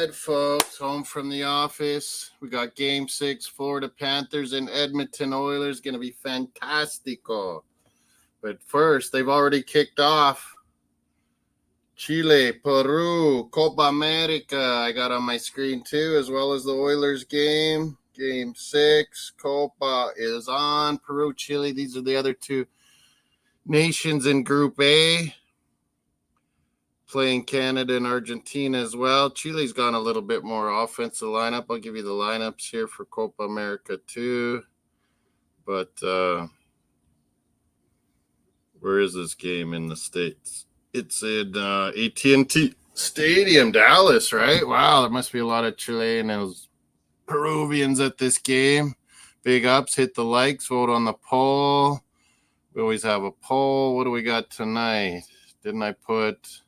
right, folks. Home from the office. We got Game 6, Florida Panthers and Edmonton Oilers. Going to be fantastico. But first, they've already kicked off. Chile, Peru, Copa America. I got on my screen too, as well as the Oilers game. Game 6, Copa is on. Peru, Chile. These are the other two nations in Group A. Playing Canada and Argentina as well. Chile's gone a little bit more offensive lineup. I'll give you the lineups here for Copa America too. But where is this game in the States? It's in AT&T Stadium, Dallas, right? Wow, there must be a lot of Chilean and Peruvians at this game. Big ups, hit the likes, vote on the poll. We always have a poll. What do we got tonight? Didn't I put...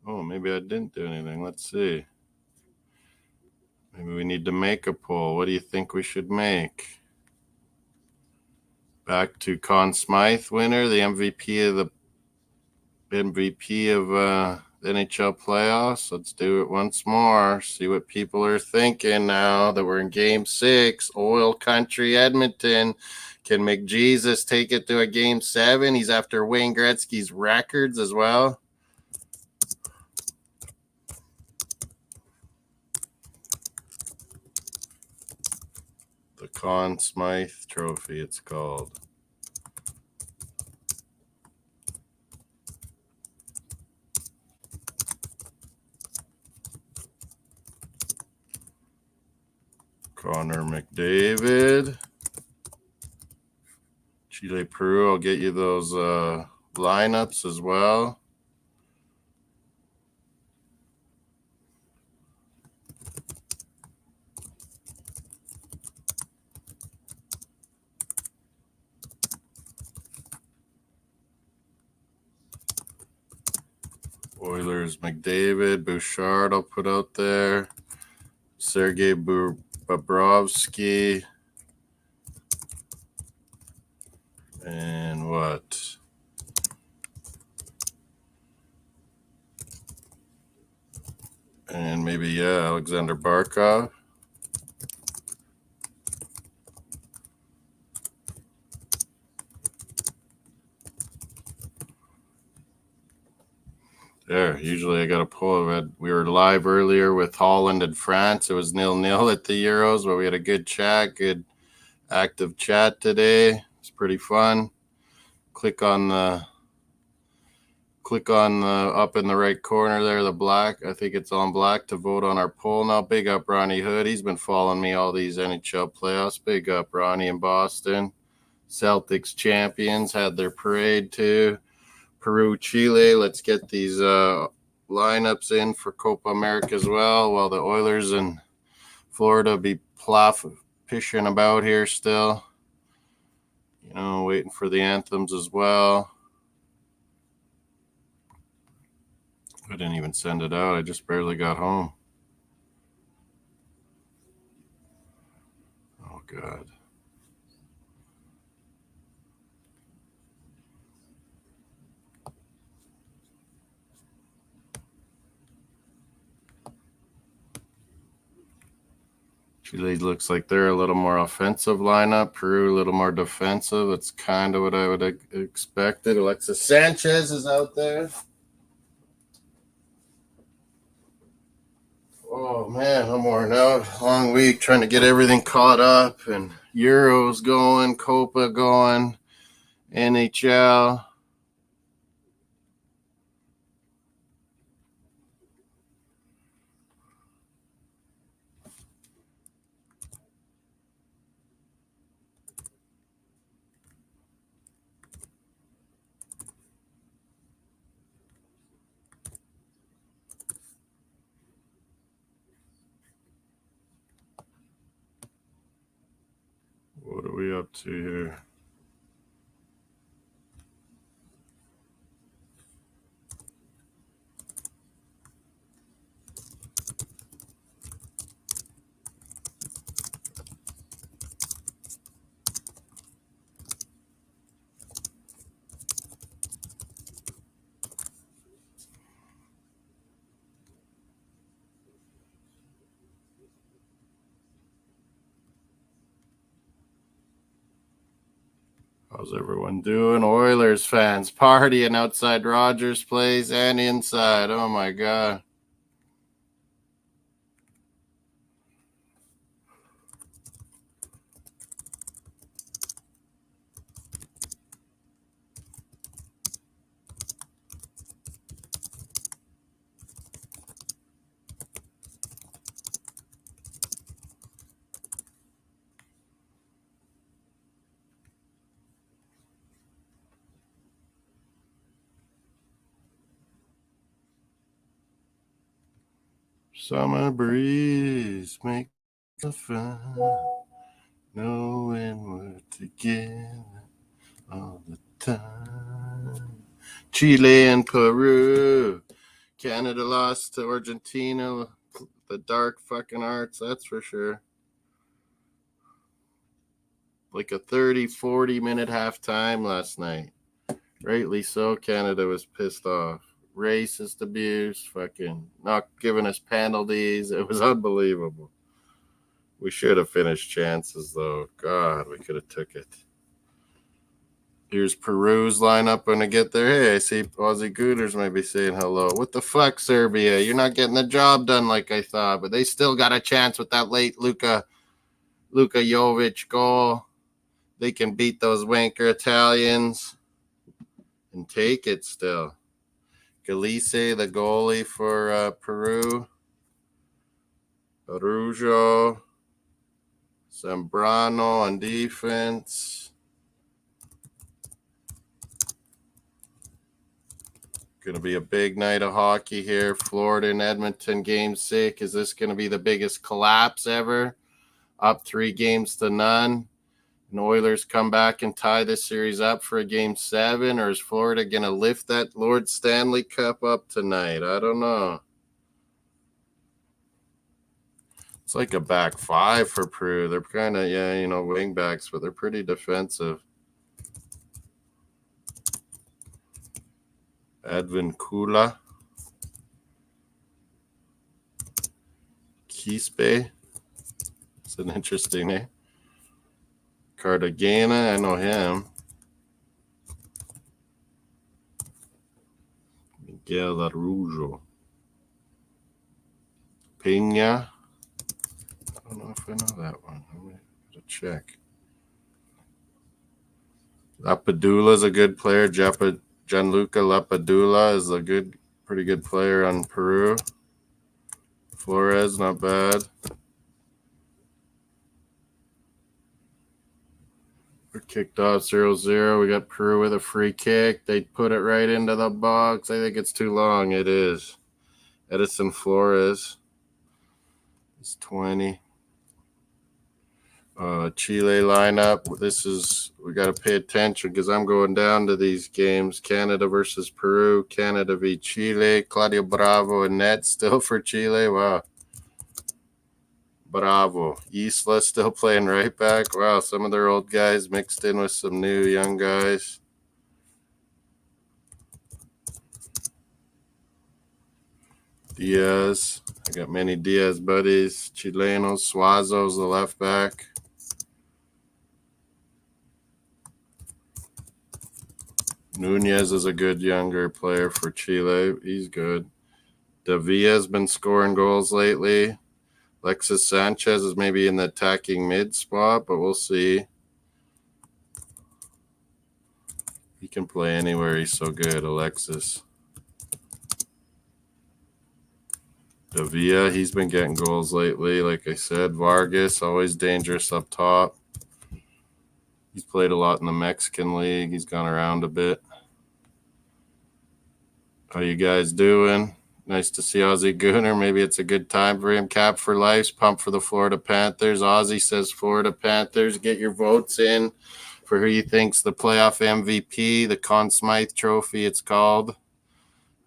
Oh, maybe I didn't do anything. Let's see. Maybe we need to make a poll. What do you think we should make? Back to Conn Smythe winner, the MVP of the NHL playoffs. Let's do it once more. See what people are thinking now that we're in Game 6. Oil Country, Edmonton. Can McJesus take it to a Game 7? He's after Wayne Gretzky's records as well. The Conn Smythe Trophy, it's called. Connor McDavid. Chile, Peru, I'll get you those lineups as well. Oilers, McDavid, Bouchard I'll put out there. Sergei Bobrovsky. And what? And maybe, Alexander Barkov. There, usually I got a poll. We were live earlier with Holland and France. It was 0-0 at the Euros, but we had a good chat, good active chat today. It's pretty fun. Click on the up in the right corner there, the black. I think it's on black to vote on our poll now. Big up Ronnie Hood. He's been following me all these NHL playoffs. Big up Ronnie in Boston. Celtics champions had their parade too. Peru, Chile. Let's get these lineups in for Copa America as well, while the Oilers and Florida be pishing about here still. You know, waiting for the anthems as well. I didn't even send it out. I just barely got home. Oh, God. Chile looks like they're a little more offensive lineup. Peru a little more defensive. That's kind of what I would have expected. Alexis Sanchez is out there. Oh, man, I'm worn out. Long week trying to get everything caught up. And Euros going, Copa going, NHL. What are we up to here? How's everyone doing? Oilers fans partying outside Rogers Place and inside. Oh my God. Summer breeze make the fun, knowing we're together all the time. Chile and Peru. Canada lost to Argentina. The dark fucking arts, that's for sure. Like a 30, 40-minute halftime last night. Rightly so, Canada was pissed off. Racist abuse, fucking not giving us penalties. It was unbelievable. We should have finished chances, though. God, we could have took it. Here's Peru's lineup when I get there. Hey, I see Aussie Gooners might be saying hello. What the fuck, Serbia? You're not getting the job done like I thought, but they still got a chance with that late Luka Jovic goal. They can beat those wanker Italians and take it still. Galice, the goalie for Peru. Arujo. Zambrano on defense. Going to be a big night of hockey here. Florida and Edmonton, game 6. Is this going to be the biggest collapse ever? Up 3-0. And Oilers come back and tie this series up for a game 7? Or is Florida going to lift that Lord Stanley Cup up tonight? I don't know. It's like a back 5 for Peru. They're kind of, wing backs, but they're pretty defensive. Advincula. Quispe. It's an interesting name. Cartagena, I know him. Miguel Arujo. Pena. I don't know if I know that one. I'm going to check. Lapadula is a good player. Gianluca Lapadula is a pretty good player on Peru. Flores, not bad. We're kicked off 0-0. We got Peru with a free kick. They put it right into the box. I think it's too long. It is. Edison Flores is 20. Chile lineup. We got to pay attention because I'm going down to these games. Canada versus Peru. Canada v. Chile. Claudio Bravo and net still for Chile. Wow. Bravo. Isla still playing right back. Wow, some of their old guys mixed in with some new young guys. Diaz. I got many Diaz buddies. Chilenos. Suazo's the left back. Nunez is a good younger player for Chile. He's good. Davia's been scoring goals lately. Alexis Sanchez is maybe in the attacking mid spot, but we'll see. He can play anywhere. He's so good, Alexis. Davia, he's been getting goals lately. Like I said, Vargas, always dangerous up top. He's played a lot in the Mexican League. He's gone around a bit. How you guys doing? Nice to see Aussie Gooner. Maybe it's a good time for him. Cap for Life's pumped for the Florida Panthers. Aussie says Florida Panthers. Get your votes in for who you think's the playoff MVP, the Conn Smythe Trophy it's called.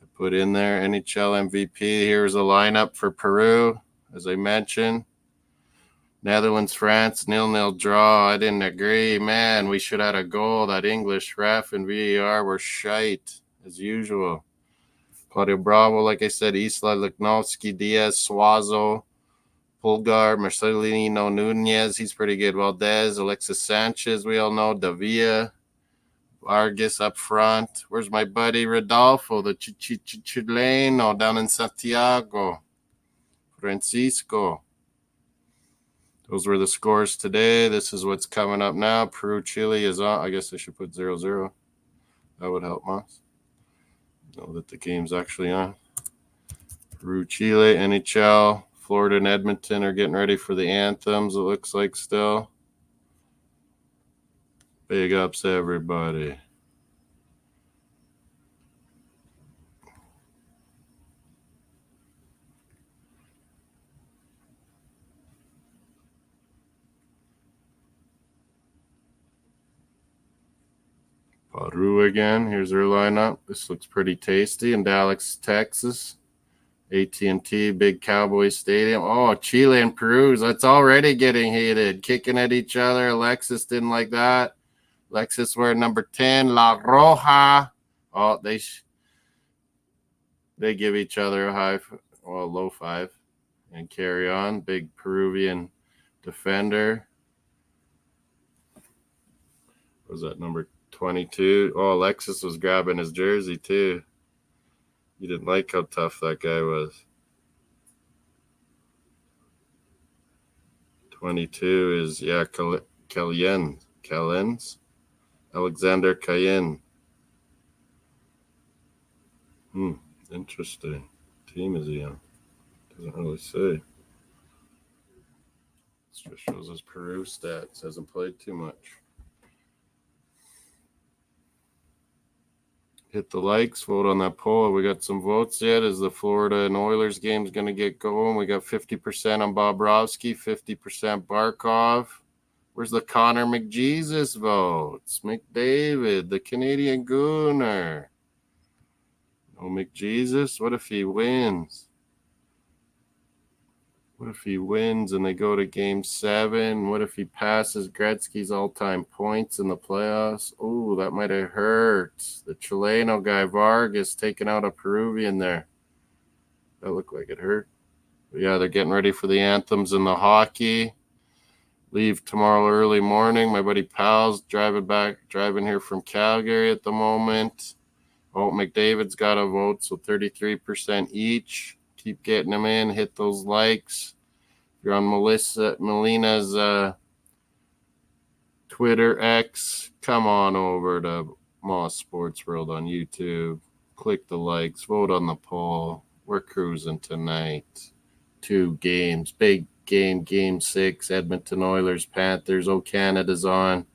I put in there NHL MVP. Here's a lineup for Peru, as I mentioned. Netherlands, France, 0-0 draw. I didn't agree. Man, we should have had a goal. That English ref and VAR were shite, as usual. Claudio Bravo, like I said, Isla, Lichnowsky, Diaz, Suazo, Pulgar, Marcelino Nunez, he's pretty good. Valdez, Alexis Sanchez, we all know. Davia, Vargas up front. Where's my buddy Rodolfo, the Chileno down in Santiago? Francisco. Those were the scores today. This is what's coming up now. Peru, Chile is on. I guess I should put 0-0. That would help us know that the game's actually on. Peru, Chile, NHL, Florida and Edmonton are getting ready for the anthems, it looks like still. Big ups, everybody. Peru again. Here's their lineup. This looks pretty tasty in Dallas, Texas. AT&T, big Cowboy Stadium. Oh, Chile and Peru. That's already getting heated. Kicking at each other. Alexis didn't like that. Alexis wearing number 10, La Roja. Oh, they give each other a low five and carry on. Big Peruvian defender. What was that, number 22? Oh, Alexis was grabbing his jersey too. You didn't like how tough that guy was. 22 is, Callens. Alexander Cayenne. Interesting. Team is he on? Doesn't really say. This just shows his Peru stats. Hasn't played too much. Hit the likes, vote on that poll. We got some votes yet. Is the Florida and Oilers game is going to get going? We got 50% on Bobrovsky, 50% Barkov. Where's the Connor McJesus votes? McDavid, the Canadian Gooner. No McJesus? What if he wins? What if he wins and they go to game 7? What if he passes Gretzky's all-time points in the playoffs? Oh, that might have hurt. The Chileno guy, Vargas, taking out a Peruvian there. That looked like it hurt. But yeah, they're getting ready for the anthems in the hockey. Leave tomorrow early morning. My buddy Pal's driving here from Calgary at the moment. Oh, McDavid's got a vote, so 33% each. Keep getting them in. Hit those likes. If you're on Melina's Twitter X, come on over to Moss Sports World on YouTube. Click the likes. Vote on the poll. We're cruising tonight. 2 games. Big game, Game 6. Edmonton Oilers, Panthers. Oh, Canada's on.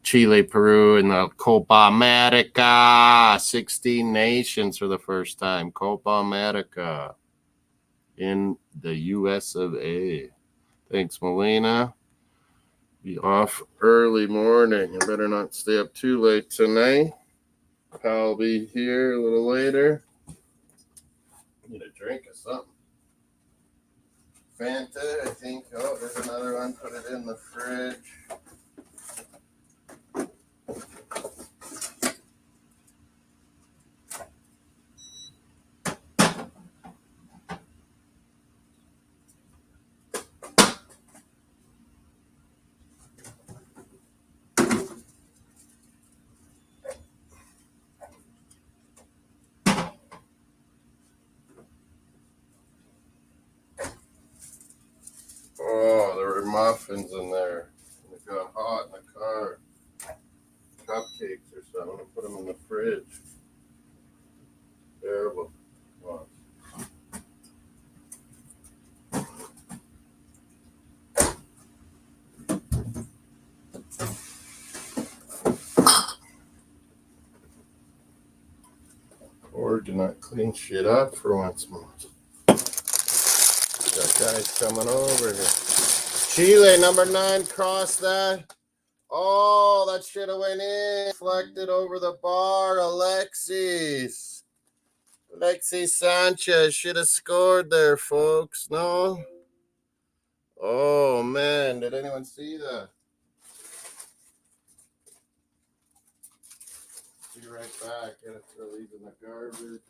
Chile, Peru, and the Copa America. 16 nations for the first time. Copa America in the US of A. Thanks, Melina. Be off early morning. I better not stay up too late tonight. Pal will be here a little later. Need a drink or something. Fanta, I think. Oh, there's another one. Put it in the fridge. Oh, there were muffins in there. It got hot in the car. Cupcakes or something. I'm going to put them in the fridge. Terrible. Watch. Or do not clean shit up for once more. Got guys coming over here. Chile, number 9, cross that. Oh, that should have went in. Deflected over the bar. Alexis Sanchez should have scored there, folks. No? Oh, man. Did anyone see that? Be right back. Gotta throw these in the garbage.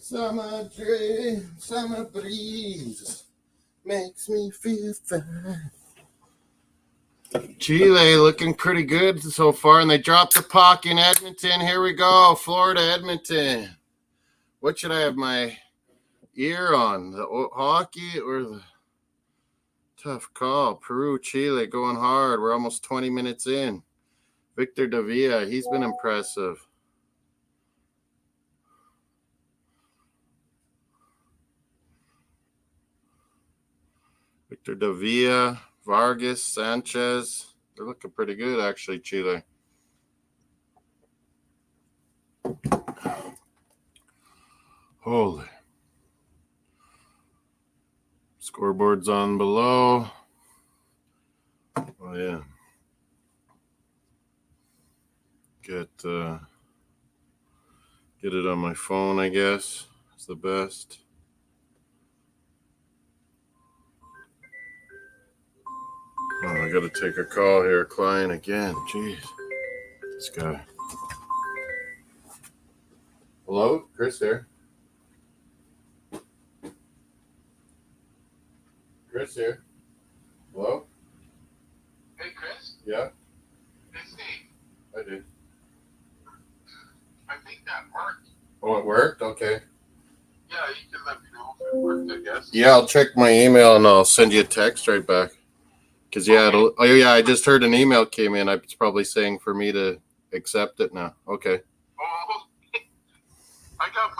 Summer dream, summer breeze makes me feel fine. Chile looking pretty good so far, and they dropped the puck in Edmonton. Here we go, Florida, Edmonton. What should I have my ear on? The hockey or the tough call? Peru, Chile going hard. We're almost 20 minutes in. Victor Davia, he's been impressive. Victor Davia, Vargas, Sanchez. They're looking pretty good, actually, Chile. Holy. Scoreboard's on below. Oh, yeah. Get it on my phone, I guess. It's the best. Oh, I got to take a call here. Client again. Jeez. This guy. Hello? Chris here. Chris here. Hello? Hey, Chris? Yeah, It's me. I did. I think that worked. Oh, it worked? Okay. Yeah, you can let me know if it worked, I guess. Yeah, I'll check my email and I'll send you a text right back. Because, yeah, Okay. I just heard an email came in. It's probably saying for me to accept it now. Okay. Oh, I got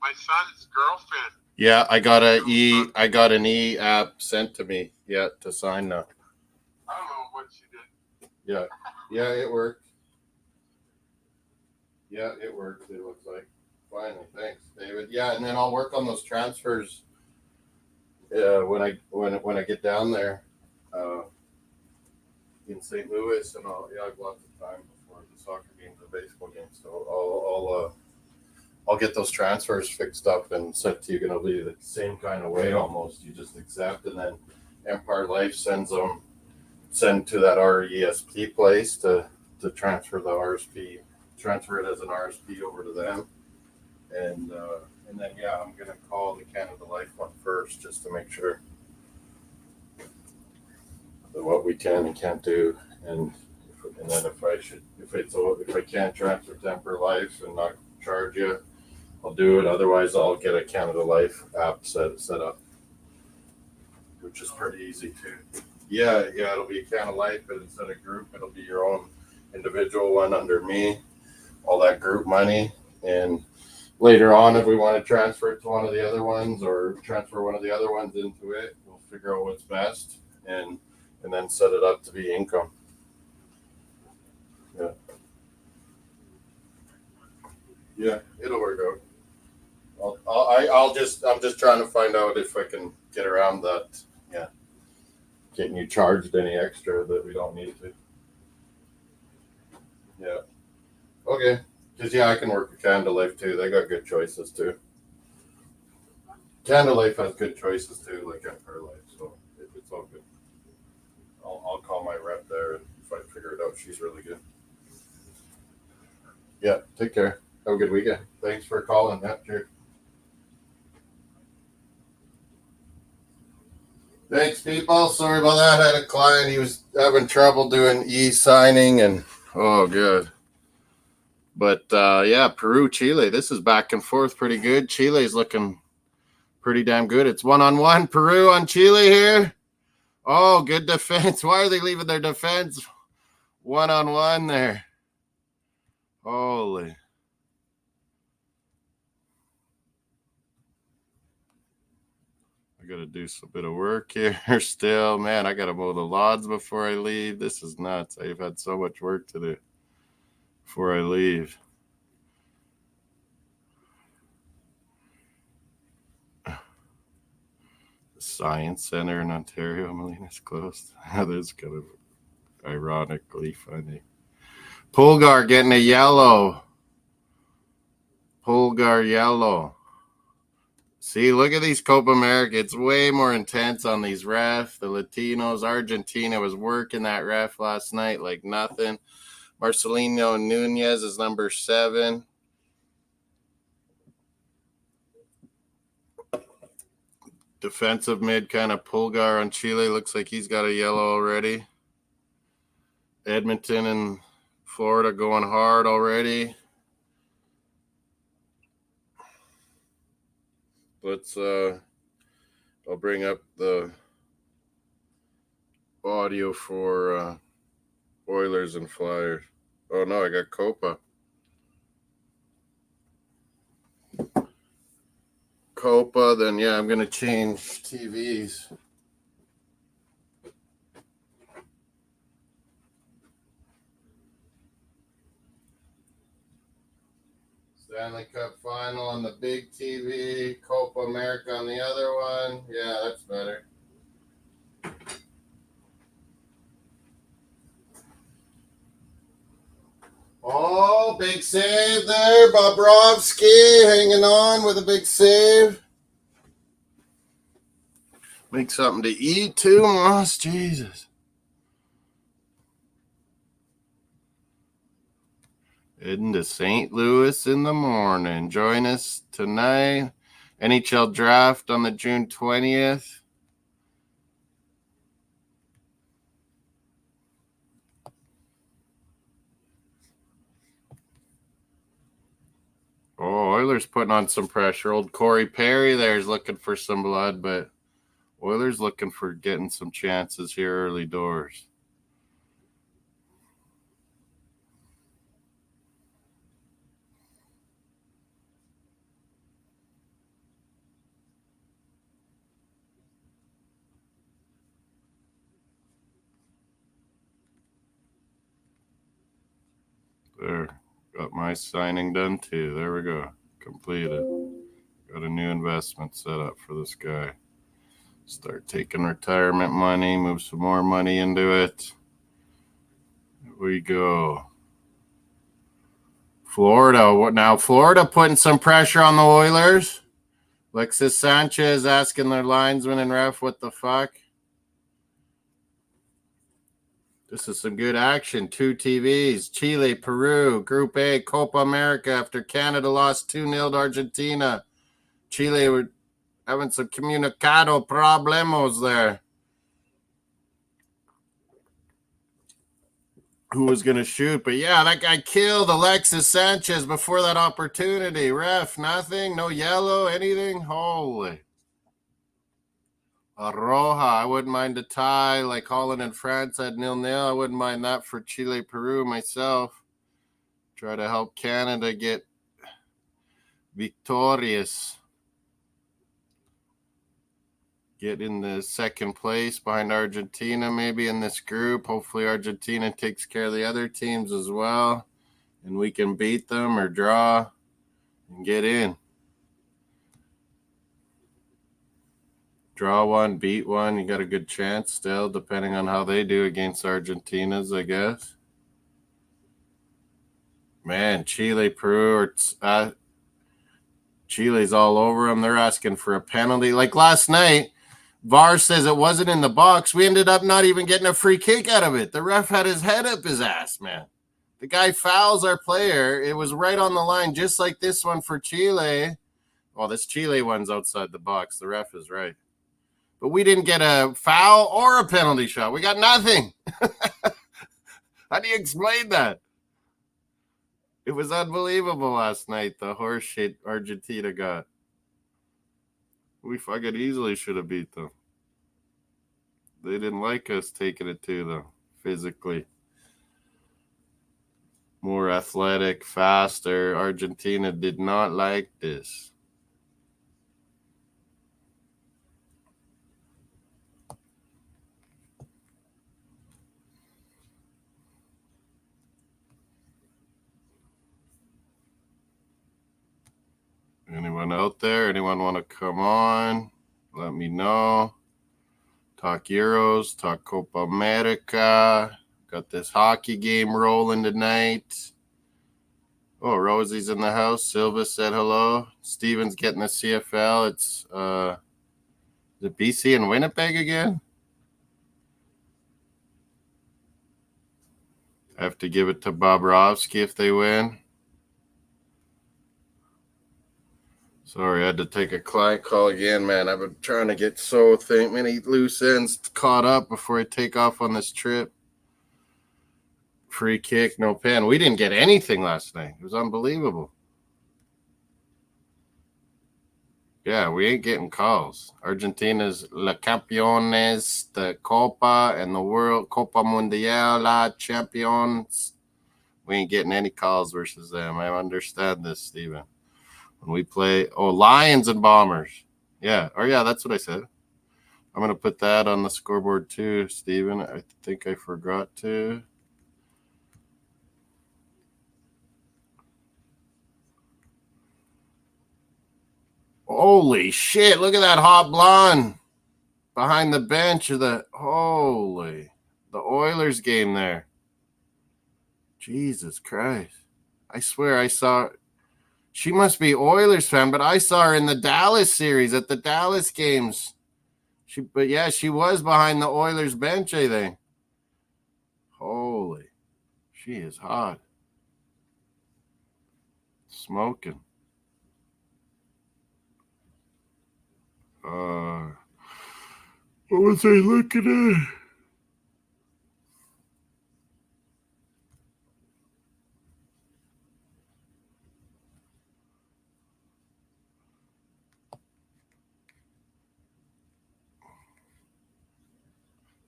my son's girlfriend. Yeah, I got an e app sent to me. Yeah, to sign now. I don't know what she did. Yeah, it worked. Yeah, it worked. It looks like. Finally, thanks, David. Yeah, and then I'll work on those transfers when I get down there in St. Louis, and I've lots of time before the soccer games and baseball games, so I'll get those transfers fixed up and sent to you. Going to be the same kind of way almost. You just accept, and then Empire Life send to that RESP place to transfer the RSP, transfer it as an RSP over to them, and then yeah, I'm gonna call the Canada Life one first just to make sure that what we can and can't do, and then if I can't transfer to Empire Life and not charge you, I'll do it. Otherwise, I'll get a Canada Life app set up, which is pretty easy too. Yeah, it'll be a Canada Life, but instead of group, it'll be your own individual one under me, all that group money. And later on, if we want to transfer it to one of the other ones or transfer one of the other ones into it, we'll figure out what's best and then set it up to be income. Yeah, it'll work out. I'm just trying to find out if I can get around that. Yeah, getting you charged any extra that we don't need to. Yeah. Okay. Because I can work with Canada Life too. They got good choices too. Canada Life has good choices too, like Empire Life. So it's all good. I'll call my rep there and if I figure it out. She's really good. Yeah. Take care. Have a good weekend. Thanks for calling. Yeah, cheers. Thanks, people. Sorry about that. I had a client. He was having trouble doing e-signing and oh, good. But yeah, Peru, Chile. This is back and forth pretty good. Chile's looking pretty damn good. It's 1-on-1. Peru on Chile here. Oh, good defense. Why are they leaving their defense 1-on-1 there? Holy. I got to do some bit of work here still. Man, I got to mow the lawns before I leave. This is nuts. I've had so much work to do before I leave. The Science Center in Ontario, Molina's closed. That's kind of ironically funny. Pulgar getting a yellow. Pulgar yellow. See, look at these Copa America. It's way more intense on these refs. The Latinos. Argentina was working that ref last night like nothing. Marcelino Nunez is number 7. Defensive mid kind of Pulgar on Chile. Looks like he's got a yellow already. Edmonton and Florida going hard already. Let's I'll bring up the audio for Oilers and Flyers. Oh no, I got Copa. Then yeah, I'm gonna change TVs. Stanley Cup final on the big TV, Copa America on the other one. Yeah, that's better. Oh, big save there. Bobrovsky hanging on with a big save. Make something to eat too, Moss. Jesus. Heading to St. Louis in the morning. Join us tonight. NHL draft on the June 20th. Oh, Oilers putting on some pressure. Old Corey Perry there's looking for some blood, but Oilers looking for getting some chances here early doors. There. Got my signing done too. There we go. Completed. Got a new investment set up for this guy. Start taking retirement money, move some more money into it. Here we go. Florida. What now? Florida putting some pressure on the Oilers. Alexis Sanchez asking their linesman and ref what the fuck. This is some good action. 2 TVs. Chile, Peru, Group A, Copa America after Canada lost 2-0 to Argentina. Chile were having some comunicado problemos there. Who was going to shoot? But yeah, that guy killed Alexis Sanchez before that opportunity. Ref, nothing? No yellow, anything? Holy. Roja, I wouldn't mind a tie like Holland and France at 0-0. I wouldn't mind that for Chile, Peru myself. Try to help Canada get victorious. Get in the second place behind Argentina maybe in this group. Hopefully Argentina takes care of the other teams as well. And we can beat them or draw and get in. Draw one, beat one. You got a good chance still, depending on how they do against Argentina's, I guess. Man, Chile, Peru, Chile's all over them. They're asking for a penalty. Like last night, VAR says it wasn't in the box. We ended up not even getting a free kick out of it. The ref had his head up his ass, man. The guy fouls our player. It was right on the line, just like this one for Chile. Well, this Chile one's outside the box. The ref is right. But we didn't get a foul or a penalty shot. We got nothing. How do you explain that? It was unbelievable last night, the horse shit Argentina got. We fucking easily should have beat them. They didn't like us taking it to them physically. More athletic, faster. Argentina did not like this. Anyone out there? Anyone want to come on? Let me know. Talk Euros, talk Copa America. Got this hockey game rolling tonight. Oh, Rosie's in the house. Silva said hello. Steven's getting the CFL. It's is it BC and Winnipeg again? I have to give it to Bobrovsky if they win. Sorry, I had to take a client call again, man. I've been trying to get so many loose ends caught up before I take off on this trip. Free kick, no pen. We didn't get anything last night. It was unbelievable. Yeah, we ain't getting calls. Argentina's La Campeones, the Copa, and the World Copa Mundial champions. We ain't getting any calls versus them. I understand this, Steven. When we play, Lions and Bombers. Yeah, that's what I said. I'm going to put that on the scoreboard too, Steven. I think I forgot to. Holy shit, look at that hot blonde behind the bench of the Oilers game there. Jesus Christ. I swear I saw, she must be Oilers fan, but I saw her in the Dallas series at the Dallas games. She was behind the Oilers bench, I think. Holy, she is hot. Smoking. What was I looking at?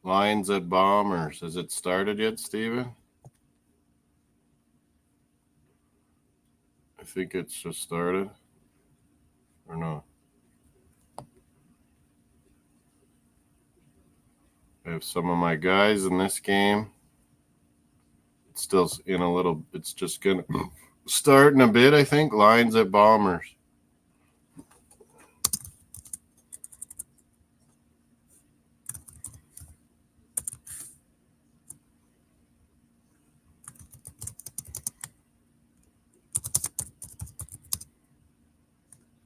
Lions at Bombers. Has it started yet, Steven? I think it's just started. Or no? I have some of my guys in this game. It's still in a little, it's just going to start in a bit, I think. Lions at Bombers.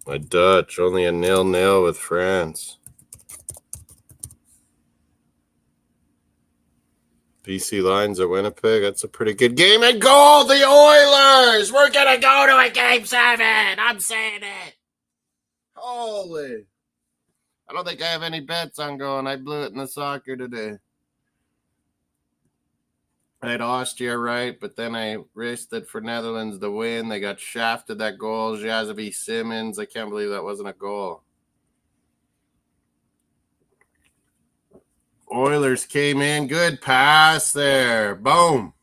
My Dutch, only a 0-0 with France. BC Lions at Winnipeg. That's a pretty good game. And goal, the Oilers! We're going to go to a Game 7. I'm saying it. Holy. I don't think I have any bets on going. I blew it in the soccer today. I had Austria right, but then I risked it for Netherlands to win. They got shafted that goal. Jazabi Simmons. I can't believe that wasn't a goal. Oilers came in. Good pass there. Boom.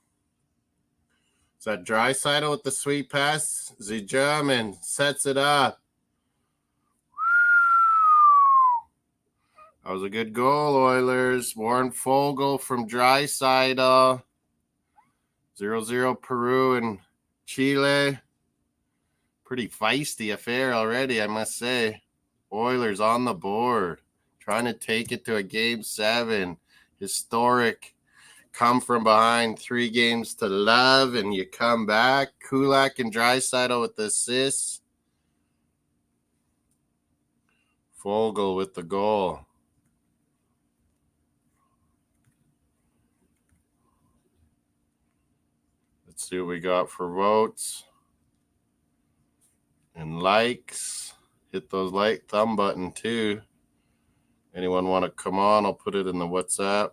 Is that Draisaitl with the sweet pass? The German sets it up. That was a good goal, Oilers. Warren Fogle from Draisaitl. 0-0 Peru and Chile. Pretty feisty affair already, I must say. Oilers on the board. Trying to take it to a Game 7. Historic. Come from behind 3 games to love, and you come back. Kulak and Draisaitl with the assists. Fogle with the goal. Let's see what we got for votes and likes. Hit those like thumb button too. Anyone want to come on? I'll put it in the WhatsApp.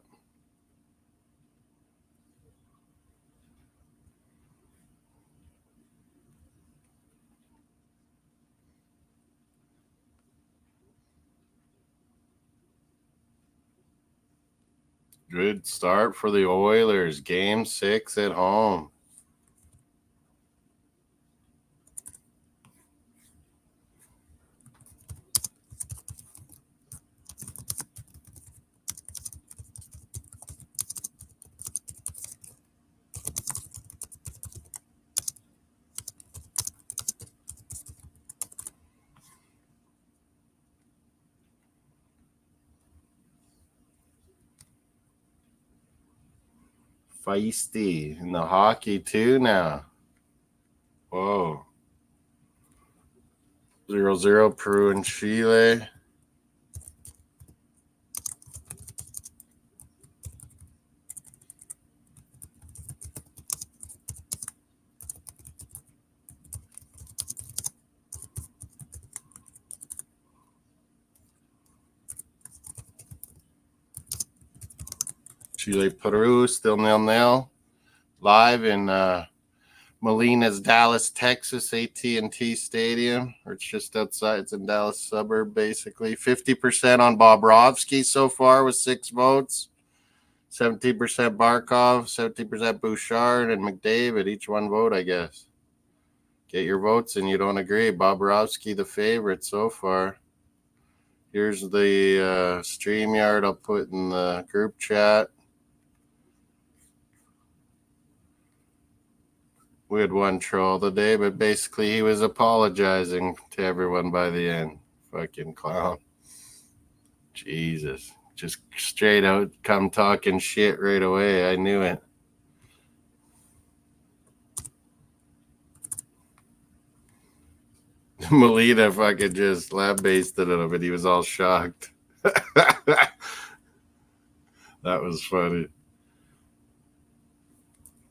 Good start for the Oilers. Game 6 at home. Feisty in the hockey too now. Whoa. 0-0 Peru and Chile. Chile, Peru, still 0-0. Live in Molina's Dallas, Texas, AT&T Stadium, or it's just outside. It's in Dallas suburb, basically. 50% on Bobrovsky so far with 6 votes. 17% Barkov, 17% Bouchard, and McDavid. Each 1 vote, I guess. Get your votes and you don't agree. Bobrovsky the favorite so far. Here's the StreamYard I'll put in the group chat. We had one troll today, but basically he was apologizing to everyone by the end. Fucking clown. Jesus. Just straight out come talking shit right away. I knew it. Melita fucking just lab-based it him, but he was all shocked. That was funny.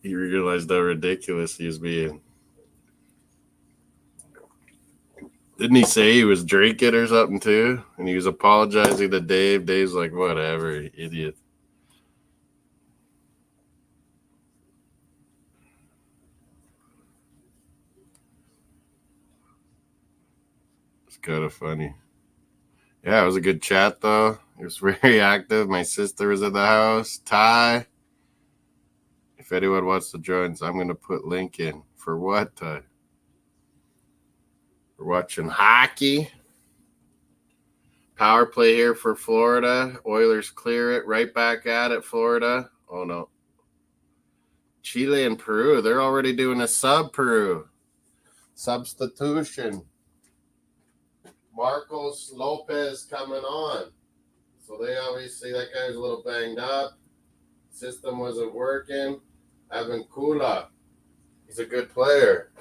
He realized how ridiculous he was being. Didn't he say he was drinking or something too? And he was apologizing to Dave. Dave's like, whatever, idiot. It's kind of funny. Yeah, it was a good chat though. It was very active. My sister was in the house. Ty. If anyone wants to join, so I'm going to put link in. For what, Ty? We're watching hockey. Power play here for Florida. Oilers clear it. Right back at it, Florida. Oh, no. Chile and Peru. They're already doing a sub-Peru. Substitution. Marcos Lopez coming on. So they obviously, that guy's a little banged up. System wasn't working. Evan Kula. He's a good player.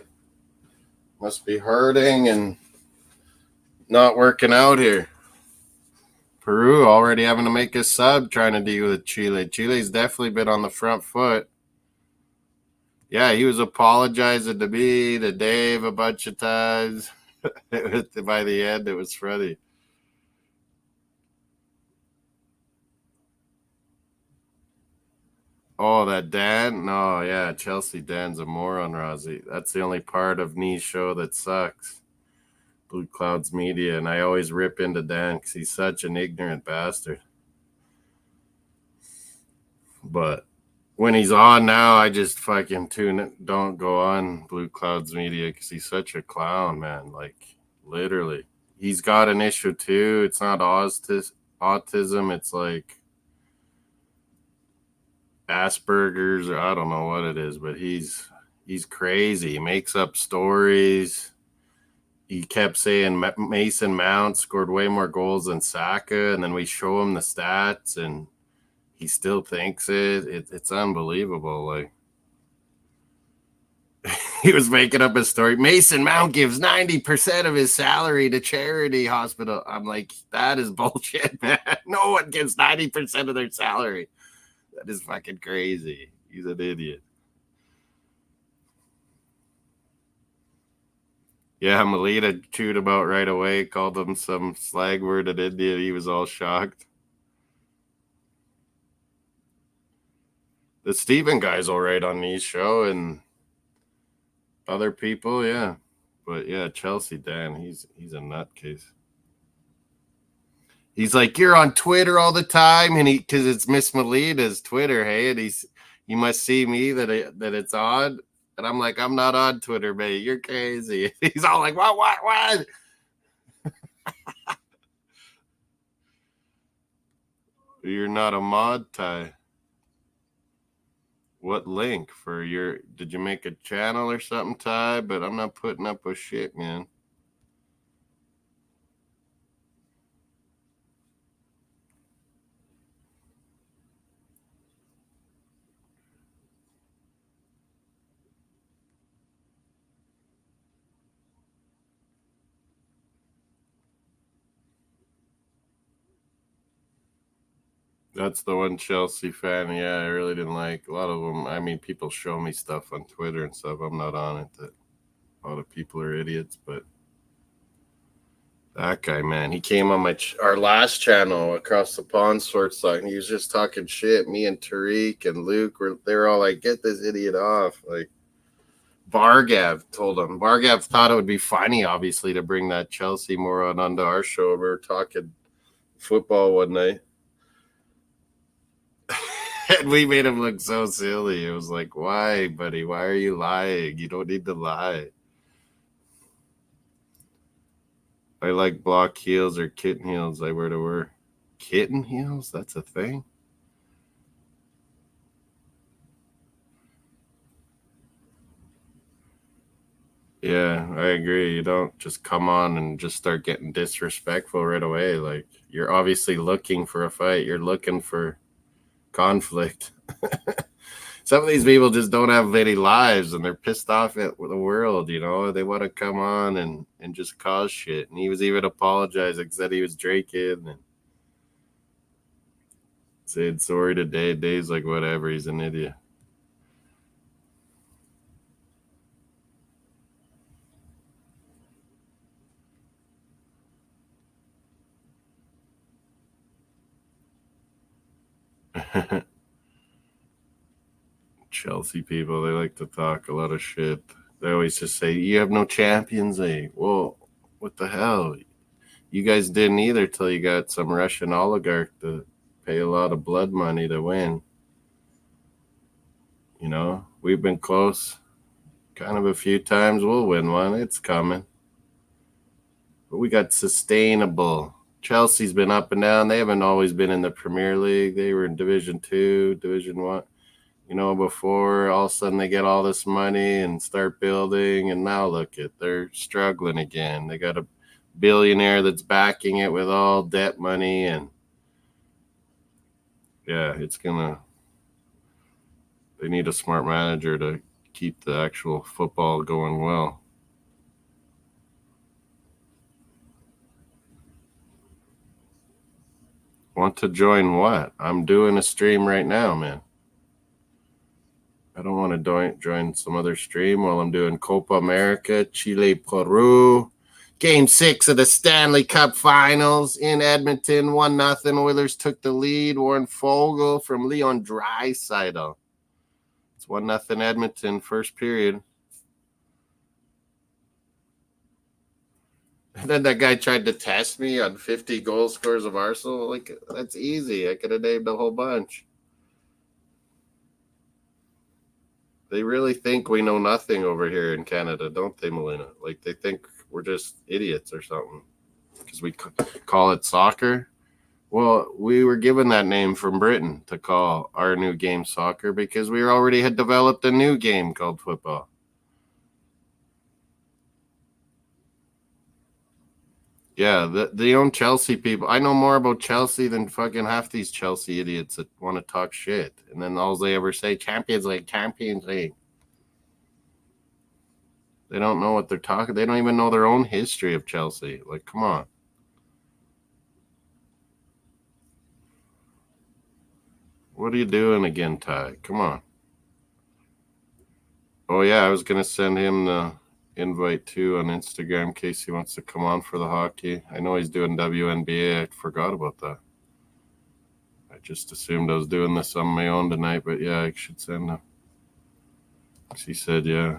Must be hurting and not working out here. Peru already having to make a sub trying to deal with Chile. Chile's definitely been on the front foot. Yeah, he was apologizing to me, to Dave a bunch of times. By the end, it was funny. Oh, that Dan? No, yeah, Chelsea Dan's a moron, Rozzy. That's the only part of Knee's show that sucks. Blue Clouds Media, and I always rip into Dan because he's such an ignorant bastard. But when he's on now, I just fucking tune it. Don't go on Blue Clouds Media because he's such a clown, man. Like, literally. He's got an issue, too. It's not autism. It's like Asperger's, or I don't know what it is, but he's crazy. He makes up stories. He kept saying Mason Mount scored way more goals than Saka, and then we show him the stats, and he still thinks it. It's unbelievable. Like, he was making up a story. Mason Mount gives 90% of his salary to charity hospital. I'm like, that is bullshit, man. No one gives 90% of their salary. That is fucking crazy. He's an idiot. Yeah, Melita chewed him out right away, called him some slag word in India. He was all shocked. The Steven guy's all right on Knee's show, and other people, yeah. But yeah, Chelsea Dan, he's a nutcase. He's like, you're on Twitter all the time, and because it's Miss Melita's Twitter, hey, and you must see me that it's on. And I'm like, I'm not on Twitter, mate. You're crazy. He's all like, what? You're not a mod, Ty. What link for did you make a channel or something, Ty? But I'm not putting up with shit, man. That's the one Chelsea fan. Yeah, I really didn't like. A lot of them, I mean, people show me stuff on Twitter and stuff. I'm not on it. That a lot of people are idiots, but That guy, man, he came on our last channel across the pond sports talk, and he was just talking shit. Me and Tariq and Luke they were all like, "Get this idiot off!" Like Bargav told him. Bargav thought it would be funny, obviously, to bring that Chelsea moron onto our show. We were talking football one night, and we made him look so silly. It was like, "Why, buddy? Why are you lying? You don't need to lie." I like block heels or kitten heels. I wear to wear kitten heels. That's a thing. Yeah, I agree. You don't just come on and just start getting disrespectful right away. Like, you're obviously looking for a fight. You're looking for conflict. Some of these people just don't have any lives, and they're pissed off at the world. They want to come on and just cause shit. And he was even apologizing, said he was drinking and said sorry to Dave. Dave's like, whatever, he's an idiot. Chelsea people, they like to talk a lot of shit. They always just say, you have no Champions League. Well, what the hell? You guys didn't either till you got some Russian oligarch to pay a lot of blood money to win. We've been close kind of a few times. We'll win one. It's coming. But we got sustainable. Chelsea's been up and down. They haven't always been in the Premier League. They were in Division 2, Division 1. Before all of a sudden they get all this money and start building, and now look at, they're struggling again. They got a billionaire that's backing it with all debt money, and yeah, they need a smart manager to keep the actual football going well. Want to join what? I'm doing a stream right now, man. I don't want to join some other stream while I'm doing Copa America, Chile, Peru. Game 6 of the Stanley Cup Finals in Edmonton. 1-0. Oilers took the lead. Warren Foegele from Leon Draisaitl. It's 1-0 Edmonton, first period. And then that guy tried to test me on 50 goal scores of Arsenal. Like, that's easy. I could have named a whole bunch. They really think we know nothing over here in Canada, don't they, Melina? Like, they think we're just idiots or something because we call it soccer. Well, we were given that name from Britain to call our new game soccer because we already had developed a new game called football. Yeah, the own Chelsea people. I know more about Chelsea than fucking half these Chelsea idiots that want to talk shit. And then all they ever say, Champions League, Champions League. They don't know what they're talking. They don't even know their own history of Chelsea. Like, come on. What are you doing again, Ty? Come on. Oh, yeah, I was going to send him the invite too on Instagram in case he wants to come on for the hockey. I know he's doing WNBA. I forgot about that. I just assumed I was doing this on my own tonight, but yeah, I should send him. He said, yeah.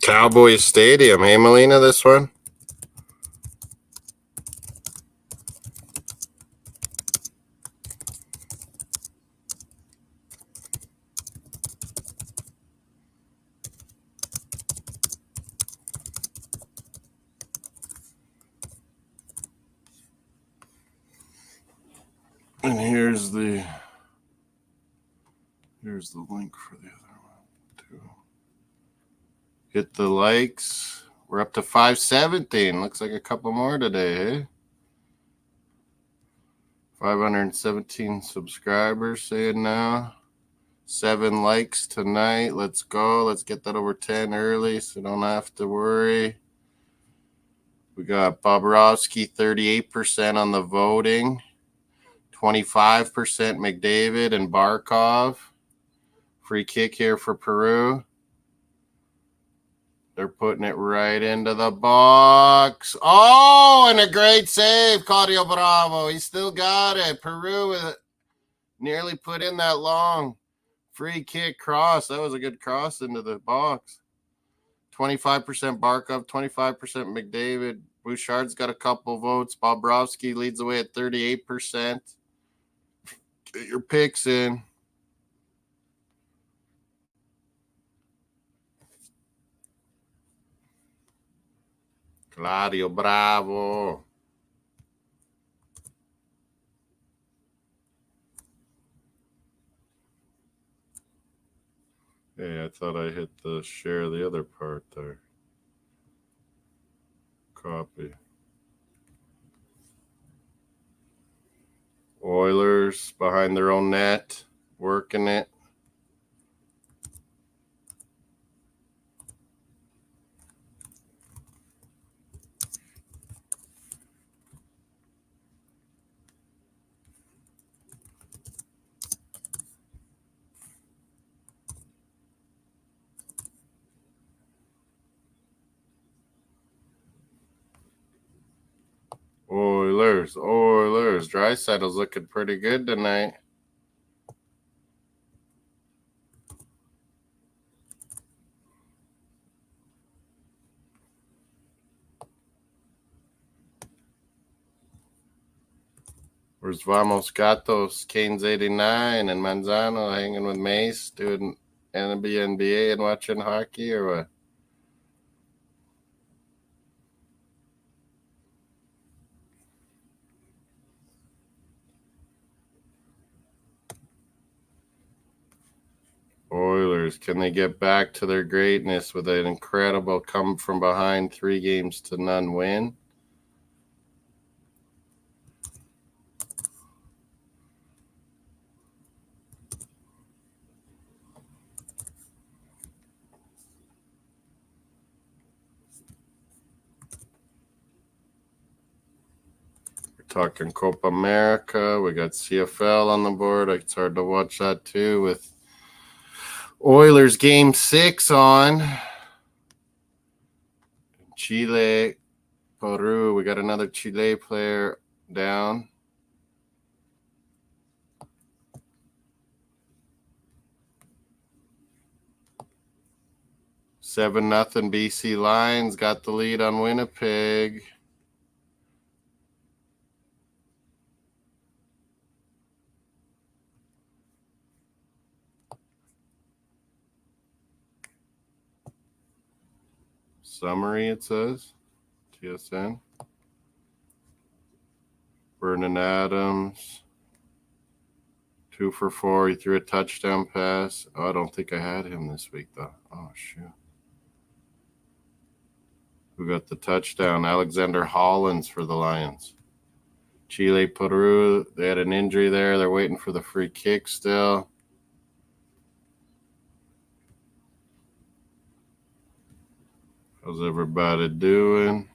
Cowboy Stadium, hey, Melina, this one? And here's the link for the other one too. Hit the likes. We're up to 517. Looks like a couple more today, hey? 517 subscribers saying now. 7 likes tonight. Let's go. Let's get that over 10 early so don't have to worry. We got Bobrovsky, 38% on the voting. 25% McDavid and Barkov. Free kick here for Peru. They're putting it right into the box. Oh, and a great save, Claudio Bravo. He still got it. Peru nearly put in that long free kick cross. That was a good cross into the box. 25% Barkov, 25% McDavid. Bouchard's got a couple votes. Bobrovsky leads the way at 38%. Get your picks in. Claudio Bravo. Hey, I thought I hit the share the other part there. Copy. Oilers behind their own net, working it. Oilers. Draisaitl's looking pretty good tonight. Where's Vamos Gatos? Kane's 89 and Manzano hanging with Mace, doing NBA and watching hockey or what? Oilers, can they get back to their greatness with an incredible come from behind 3-0 win? We're talking Copa America. We got CFL on the board. It's hard to watch that too with Oilers game 6 on. Chile, Peru. We got another Chile player down. Seven nothing BC Lions got the lead on Winnipeg. Summary, it says. TSN. Vernon Adams. 2 for 4. He threw a touchdown pass. Oh, I don't think I had him this week, though. Oh, shoot. Who got the touchdown? Alexander Hollins for the Lions. Chile, Peru. They had an injury there. They're waiting for the free kick still. How's everybody doing?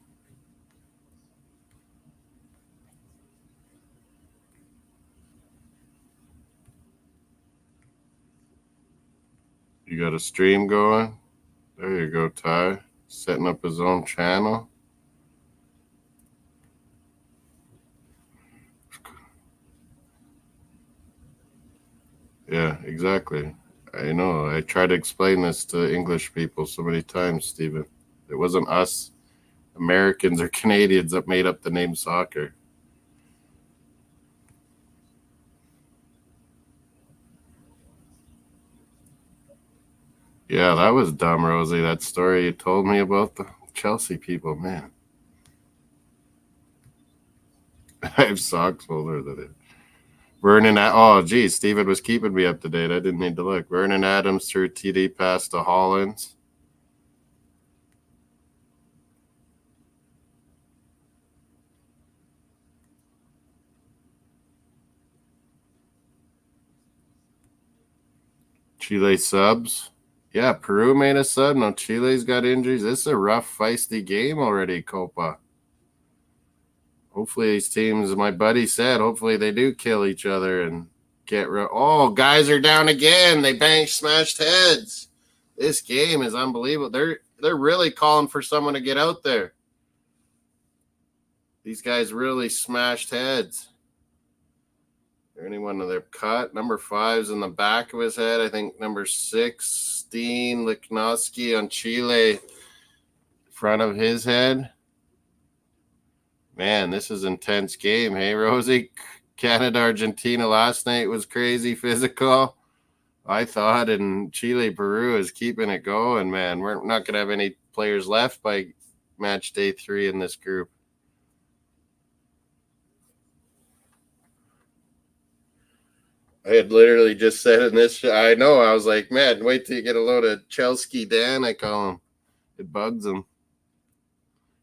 You got a stream going? There you go, Ty. Setting up his own channel. Yeah, exactly. I know. I try to explain this to English people so many times, Stephen. It wasn't us Americans or Canadians that made up the name soccer. Yeah, that was dumb, Rosie. That story you told me about the Chelsea people, man. I have socks older than it. Vernon, oh, geez, Steven was keeping me up to date. I didn't need to look. Vernon Adams threw TD pass to Hollins. Chile subs. Yeah, Peru made a sub. No, Chile's got injuries. This is a rough, feisty game already, Copa. Hopefully these teams, my buddy said, hopefully they do kill each other and get rid. Oh, guys are down again. They smashed heads. This game is unbelievable. They're really calling for someone to get out there. These guys really smashed heads. Anyone they're cut. Number 5's in the back of his head. I think number 16, Lichnowsky on Chile, front of his head. Man, this is an intense game. Hey, Rosie? Canada, Argentina last night was crazy physical. I thought, and Chile, Peru is keeping it going, man. We're not going to have any players left by match day 3 in this group. I had literally just said in this show, I know, I was like, man, wait till you get a load of Chelsea Dan, I call him. It bugs him.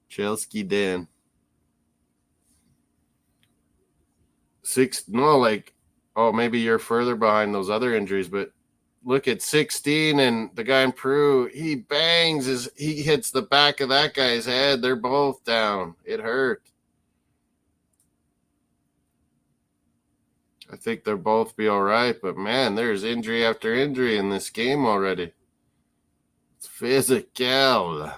Chelsea Dan. Maybe you're further behind those other injuries, but look at 16 and the guy in Peru, he hits the back of that guy's head. They're both down. It hurt. I think they'll both be all right, but man, there's injury after injury in this game already. It's physical.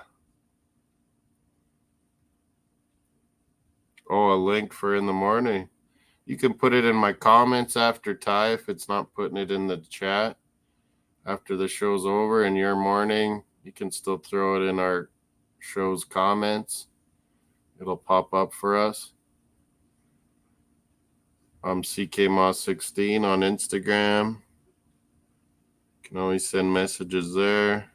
Oh, a link for in the morning. You can put it in my comments after Ty if it's not putting it in the chat. After the show's over in your morning, you can still throw it in our show's comments. It'll pop up for us. I'm CKMoss16 on Instagram. You can always send messages there.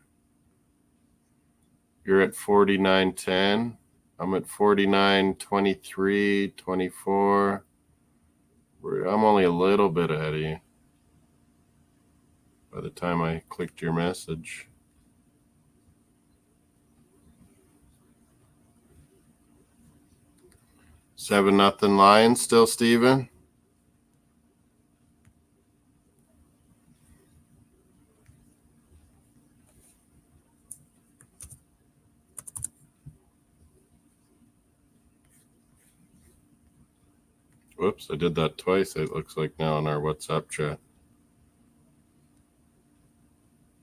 You're at 49.10. I'm at 49.23, 24. I'm only a little bit ahead of you by the time I clicked your message. Seven nothing Lions still, Steven. Whoops, I did that twice, it looks like now in our WhatsApp chat.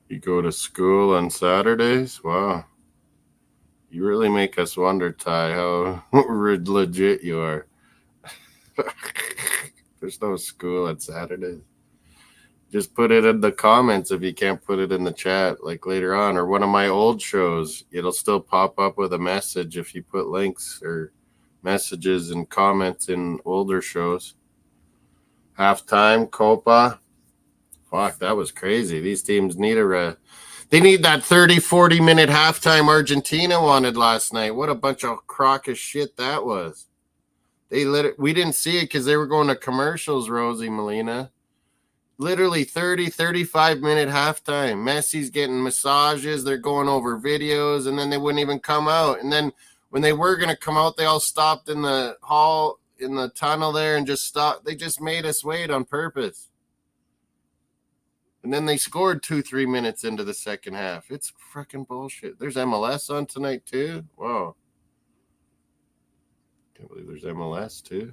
You go to school on Saturdays? Wow. You really make us wonder, Ty, how legit you are. There's no school on Saturdays. Just put it in the comments if you can't put it in the chat, like later on. Or one of my old shows, it'll still pop up with a message if you put links or messages and comments in older shows. Halftime, Copa. Fuck, that was crazy. These teams need they need that 30, 40-minute halftime Argentina wanted last night. What a bunch of crock of shit that was. We didn't see it because they were going to commercials, Rosie Molina. Literally 30, 35-minute halftime. Messi's getting massages. They're going over videos, and then they wouldn't even come out. And then when they were going to come out, they all stopped in the hall, in the tunnel there, and just stopped. They just made us wait on purpose. And then they scored 2-3 minutes into the second half. It's freaking bullshit. There's MLS on tonight, too. Wow. Can't believe there's MLS, too.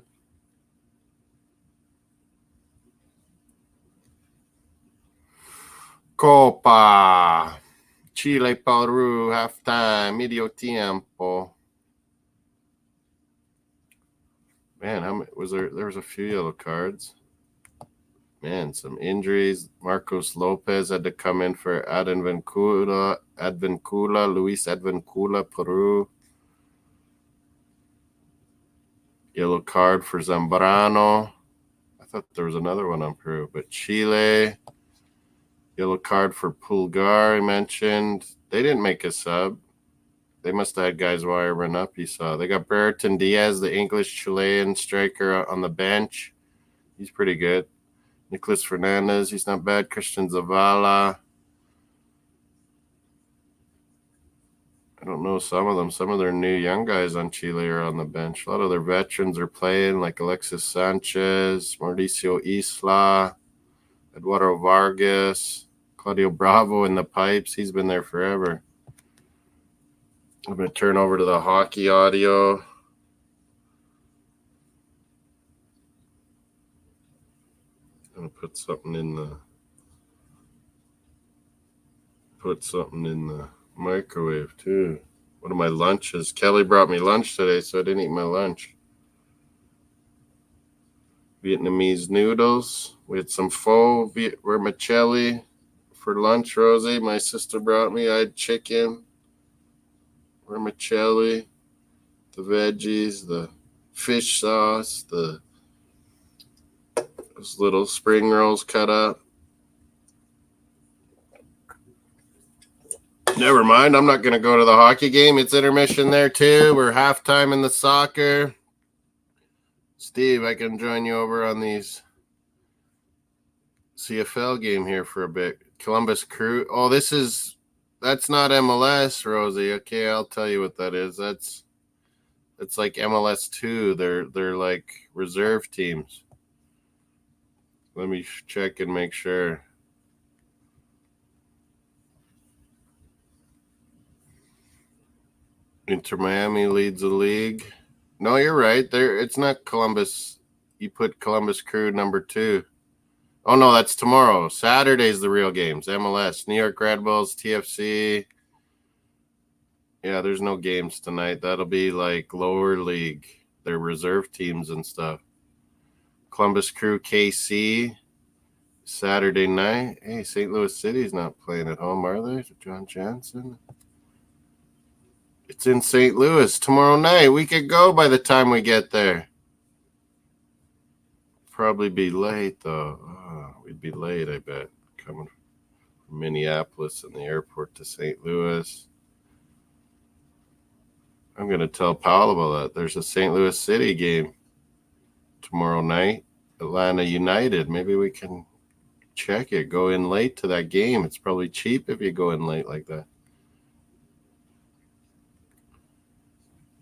Copa. Chile, Peru, halftime, medio tiempo. Man, how many was there? There was a few yellow cards. Man, some injuries. Marcos Lopez had to come in for Advincula, Luis Advincula, Peru. Yellow card for Zambrano. I thought there was another one on Peru, but Chile. Yellow card for Pulgar, I mentioned. They didn't make a sub. They must have had guys wiring up, you saw. They got Brereton Diaz, the English-Chilean striker, on the bench. He's pretty good. Nicolas Fernandez, he's not bad. Christian Zavala. I don't know some of them. Some of their new young guys on Chile are on the bench. A lot of their veterans are playing, like Alexis Sanchez, Mauricio Isla, Eduardo Vargas, Claudio Bravo in the pipes. He's been there forever. I'm going to turn over to the hockey audio. I'm going to put something in the microwave too. One of my lunches. Kelly brought me lunch today, so I didn't eat my lunch. Vietnamese noodles. We had some pho, vermicelli for lunch, Rosie. My sister brought me. I had chicken, vermicelli, the veggies, the fish sauce, those little spring rolls cut up. Never mind. I'm not going to go to the hockey game. It's intermission there too. We're halftime in the soccer. Steve, I can join you over on these CFL game here for a bit. Columbus Crew. Oh, that's not MLS, Rosie. Okay, I'll tell you what that is. That's like MLS 2. They're like reserve teams. Let me check and make sure. Inter Miami leads the league. No, you're right. It's not Columbus. You put Columbus Crew number 2. Oh, no, that's tomorrow. Saturday's the real games. MLS, New York Red Bulls, TFC. Yeah, there's no games tonight. That'll be like lower league. They're reserve teams and stuff. Columbus Crew, KC, Saturday night. Hey, St. Louis City's not playing at home, are they? John Jansen. It's in St. Louis tomorrow night. We could go by the time we get there. Probably be late, though. Oh, we'd be late, I bet, coming from Minneapolis and the airport to St. Louis. I'm going to tell Paul about that. There's a St. Louis City game tomorrow night. Atlanta United. Maybe we can check it. Go in late to that game. It's probably cheap if you go in late like that.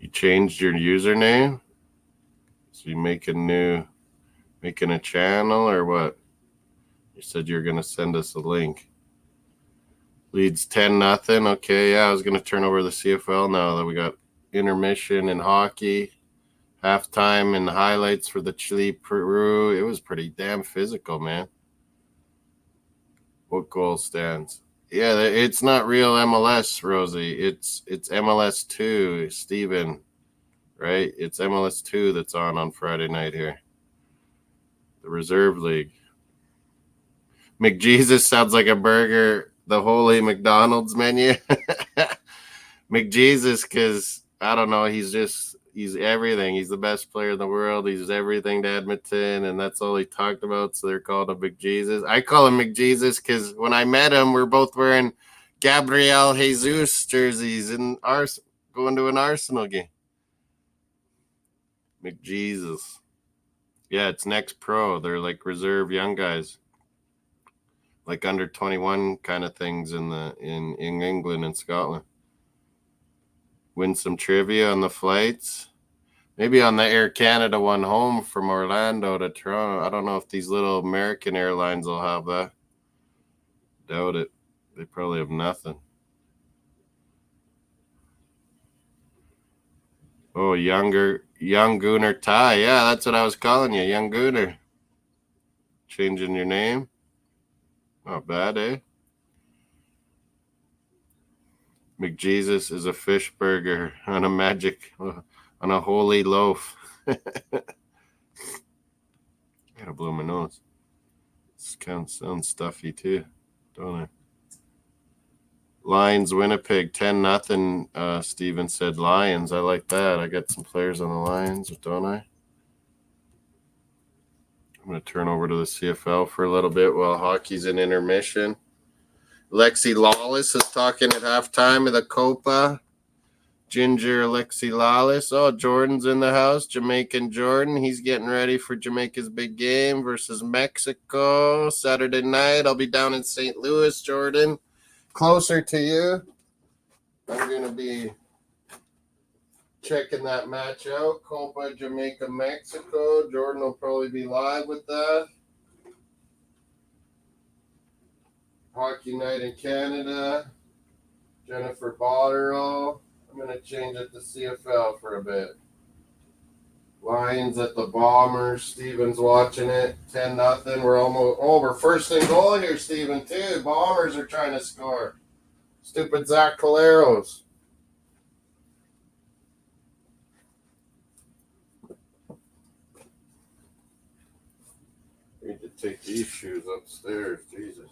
You changed your username? So you making a channel or what? You said you were going to send us a link. Leads 10-0. Okay, yeah, I was going to turn over the CFL now that we got intermission in hockey. Halftime and the highlights for the Chile Peru. It was pretty damn physical, man. What goal stands? Yeah, it's not real MLS, Rosie. It's MLS 2, Steven, right? It's MLS 2 that's on Friday night here. The Reserve League. McJesus sounds like a burger, the holy McDonald's menu. McJesus, because, I don't know, he's everything. He's the best player in the world. He's everything to Edmonton, and that's all he talked about, so they're called a McJesus. I call him McJesus because when I met him, we're both wearing Gabriel Jesus jerseys and going to an Arsenal game. McJesus. Yeah, it's Next Pro. They're like reserve young guys. Like under 21 kind of things in England and Scotland. Win some trivia on the flights. Maybe on the Air Canada one home from Orlando to Toronto. I don't know if these little American airlines will have that. Doubt it. They probably have nothing. Oh, young Gooner Ty. Yeah, that's what I was calling you, young Gooner. Changing your name. Not bad, eh? McJesus is a fish burger on a holy loaf. Gotta blow my nose. This kind of sounds stuffy too, don't I? Lions, Winnipeg, 10-0. Steven said Lions. I like that. I got some players on the Lions, don't I? I'm going to turn over to the CFL for a little bit while hockey's in intermission. Lexi Lawless is talking at halftime of the Copa. Ginger Alexi Lawless. Oh, Jordan's in the house. Jamaican Jordan. He's getting ready for Jamaica's big game versus Mexico. Saturday night. I'll be down in St. Louis, Jordan. Closer to you. I'm going to be checking that match out. Copa, Jamaica, Mexico. Jordan will probably be live with that. Hockey Night in Canada. Jennifer Botterill. I'm going to change it to CFL for a bit. Lions at the Bombers. Steven's watching it. 10-0. We're almost. Oh, we're first and goal here, Steven, too. Bombers are trying to score. Stupid Zach Caleros. I need to take these shoes upstairs. Jesus.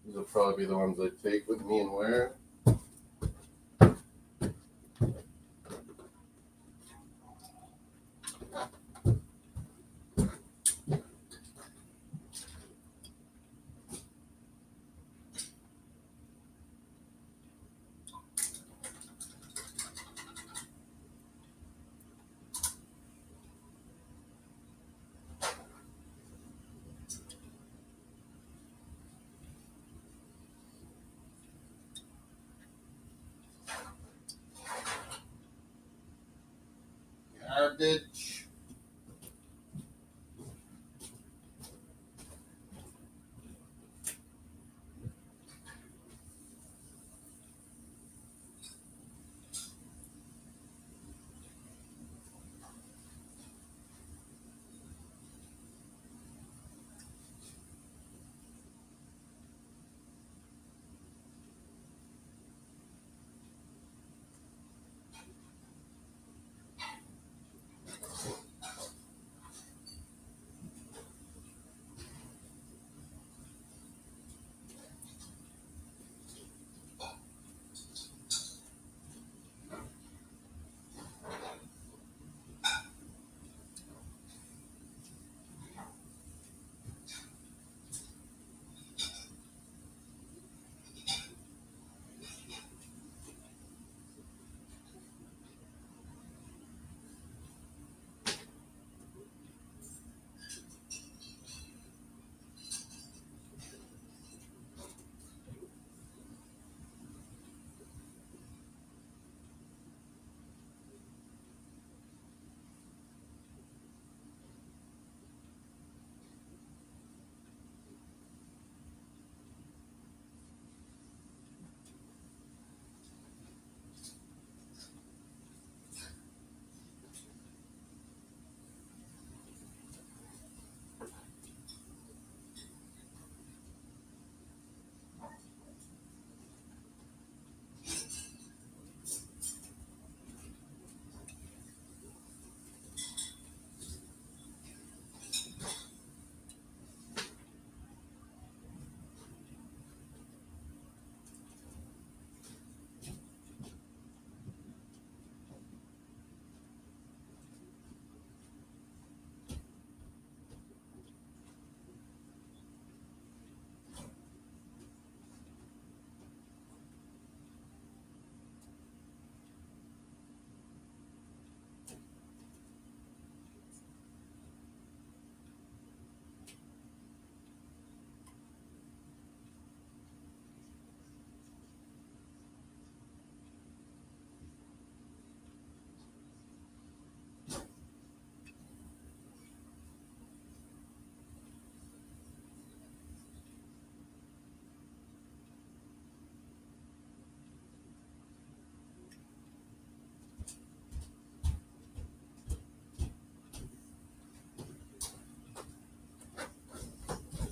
These will probably be the ones I take with me and wear. Garbage.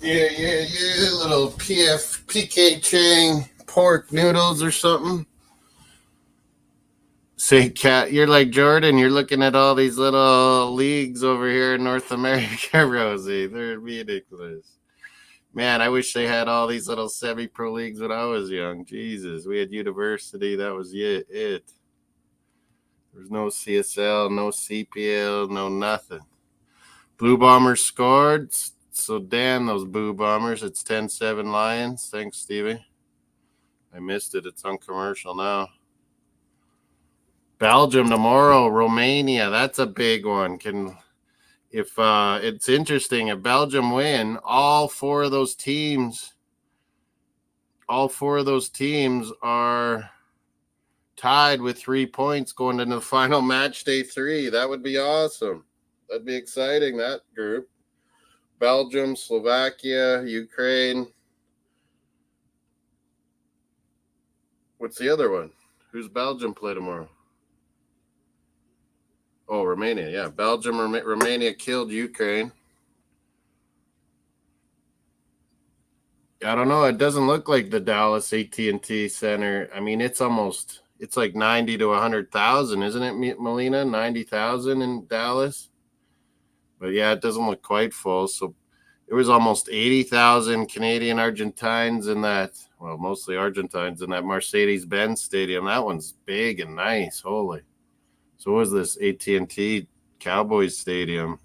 Yeah. Little PK Chang pork noodles or something. Say, Cat, you're like Jordan. You're looking at all these little leagues over here in North America, Rosie. They're ridiculous. Man, I wish they had all these little semi-pro leagues when I was young. Jesus, we had university. That was it. There was no CSL, no CPL, no nothing. Blue Bombers scored. So, damn those Blue Bombers. It's 10-7 Lions. Thanks, Stevie. I missed it. It's on commercial now. Belgium tomorrow, Romania. That's a big one. If it's interesting, if Belgium win, all four of those teams are tied with 3 points going into the final match day 3. That would be awesome. That'd be exciting, that group. Belgium, Slovakia, Ukraine, What's the other one? Who's Belgium play tomorrow? Oh, Romania. Yeah, Belgium, Romania killed Ukraine. I don't know. It doesn't look like the Dallas AT&T Center. I mean, it's like 90 to 100,000, isn't it, Melina? 90,000 in Dallas. But yeah, it doesn't look quite full. So it was almost 80,000 Canadian Argentines in that. Well, mostly Argentines in that Mercedes-Benz Stadium. That one's big and nice. Holy. So what was this AT&T Cowboys Stadium?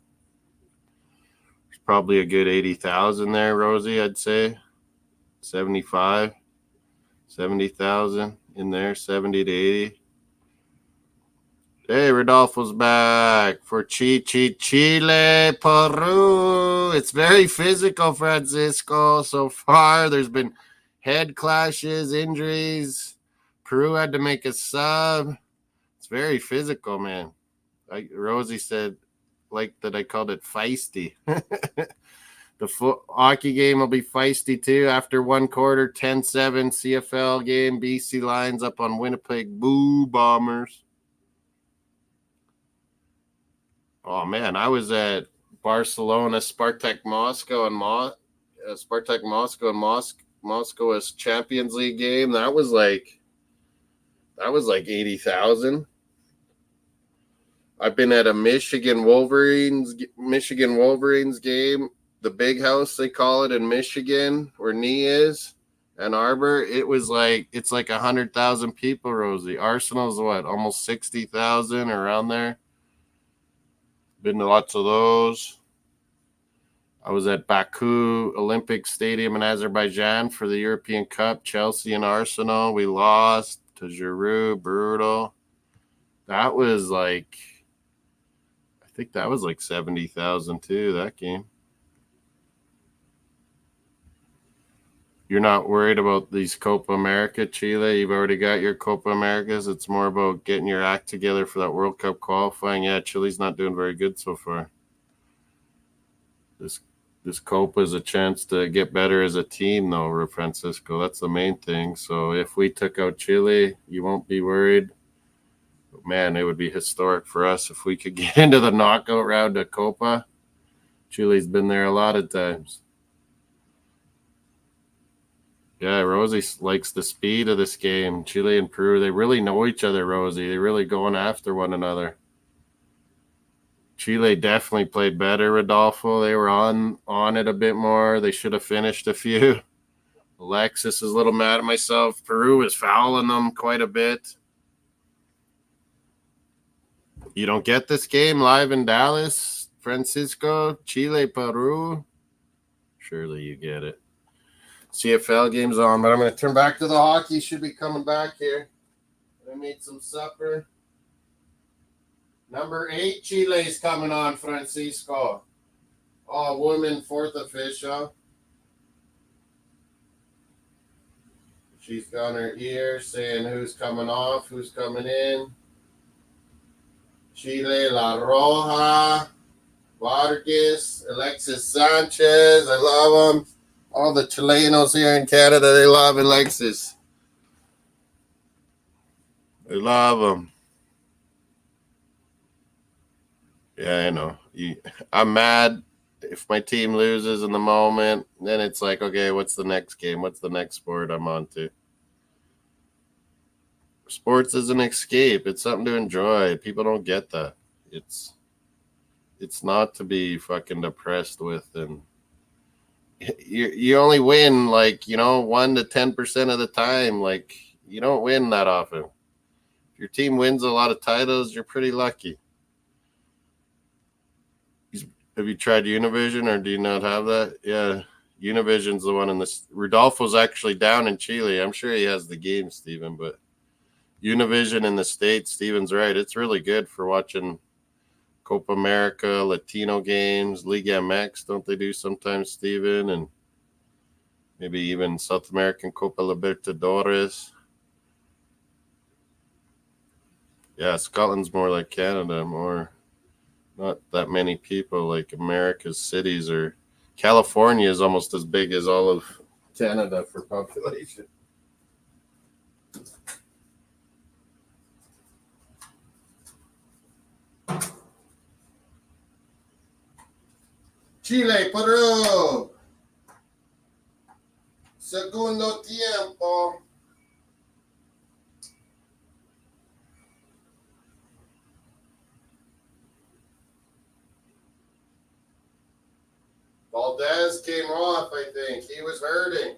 There's probably a good 80,000 there, Rosie, I'd say. 70,000 in there, 70 to 80. Hey, Rodolfo's back for Chile, Peru. It's very physical, Francisco. So far, there's been head clashes, injuries. Peru had to make a sub. It's very physical, man. Rosie said, like that I called it feisty. The hockey game will be feisty too. After one quarter, 10-7 CFL game. BC Lions up on Winnipeg Blue Bombers. Oh, man, I was at Barcelona, Spartak Moscow, and Moscow's Champions League game. That was like 80,000. I've been at a Michigan Wolverines game. The big house, they call it in Michigan, where Nee is, Ann Arbor. It's like 100,000 people, Rosie. Arsenal's what, almost 60,000 around there. Been to lots of those. I was at Baku Olympic Stadium in Azerbaijan for the European Cup. Chelsea and Arsenal. We lost to Giroud, brutal. That was I think that was like 70,000 too, that game. You're not worried about these Copa America, Chile? You've already got your Copa Americas. It's more about getting your act together for that World Cup qualifying. Yeah, Chile's not doing very good so far. This Copa is a chance to get better as a team, though, Francisco. That's the main thing. So if we took out Chile, you won't be worried. But man, it would be historic for us if we could get into the knockout round of Copa. Chile's been there a lot of times. Yeah, Rosie likes the speed of this game. Chile and Peru, they really know each other, Rosie. They're really going after one another. Chile definitely played better, Rodolfo. They were on it a bit more. They should have finished a few. Alexis is a little mad at myself. Peru is fouling them quite a bit. You don't get this game live in Dallas, Francisco? Chile, Peru? Surely you get it. CFL game's on, but I'm going to turn back to the hockey. Should be coming back here. I made some supper. Number 8, Chile's coming on, Francisco. Oh, woman, fourth official. She's got her ear saying who's coming off, who's coming in. Chile, La Roja, Vargas, Alexis Sanchez. I love them. All the Chilenos here in Canada, they love Alexis. They love them. Yeah, I know. I'm mad if my team loses in the moment. Then it's like, okay, what's the next game? What's the next sport I'm on to? Sports is an escape. It's something to enjoy. People don't get that. It's not to be fucking depressed with, and you only win 1 to 10% of the time. Like, you don't win that often. If your team wins a lot of titles, you're pretty lucky. Have you tried Univision, or do you not have that? Yeah, Univision's the one in this. Rodolfo's actually down in Chile. I'm sure he has the game, Steven, but Univision in the States, Steven's right. It's really good for watching Copa America, Latino games, Liga MX, don't they do sometimes, Steven? And maybe even South American Copa Libertadores. Yeah, Scotland's more like Canada, not that many people. Like America's cities, or California is almost as big as all of Canada for population. Chile, Peru. Segundo tiempo. Valdez came off, I think. He was hurting.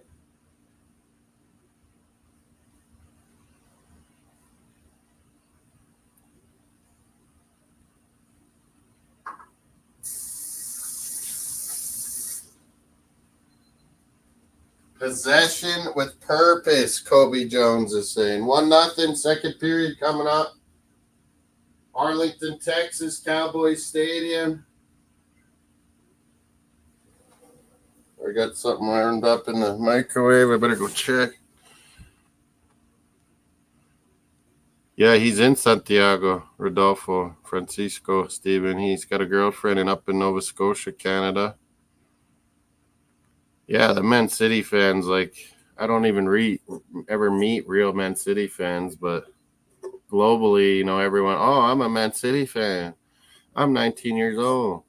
Possession with purpose, Kobe Jones is saying. 1-0, second period coming up. Arlington, Texas, Cowboys Stadium. I got something warmed up in the microwave. I better go check. Yeah, he's in Santiago, Rodolfo, Francisco, Stephen. He's got a girlfriend and up in Nova Scotia, Canada. Yeah, the Man City fans, like, I don't even ever meet real Man City fans, but globally, you know, everyone, oh, I'm a Man City fan. I'm 19 years old.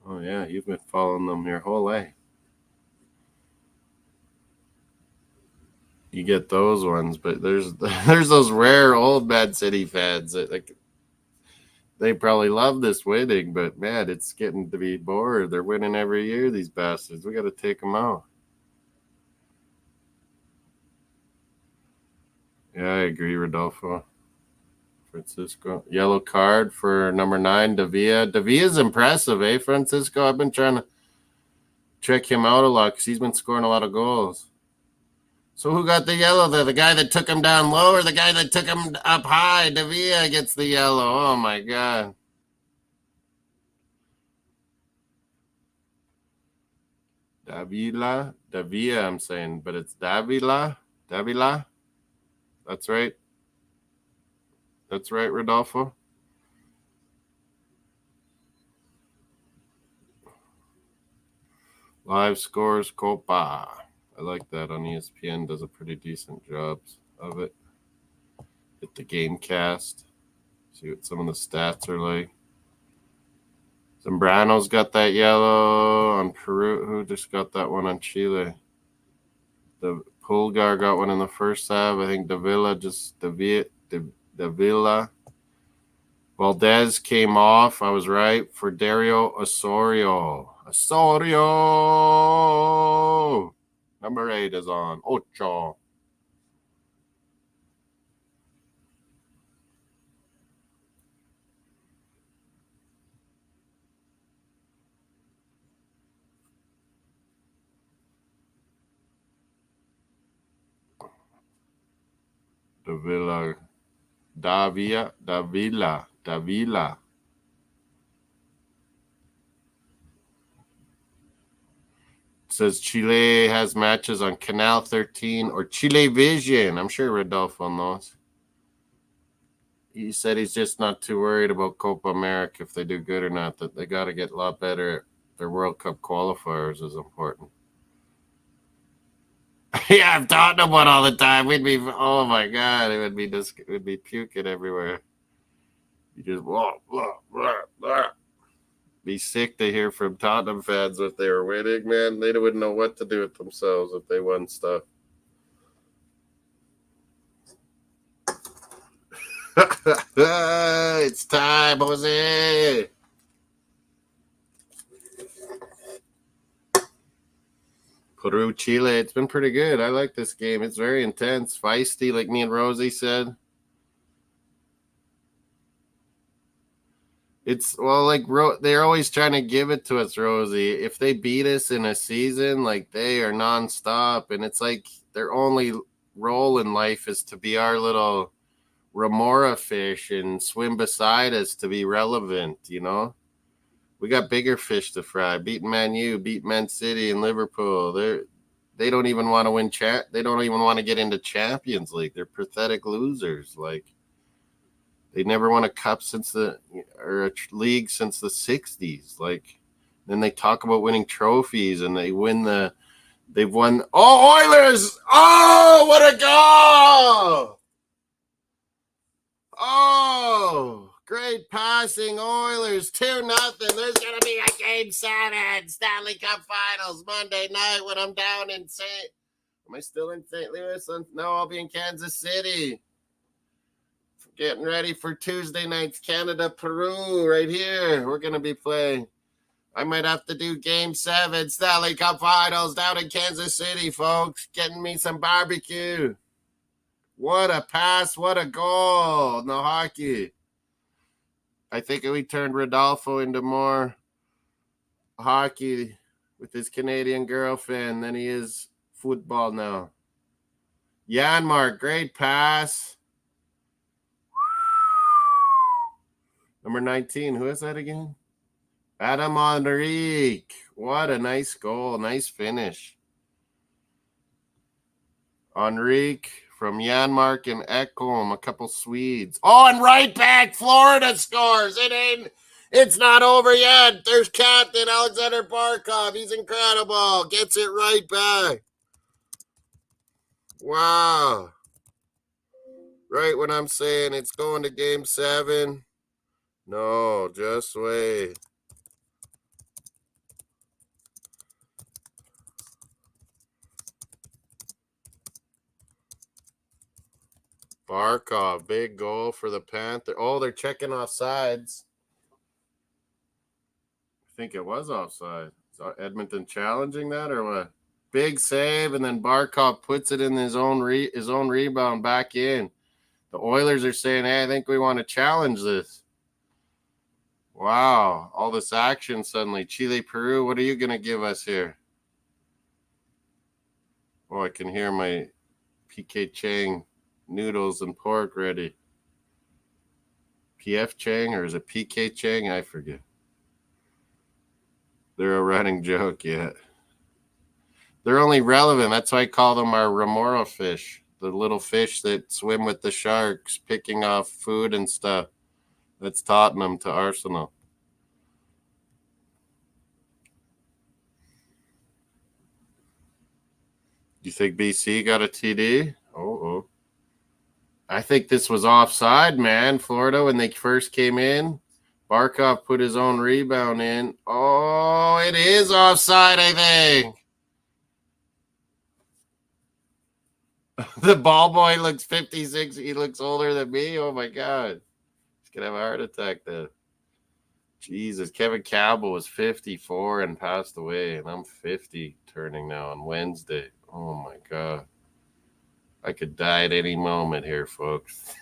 Oh, yeah, you've been following them your whole life. You get those ones, but there's those rare old Man City fans that, like, they probably love this winning, but, man, it's getting to be bored. They're winning every year, these bastards. We got to take them out. Yeah, I agree, Rodolfo. Francisco. Yellow card for number 9, Davia. Davia's impressive, eh, Francisco? I've been trying to check him out a lot because he's been scoring a lot of goals. So who got the yellow there? The guy that took him down low or the guy that took him up high? Davia gets the yellow. Oh, my God. Davia, I'm saying, but it's Davila. That's right. That's right, Rodolfo. Live scores, Copa. I like that on ESPN. Does a pretty decent job of it. Hit the game cast. See what some of the stats are like. Zambrano's got that yellow on Peru. Who just got that one on Chile? The Pulgar got one in the first half. I think Davila. Valdez came off. I was right for Dario Osorio. Number 8 is on. Ocho. Davila. It says Chile has matches on Canal 13 or Chile Vision. I'm sure Rodolfo knows. He said he's just not too worried about Copa America if they do good or not, that they got to get a lot better. Their World Cup qualifiers is important. Yeah, I'm talking about all the time. We'd be, oh my God, it would be puking everywhere. You just blah, blah, blah, blah. Be sick to hear from Tottenham fans if they were winning, man. They wouldn't know what to do with themselves if they won stuff. It's time, Jose. Peru, Chile. It's been pretty good. I like this game. It's very intense, feisty, like me and Rosie said. It's, well, like, they're always trying to give it to us, Rosie. If they beat us in a season, like, they are nonstop. And it's like their only role in life is to be our little remora fish and swim beside us to be relevant, you know? We got bigger fish to fry. Beating Man U, beat Man City and Liverpool. They don't even want to win they don't even want to get into Champions League. They're pathetic losers. Like, they never won a cup or a league since the 60s. Like, then they talk about winning trophies and they've won. Oh, Oilers! Oh, what a goal! Oh, Great passing, Oilers, 2-0. There's going to be a Game 7 Stanley Cup Finals Monday night when I'm down in Am I still in St. Louis? No, I'll be in Kansas City. Getting ready for Tuesday night's Canada-Peru right here. We're going to be playing. I might have to do Game 7 Stanley Cup Finals down in Kansas City, folks. Getting me some barbecue. What a pass. What a goal. No hockey. I think we turned Rodolfo into more hockey with his Canadian girlfriend than he is football now. Janmark, great pass. Number 19, who is that again? Adam Henrique. What a nice goal. Nice finish. Henrique from Janmark and Ekholm, a couple Swedes. Oh, and right back, Florida scores. It's not over yet. There's Captain Alexander Barkov. He's incredible. Gets it right back. Wow. Right when I'm saying it's going to Game 7. No, just wait. Barkov, big goal for the Panther. Oh, they're checking offsides. I think it was offside. Is Edmonton challenging that or what? Big save, and then Barkov puts it in his own rebound back in. The Oilers are saying, hey, I think we want to challenge this. Wow, all this action suddenly. Chile, Peru, what are you going to give us here? Oh, I can hear my PK Chang noodles and pork ready. PF Chang, or is it PK Chang? I forget. They're a running joke yet. They're only relevant. That's why I call them our remora fish, the little fish that swim with the sharks, picking off food and stuff. That's Tottenham to Arsenal. Do you think BC got a TD? Oh. I think this was offside, man. Florida, when they first came in, Barkov put his own rebound in. Oh, it is offside, I think. The ball boy looks 56. He looks older than me. Oh, my God. He's going to have a heart attack, then. Jesus. Kevin Cabell was 54 and passed away, and I'm 50 turning now on Wednesday. Oh, my God. I could die at any moment here, folks.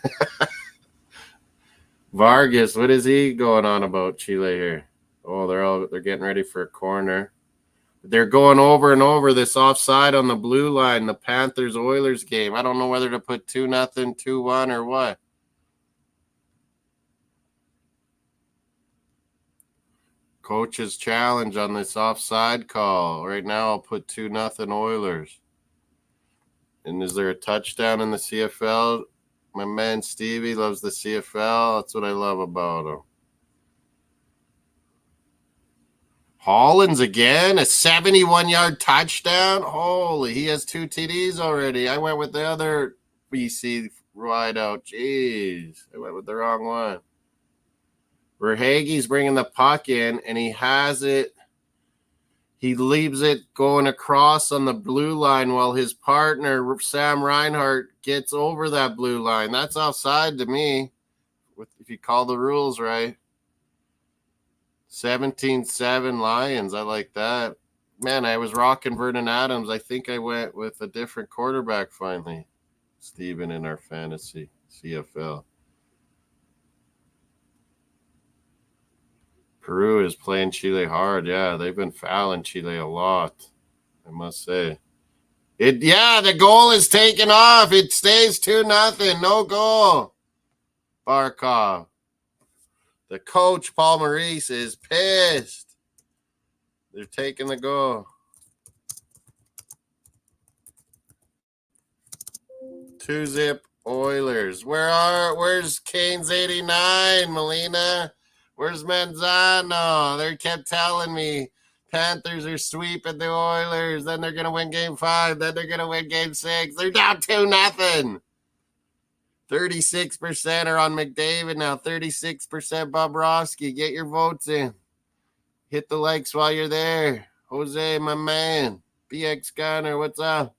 Vargas, what is he going on about Chile here? Oh, they're getting ready for a corner. They're going over and over this offside on the blue line, the Panthers-Oilers game. I don't know whether to put 2-0, 2-1, or what. Coach's challenge on this offside call. Right now, I'll put 2-0 Oilers. And is there a touchdown in the CFL? My man Stevie loves the CFL. That's what I love about him. Hollins again, a 71-yard touchdown. Holy, he has 2 TDs already. I went with the other BC wideout. Jeez, I went with the wrong one. Verhaeghe's bringing the puck in, and he has it. He leaves it going across on the blue line while his partner, Sam Reinhart, gets over that blue line. That's offside to me, if you call the rules right. 17-7 Lions. I like that. Man, I was rocking Vernon Adams. I think I went with a different quarterback finally. Steven in our fantasy CFL. Peru is playing Chile hard. Yeah, they've been fouling Chile a lot, I must say. The goal is taken off. It stays 2-0. No goal. Barkov. The coach, Paul Maurice, is pissed. They're taking the goal. 2-0 Oilers. Where's Kane's 89, Molina? Where's Manzano? They kept telling me Panthers are sweeping the Oilers. Then they're going to win Game 5. Then they're going to win Game 6. They're down 2-0. 36% are on McDavid now. 36% Bobrovsky. Get your votes in. Hit the likes while you're there. Jose, my man. BX Gunner, what's up?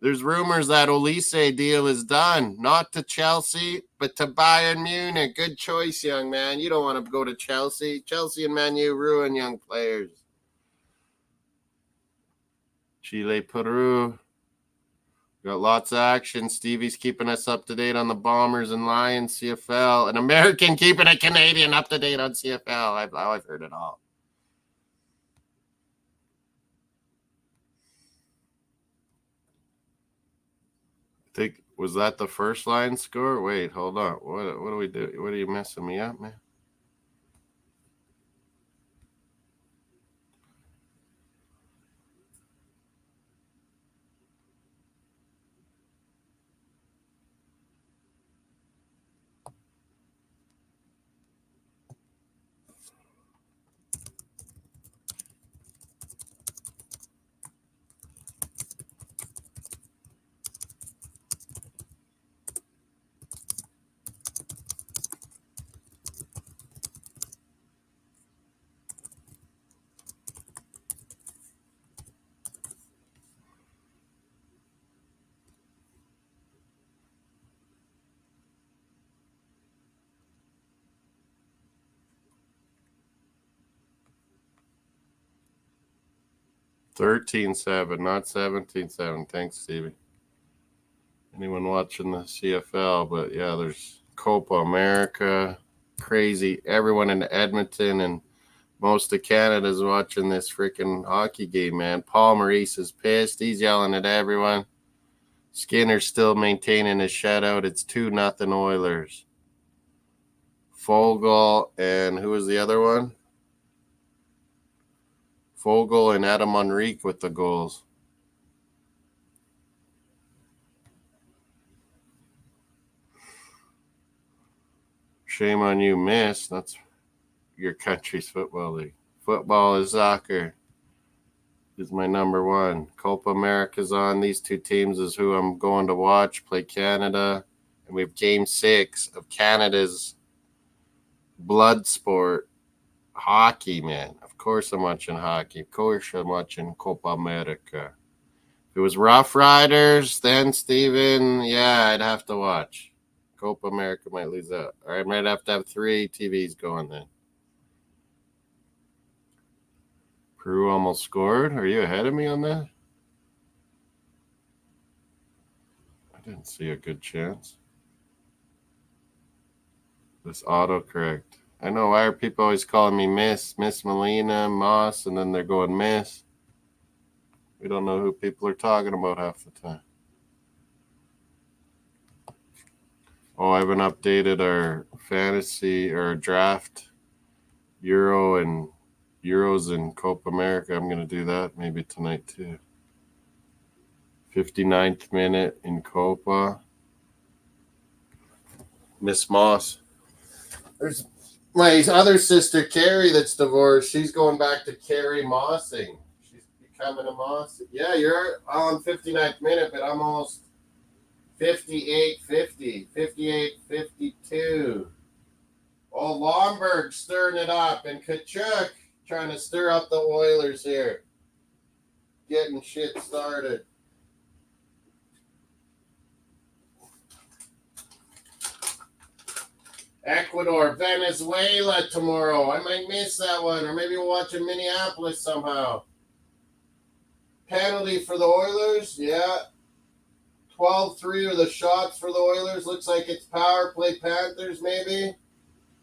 There's rumors that Olise deal is done. Not to Chelsea, but to Bayern Munich. Good choice, young man. You don't want to go to Chelsea. Chelsea and Man U ruin young players. Chile, Peru. Got lots of action. Stevie's keeping us up to date on the Bombers and Lions CFL. An American keeping a Canadian up to date on CFL. I've heard it all. I think, was that the first line score? Wait, hold on. What do we do? What are you messing me up, man? $13.7, not $17.7. Thanks, Stevie. Anyone watching the CFL? But yeah, there's Copa America. Crazy. Everyone in Edmonton and most of Canada's watching this freaking hockey game, man. Paul Maurice is pissed. He's yelling at everyone. Skinner's still maintaining his shutout. It's 2-0 Oilers. Fogle and who was the other one? Fogle and Adam Henrique with the goals. Shame on you, miss. That's your country's football league. Football is soccer. Is my number one. Copa America's on. These two teams is who I'm going to watch play Canada. And we have game 6 of Canada's blood sport, hockey, man. Of course I'm watching hockey. Of course I'm watching Copa America. If it was Rough Riders, then Steven, yeah, I'd have to watch. Copa America might lose out. All right, I might have to have 3 TVs going then. Peru almost scored. Are you ahead of me on that? I didn't see a good chance. This autocorrect. I know, why are people always calling me Miss Molina, Moss, and then they're going Miss? We don't know who people are talking about half the time. Oh, I haven't updated our fantasy or draft Euros in Copa America. I'm going to do that maybe tonight too. 59th minute in Copa. Miss Moss. There's my other sister, Carrie, that's divorced. She's going back to Carrie Mossing. She's becoming a Moss. Yeah, you're on 59th minute, but I'm almost 58-50, 58-52. Oh, Lomberg stirring it up, and Kachuk trying to stir up the Oilers here. Getting shit started. Ecuador, Venezuela tomorrow. I might miss that one, or maybe we'll watch in Minneapolis somehow. Penalty for the Oilers, yeah. 12-3 are the shots for the Oilers. Looks like it's power play Panthers, maybe.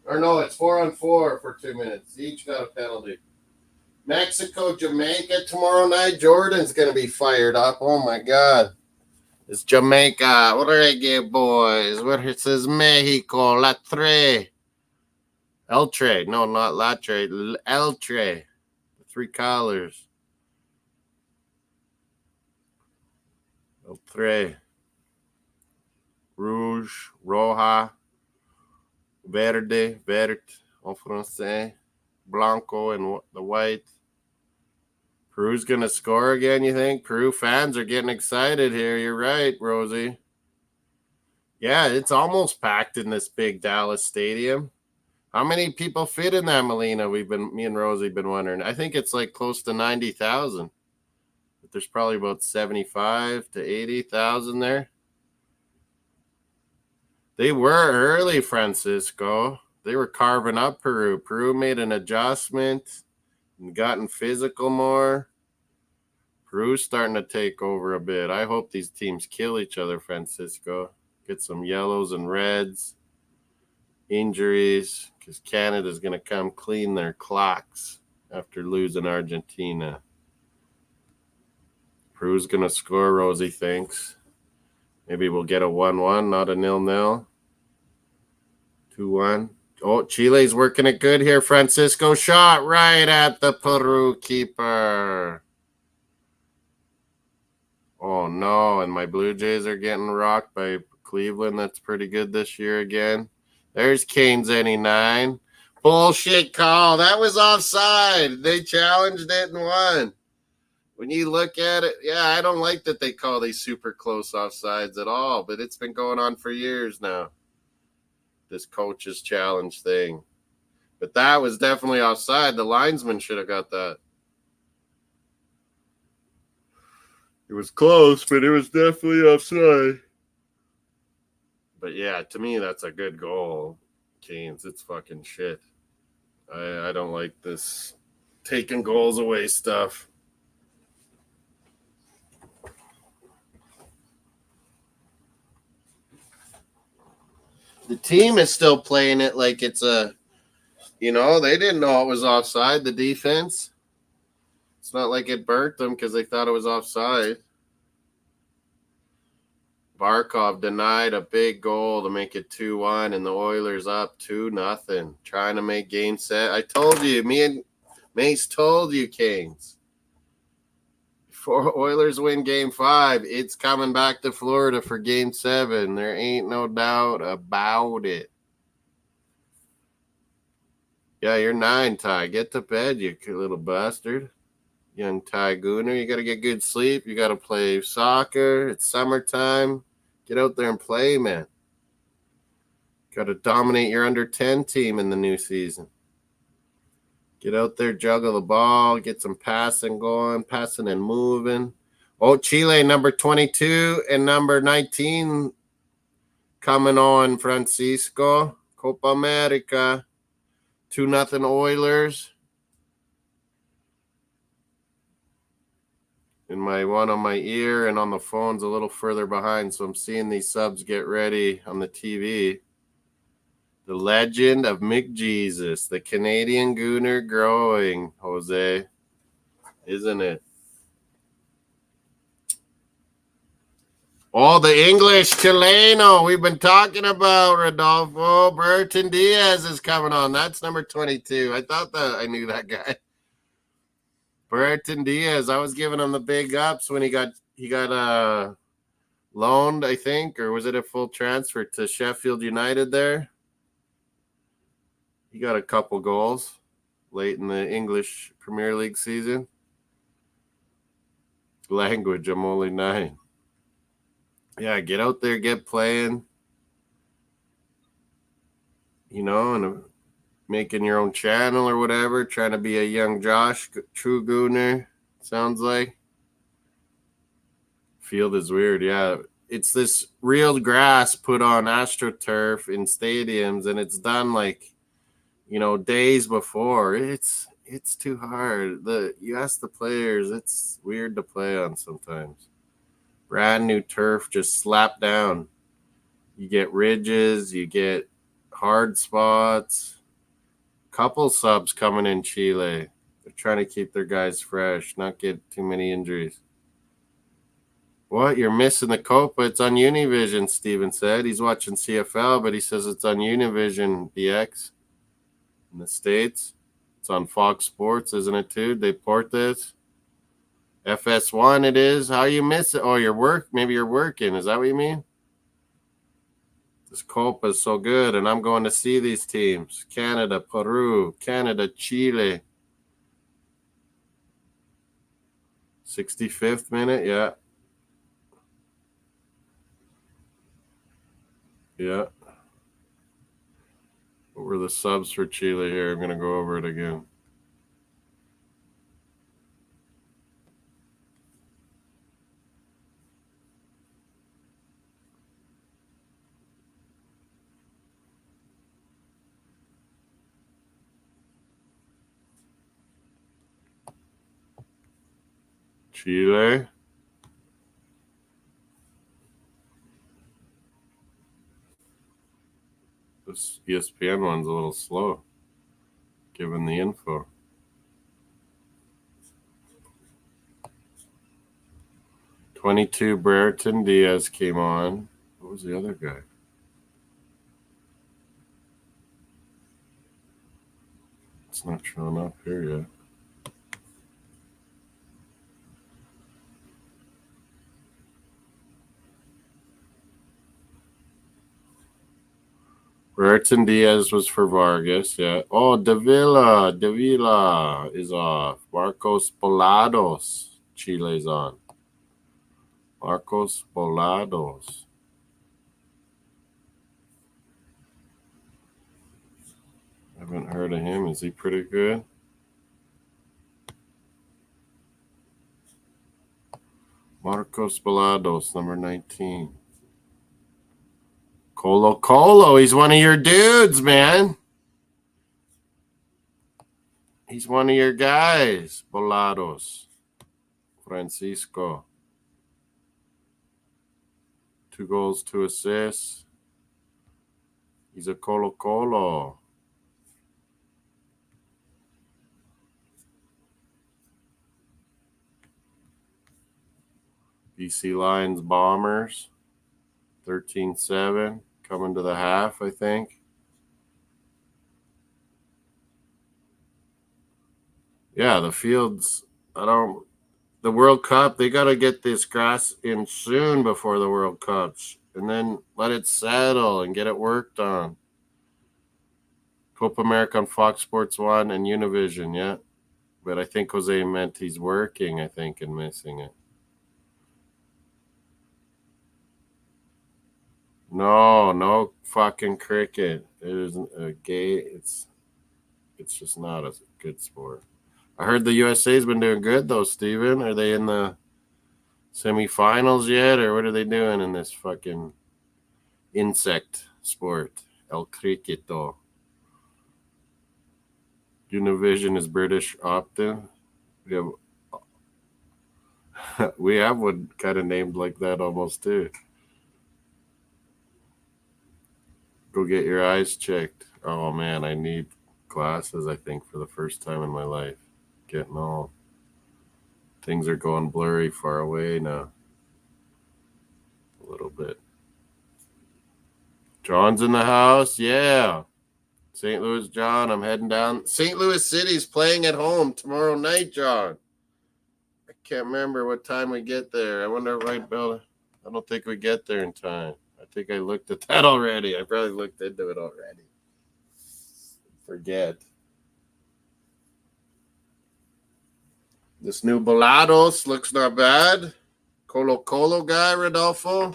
Or no, it's 4-on-4 for 2 minutes. Each got a penalty. Mexico, Jamaica tomorrow night. Jordan's going to be fired up. Oh, my God. It's Jamaica. Reggae boys. Where it says Mexico. Latre. Eltre. No, not Latre. Eltre. The 3 colors. Eltre. Rouge. Roja. Verde. Vert. En français. Blanco and the white. Peru's going to score again, you think? Peru fans are getting excited here. You're right, Rosie. Yeah, it's almost packed in this big Dallas stadium. How many people fit in that Molina? Me and Rosie been wondering. I think it's like close to 90,000. But there's probably about 75 to 80,000 there. They were early, Francisco. They were carving up Peru. Peru made an adjustment and gotten physical more. Peru's starting to take over a bit. I hope these teams kill each other, Francisco. Get some yellows and reds. Injuries, because Canada's going to come clean their clocks after losing Argentina. Peru's going to score, Rosie thinks. Maybe we'll get a 1-1, not a 0-0. 2-1. Oh, Chile's working it good here, Francisco. Shot right at the Peru keeper. Oh, no, and my Blue Jays are getting rocked by Cleveland. That's pretty good this year again. There's Kane's 89. Bullshit call. That was offside. They challenged it and won. When you look at it, yeah, I don't like that they call these super close offsides at all, but it's been going on for years now, this coach's challenge thing. But that was definitely offside. The linesman should have got that. It was close, but it was definitely offside. But yeah, to me, that's a good goal. Canes, it's fucking shit. I don't like this taking goals away stuff. The team is still playing it like it's a, they didn't know it was offside, the defense. It's not like it burnt them because they thought it was offside. Barkov denied a big goal to make it 2-1, and the Oilers up 2-0, trying to make game set. I told you, me and Mace told you, Kings. Before Oilers win game 5, it's coming back to Florida for game 7. There ain't no doubt about it. Yeah, you're 9, Ty. Get to bed, you little bastard. Young Ty Gooner, you got to get good sleep. You got to play soccer. It's summertime. Get out there and play, man. Got to dominate your under 10 team in the new season. Get out there, juggle the ball, get some passing going, passing and moving. Oh, Chile, number 22 and number 19 coming on, Francisco. Copa America. 2-0 Oilers. And my one on my ear and on the phone's a little further behind, so I'm seeing these subs get ready on the TV. The legend of McJesus, the Canadian Gooner growing, Jose. Isn't it? Oh, the English Chileno we've been talking about, Rodolfo. Burton Diaz is coming on. That's number 22. I thought that I knew that guy. Burton Diaz. I was giving him the big ups when he got loaned, I think, or was it a full transfer to Sheffield United there? He got a couple goals late in the English Premier League season. Language, I'm only 9. Yeah, get out there, get playing. And making your own channel or whatever, trying to be a young Josh, true Gooner, sounds like. Field is weird, yeah. It's this real grass put on AstroTurf in stadiums, and it's done days before. It's too hard. You ask the players, it's weird to play on sometimes. Brand new turf just slapped down. You get ridges, you get hard spots. Couple subs coming in Chile. They're trying to keep their guys fresh, not get too many injuries. What? You're missing the Copa? It's on Univision, Steven said. He's watching CFL, but he says it's on Univision DX in the States. It's on Fox Sports, isn't it, too? They port this. FS1 it is. How you miss it? Oh, maybe you're working. Is that what you mean? This Copa is so good, and I'm going to see these teams. Canada, Peru, Canada, Chile. 65th minute, yeah. Yeah. What were the subs for Chile here? I'm going to go over it again. Chile. This ESPN one's a little slow, given the info. $22 Brereton Diaz came on. What was the other guy? It's not showing up here yet. Brereton Diaz was for Vargas, yeah. Oh, Davila is off. Marcos Polados, Chile's on. Marcos Polados. Haven't heard of him. Is he pretty good? Marcos Polados, number 19. Colo, he's one of your dudes, man. He's one of your guys, Polados. Francisco. 2 goals, 2 assists. He's a Colo. BC Lions Bombers. 13-7. Coming to the half, I think. Yeah, the fields, the World Cup, they got to get this grass in soon before the World Cups. And then let it settle and get it worked on. Copa America on Fox Sports 1 and Univision, yeah. But I think Jose meant he's working, and missing it. No fucking cricket. It isn't a gay. It's just not a good sport. I heard the USA's been doing good though, Steven. Are they in the semifinals yet, or what are they doing in this fucking insect sport? El Criqueto. Univision is British opt-in. We have one kind of named like that almost too. Go get your eyes checked. Oh man, I need glasses, I think, for the first time in my life. Getting old. Things are going blurry far away now. A little bit. John's in the house. Yeah. St. Louis John, I'm heading down. St. Louis City's playing at home tomorrow night, John. I can't remember what time we get there. I wonder if I don't think we get there in time. I think I looked at that already. I probably looked into it already. Forget. This new Bolados looks not bad. Colo guy, Rodolfo.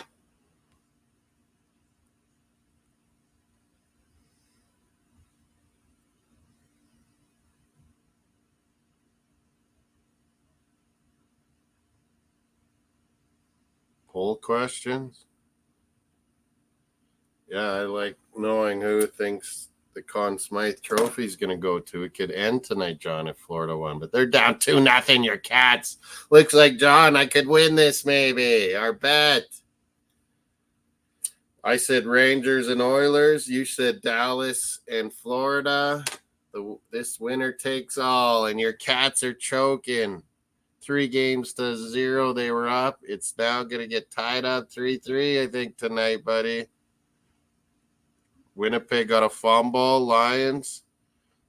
Poll questions? Yeah, I like knowing who thinks the Conn Smythe Trophy is going to go to. It could end tonight, John, if Florida won. But they're down 2-0, your Cats. Looks like, John, I could win this maybe. Our bet. I said Rangers and Oilers. You said Dallas and Florida. This winner takes all, and your Cats are choking. 3-0 they were up. It's now going to get tied up 3-3, I think, tonight, buddy. Winnipeg got a fumble. Lions.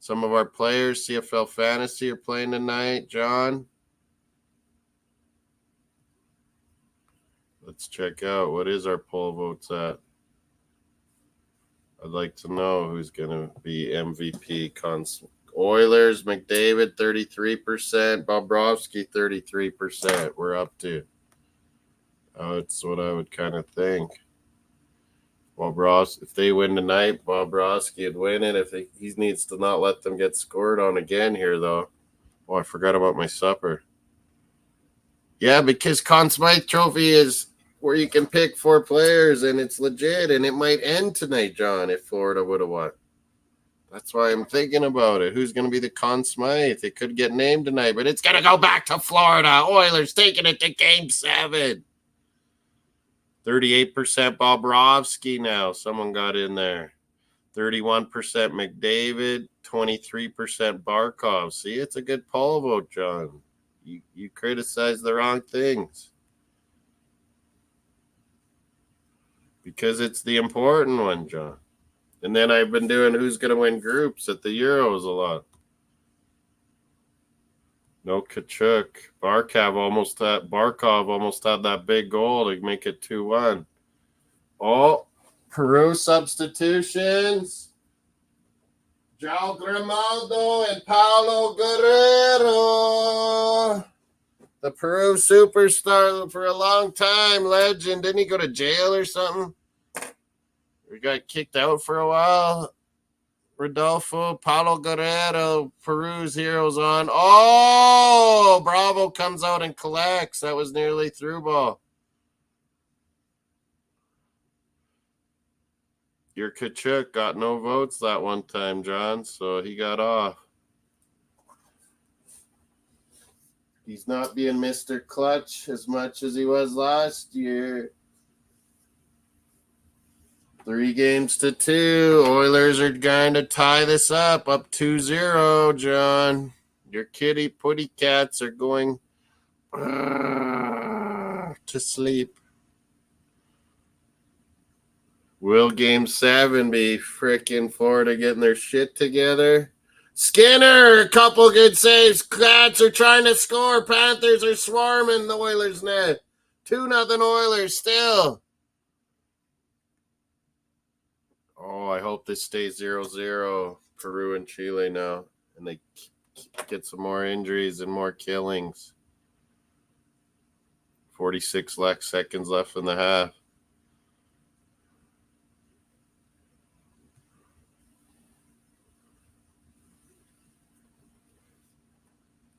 Some of our players, CFL Fantasy, are playing tonight. John. Let's check out. What is our poll votes at? I'd like to know who's going to be MVP. Oilers, McDavid, 33%. Bobrovsky, 33%. We're up to. That's what I would kind of think. If they win tonight, Bobrovsky would win it. He needs to not let them get scored on again here, though. Oh, I forgot about my supper. Yeah, because Conn Smythe Trophy is where you can pick 4 players, and it's legit, and it might end tonight, John, if Florida would have won. That's why I'm thinking about it. Who's going to be the Conn Smythe? It could get named tonight, but it's going to go back to Florida. Oilers taking it to Game 7. 38% Bobrovsky now. Someone got in there. 31% McDavid. 23% Barkov. See, it's a good poll vote, John. You criticize the wrong things. Because it's the important one, John. And then I've been doing who's going to win groups at the Euros a lot. No Kachuk. Barkov almost had that big goal to make it 2-1. Oh, Peru substitutions. João Grimaldo and Paulo Guerrero. The Peru superstar for a long time, legend. Didn't he go to jail or something? He got kicked out for a while. Rodolfo, Paulo Guerrero, Peru's heroes on. Oh, Bravo comes out and collects. That was nearly through ball. Your Kachuk got no votes that one time, John, so he got off. He's not being Mr. Clutch as much as he was last year. 3-2. Oilers are going to tie this up 2-0, John. Your kitty putty cats are going to sleep. Will Game 7 be frickin' Florida getting their shit together? Skinner, a couple good saves. Cats are trying to score. Panthers are swarming the Oilers net. 2-0 Oilers still. Oh, I hope this stays 0-0. Peru and Chile now. And they get some more injuries and more killings. 46 seconds left in the half.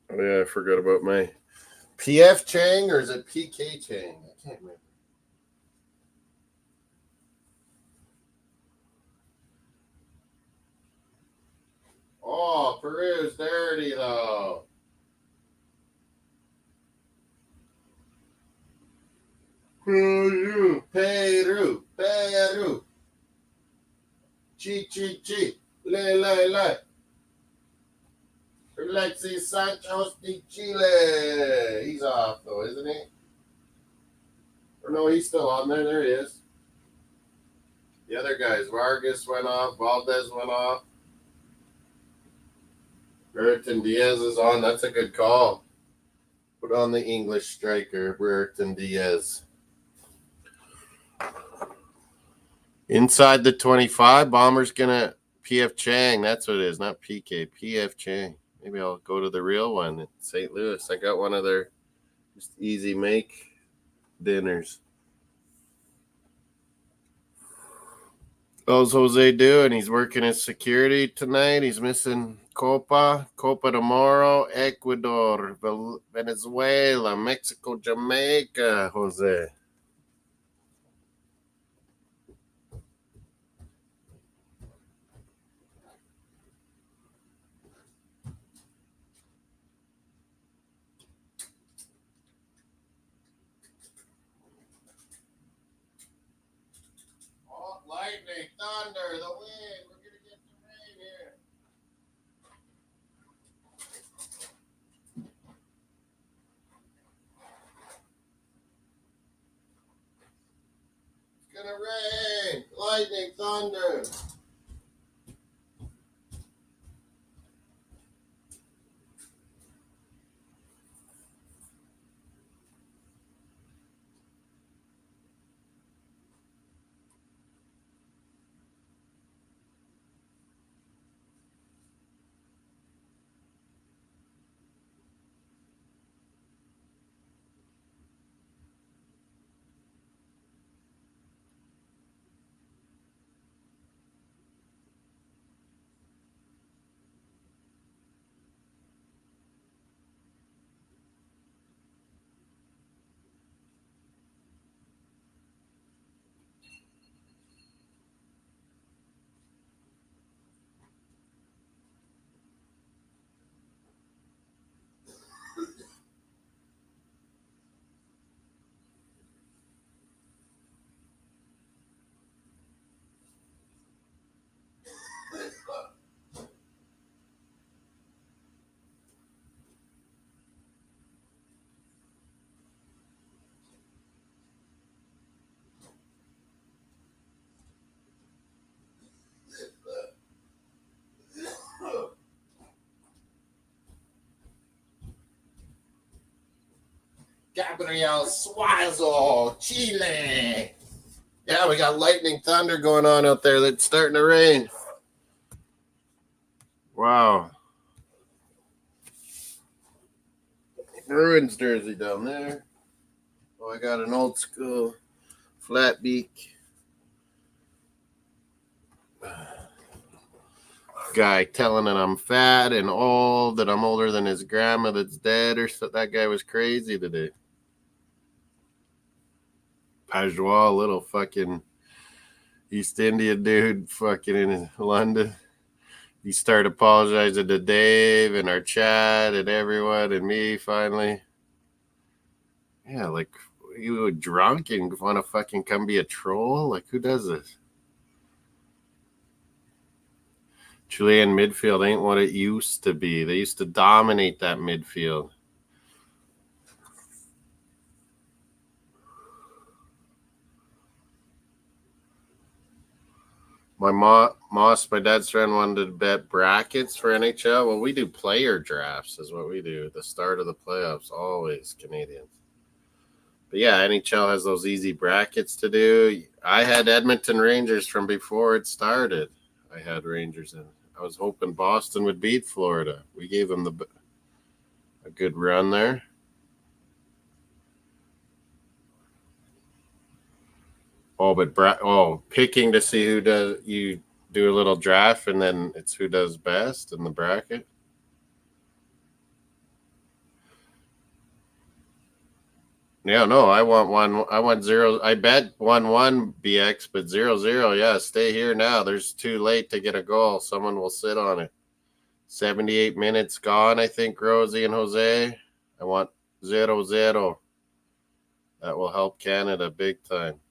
Oh, yeah, I forgot about my PF Chang, or is it PK Chang? I can't remember. Oh, Peru's dirty, though. Peru. Chi. Le. Alexis Santos de Chile. He's off, though, isn't he? Or no, he's still on there. There he is. The other guys, Vargas went off. Valdez went off. Brereton Diaz is on. That's a good call. Put on the English striker, Brereton Diaz. Inside the 25, Bomber's going to PF Chang. That's what it is, not PK. PF Chang. Maybe I'll go to the real one in St. Louis. I got one of their just easy make dinners. How's Jose doing? He's working as security tonight. He's missing Copa tomorrow, Ecuador, Venezuela, Mexico, Jamaica, Jose. Oh, lightning, thunder, the wind. We're going to get some rain here. It's going to rain. Lightning, thunder. Gabriel Suazo, Chile. Yeah, we got lightning thunder going on out there that's starting to rain. Wow. Bruins jersey down there. Oh, I got an old school flat beak guy telling that I'm fat and old, that I'm older than his grandma that's dead, or so. That guy was crazy today. Pajwa, little fucking East India dude, fucking in London. He started apologizing to Dave and our chat and everyone and me finally. Yeah, like you were drunk and want to fucking come be a troll? Like, who does this? Chilean midfield ain't what it used to be. They used to dominate that midfield. My dad's friend wanted to bet brackets for NHL. Well, we do player drafts is what we do at the start of the playoffs, always Canadians. But yeah, NHL has those easy brackets to do. I had Edmonton Rangers from before it started. I had Rangers in. I was hoping Boston would beat Florida. We gave them a good run there. Oh, but picking to see who does, you do a little draft and then it's who does best in the bracket. Yeah, no, I want one. I want 0. I bet 1-1 BX, but 0-0. Yeah, stay here now. There's too late to get a goal. Someone will sit on it. 78 minutes gone, I think, Rosie and Jose. I want 0-0. That will help Canada big time.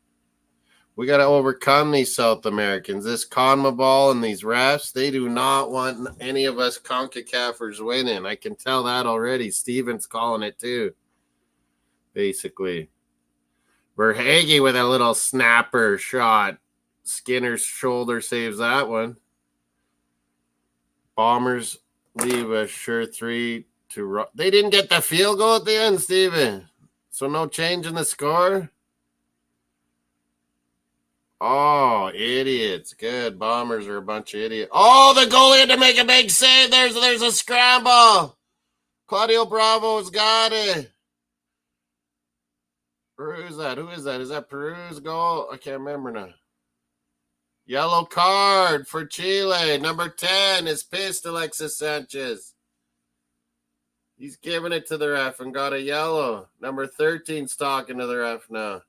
We got to overcome these South Americans. This CONMEBOL and these refs, they do not want any of us CONCACAFers winning. I can tell that already. Steven's calling it too, basically. Verhage with a little snapper shot. Skinner's shoulder saves that one. Bombers leave a sure 3 to... They didn't get the field goal at the end, Steven. So no change in the score? Oh, idiots. Good. Bombers are a bunch of idiots. Oh, the goalie had to make a big save. There's a scramble. Claudio Bravo's got it. Who's that? Who is that? Is that Peru's goal? I can't remember now. Yellow card for Chile. Number 10 is pissed, Alexis Sanchez. He's giving it to the ref and got a yellow. Number 13's talking to the ref now.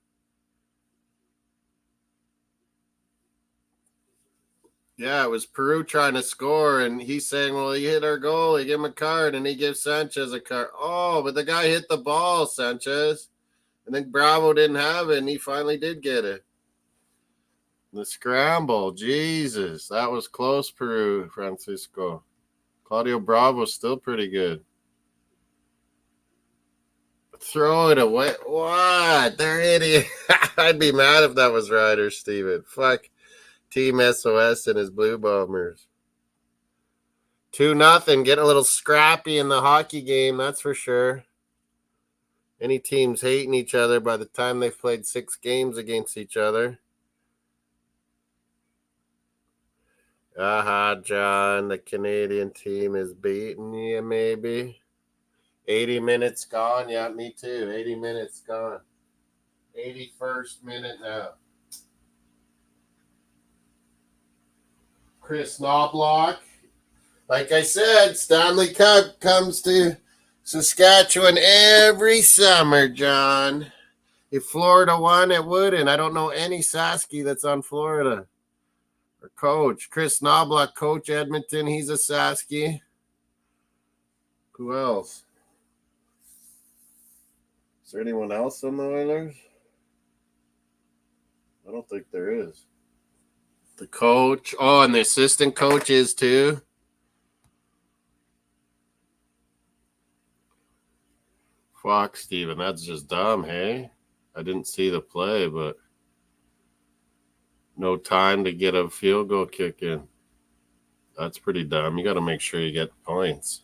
Yeah, it was Peru trying to score, and he's saying, well, he hit our goal. He gave him a card, and he gives Sanchez a card. Oh, but the guy hit the ball, Sanchez. And then Bravo didn't have it, and he finally did get it. The scramble, Jesus. That was close, Peru, Francisco. Claudio Bravo's still pretty good. Throw it away. What? They're idiots. I'd be mad if that was Ryder, Steven. Fuck. Team SOS and his Blue Bombers. 2-0. Get a little scrappy in the hockey game, that's for sure. Any teams hating each other by the time they've played 6 games against each other. Aha, John, the Canadian team is beating you, maybe. 80 minutes gone. Yeah, me too. 80 minutes gone. 81st minute now. Chris Knobloch. Like I said, Stanley Cup comes to Saskatchewan every summer, John. If Florida won, it wouldn't. I don't know any Sasky that's on Florida. Or coach. Chris Knobloch, coach Edmonton. He's a Sasky. Who else? Is there anyone else on the Oilers? I don't think there is. The coach. Oh, and the assistant coach is too. Fuck, Steven. That's just dumb, hey? I didn't see the play, but no time to get a field goal kick in. That's pretty dumb. You got to make sure you get points.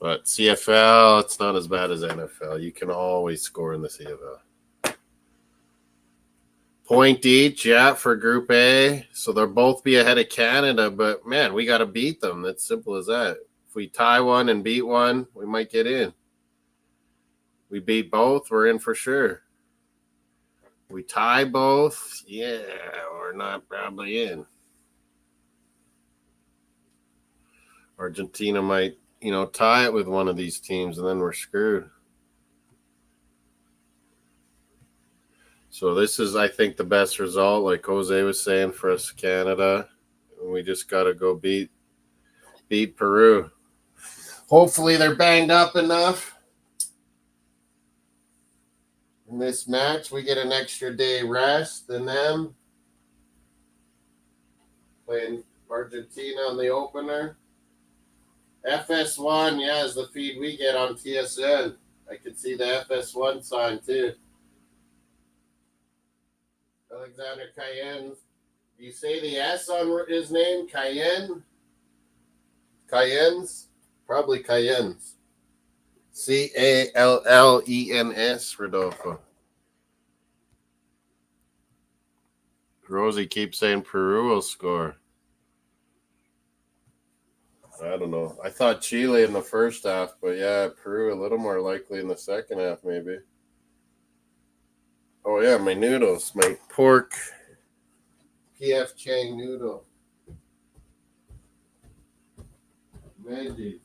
But CFL, it's not as bad as NFL. You can always score in the CFL. Point each, yeah, for Group A. So they'll both be ahead of Canada. But, man, we got to beat them. That's simple as that. If we tie one and beat one, we might get in. We beat both, we're in for sure. We tie both, yeah, we're not probably in. Argentina might, tie it with one of these teams, and then we're screwed. So this is, I think, the best result, like Jose was saying, for us, Canada. We just got to go beat Peru. Hopefully they're banged up enough. In this match, we get an extra day rest than them. Playing Argentina on the opener. FS1, yeah, is the feed we get on TSN. I can see the FS1 sign too. Alexander Cayenne. Do you say the S on his name? Cayenne? Cayennes? Probably Cayennes. Callens, Rodolfo. Rosie keeps saying Peru will score. I don't know. I thought Chile in the first half, but yeah, Peru a little more likely in the second half, maybe. Oh, yeah, my noodles, my pork PF Chang noodle. Veggies.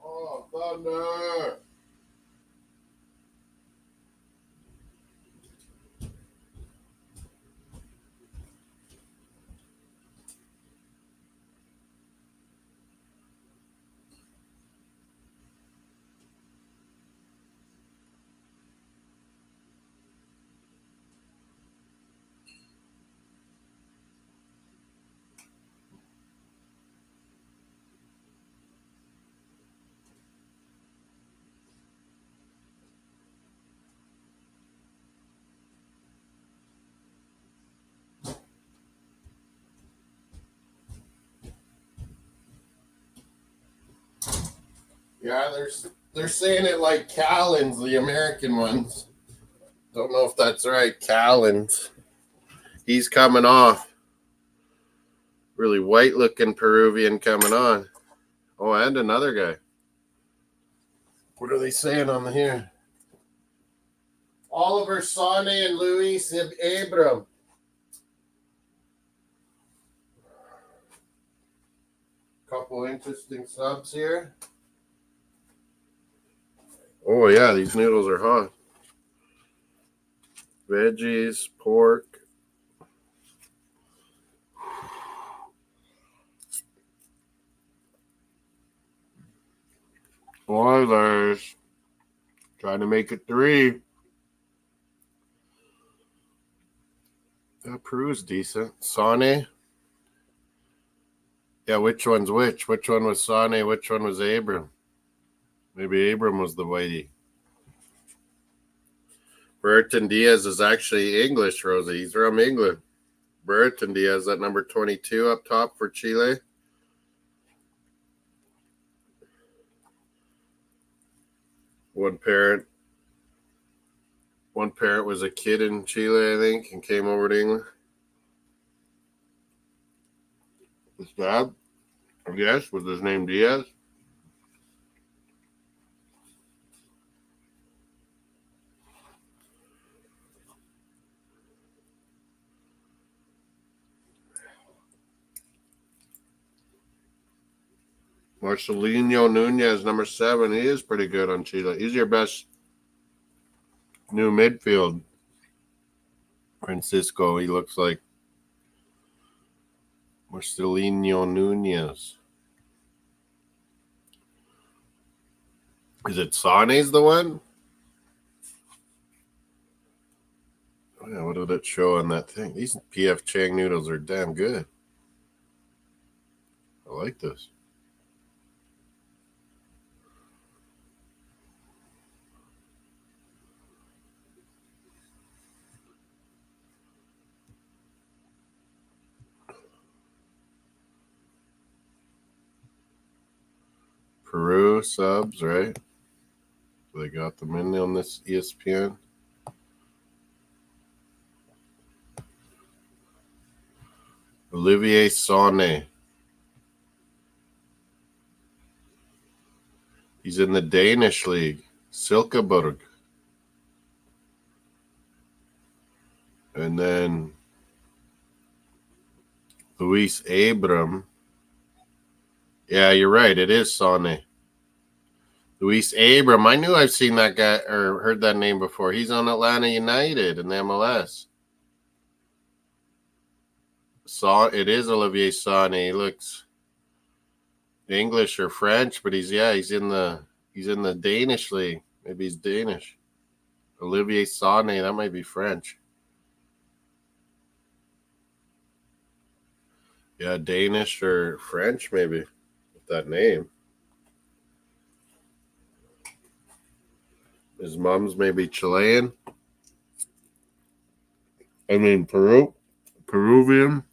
Oh, thunder! Yeah, they're saying it like Callens, the American ones. Don't know if that's right. Callens. He's coming off. Really white looking Peruvian coming on. Oh, and another guy. What are they saying on here? Oliver Sane and Luis Abram. Couple interesting subs here. Oh, yeah, these noodles are hot. Veggies, pork. Oilers. Trying to make it 3. Peru's decent. Sane. Yeah, which one's which? Which one was Sane? Which one was Abram? Maybe Abram was the whitey. Burton Diaz is actually English, Rosie. He's from England. Burton Diaz at number 22 up top for Chile. One parent was a kid in Chile, I think, and came over to England. His dad, I guess, was his name Diaz. Marcelino Nunez, number 7. He is pretty good on Chile. He's your best new midfield. Francisco, he looks like. Marcelino Nunez. Is it Sane's the one? Oh, yeah, what did it show on that thing? These PF Chang noodles are damn good. I like this. Peru subs, right? They got them in on this ESPN. Olivier Sané. He's in the Danish league. Silkeborg. And then Luis Abram. Yeah, you're right. It is Sané. Luis Abram. I knew I've seen that guy or heard that name before. He's on Atlanta United in the MLS. It is Olivier Sané. He looks English or French, but he's in the Danish league. Maybe he's Danish. Olivier Sané, that might be French. Yeah, Danish or French maybe with that name. His mom's maybe Chilean. I mean Peruvian.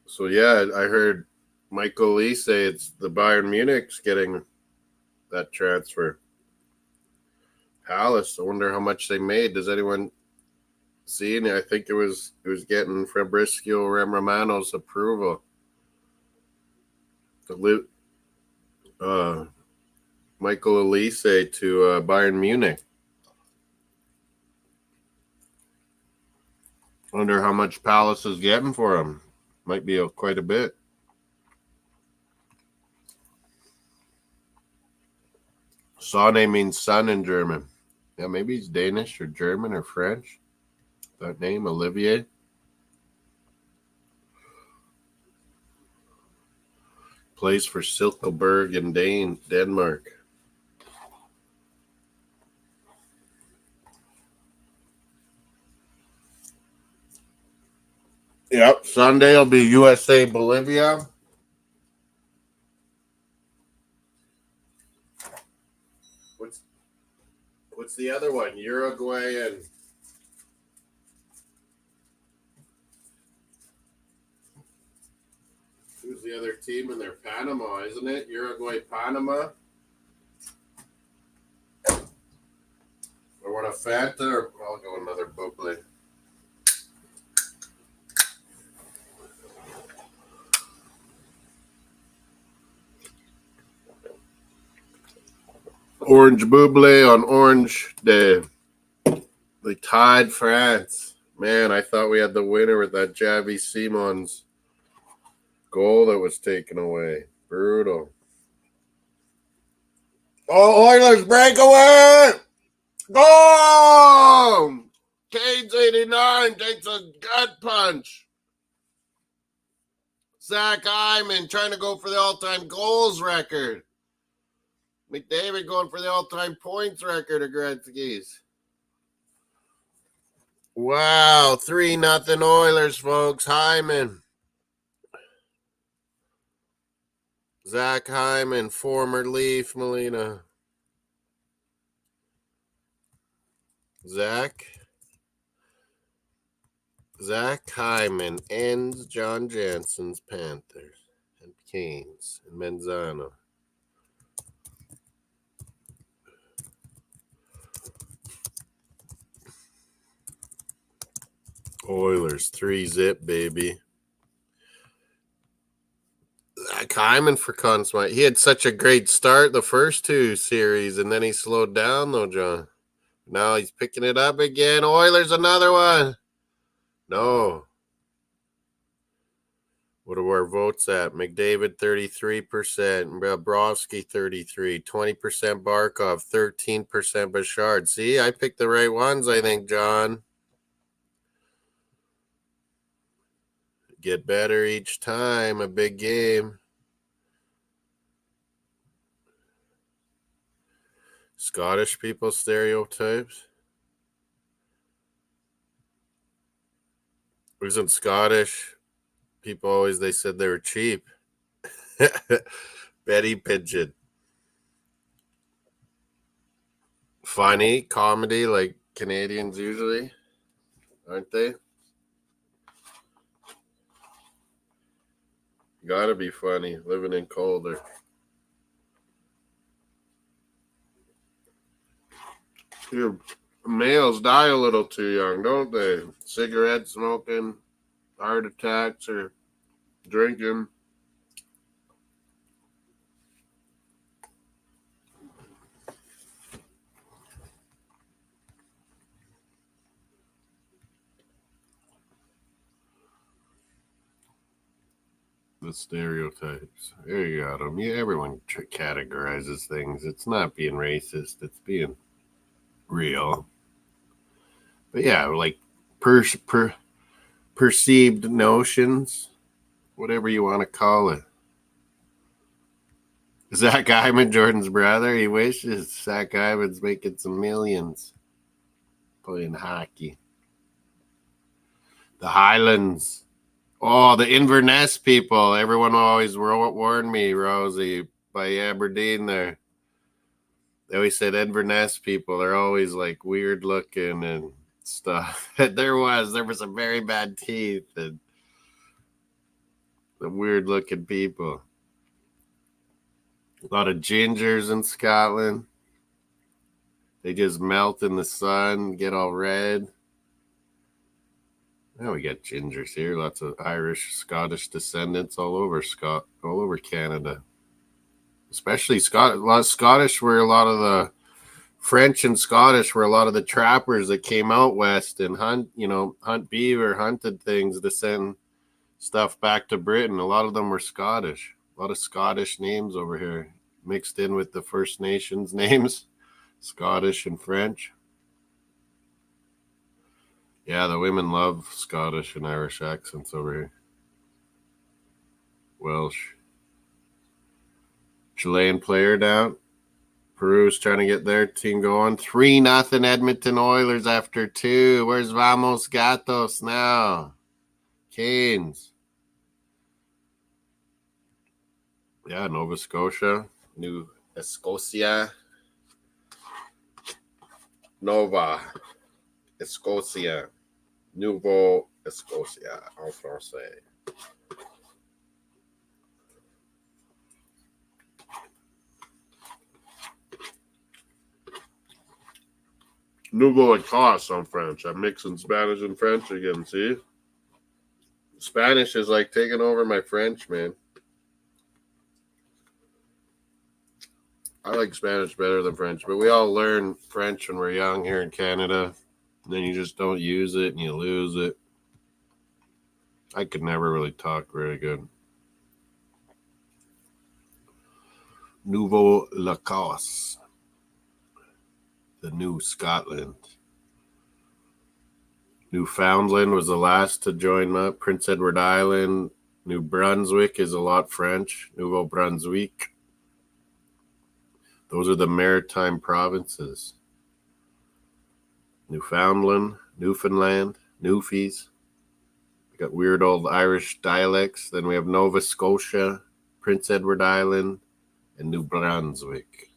So yeah, I heard Michael Lee say it's the Bayern Munich's getting that transfer. Palace. I wonder how much they made. Does anyone see it? I think it was getting Fabrizio Romano's approval. Michael Elise to Bayern Munich. Wonder how much Palace is getting for him. Might be quite a bit. Sané means son in German. Yeah, maybe he's Danish or German or French. That name, Olivier. Plays for Silkeborg in Denmark. Yep, Sunday will be USA Bolivia. What's the other one? Uruguay and who's the other team in there? Panama, isn't it? Uruguay, Panama. Or what a Fanta? Or I'll go another booklet. Orange Buble on Orange Day. They tied France. Man, I thought we had the winner with that Javi Simons goal that was taken away. Brutal. Oh, Oilers breakaway! Goal! Cade's 89 takes a gut punch. Zach Hyman trying to go for the all-time goals record. McDavid going for the all-time points record of Gretzky's. Wow, 3-0 Oilers, folks. Hyman. Zach Hyman, former Leaf, Melina. Zach Hyman ends John Jansen's Panthers and Canes and Menzano. Oilers 3-0, baby. Zach Hyman for Conn Smythe. He had such a great start the first two series, and then he slowed down, though, John. Now he's picking it up again. Oilers, another one. No. What are our votes at? McDavid, 33%. Bobrovsky, 33%. 20% Barkov. 13% Bouchard. See, I picked the right ones, I think, John. Get better each time. A big game. Scottish people stereotypes. Wasn't Scottish people always, they said they were cheap. Betty Pigeon. Funny comedy like Canadians usually, aren't they? Gotta be funny living in Calder. Dude, males die a little too young, don't they? Cigarette smoking, heart attacks, or drinking. The stereotypes. There you got them. Yeah, everyone categorizes things. It's not being racist. It's being real. But yeah, like perceived notions, whatever you want to call it. Zach Hyman, Jordan's brother. He wishes Zach Hyman's making some millions playing hockey. The Highlands. Oh, the Inverness people. Everyone always warned me, Rosie, by Aberdeen there. They always said Inverness people. They're always like weird looking and stuff. There was some very bad teeth and the weird looking people. A lot of gingers in Scotland. They just melt in the sun, get all red. Now we got gingers here. Lots of Irish, Scottish descendants all over Canada. Especially a lot of Scottish were a lot of the French and Scottish were a lot of the trappers that came out west and hunt beaver, hunted things to send stuff back to Britain. A lot of them were Scottish. A lot of Scottish names over here mixed in with the First Nations names, Scottish and French. Yeah, the women love Scottish and Irish accents over here. Welsh. Chilean player down. Peru's trying to get their team going. 3-0 Edmonton Oilers after 2. Where's Vamos Gatos now? Canes. Yeah, Nova Scotia. New Escocia. Nova Escocia. Nouveau Escocia en français. Nouveau Écosse en French. I'm mixing Spanish and French again, see? Spanish is like taking over my French, man. I like Spanish better than French, but we all learn French when we're young here in Canada. And then you just don't use it and you lose it. I could never really talk very good. Nouveau Lacoste. The New Scotland. Newfoundland was the last to join up. Prince Edward Island. New Brunswick is a lot French. Nouveau Brunswick. Those are the maritime provinces. Newfoundland, Newfoundland, Newfies. We got weird old Irish dialects. Then we have Nova Scotia, Prince Edward Island, and New Brunswick.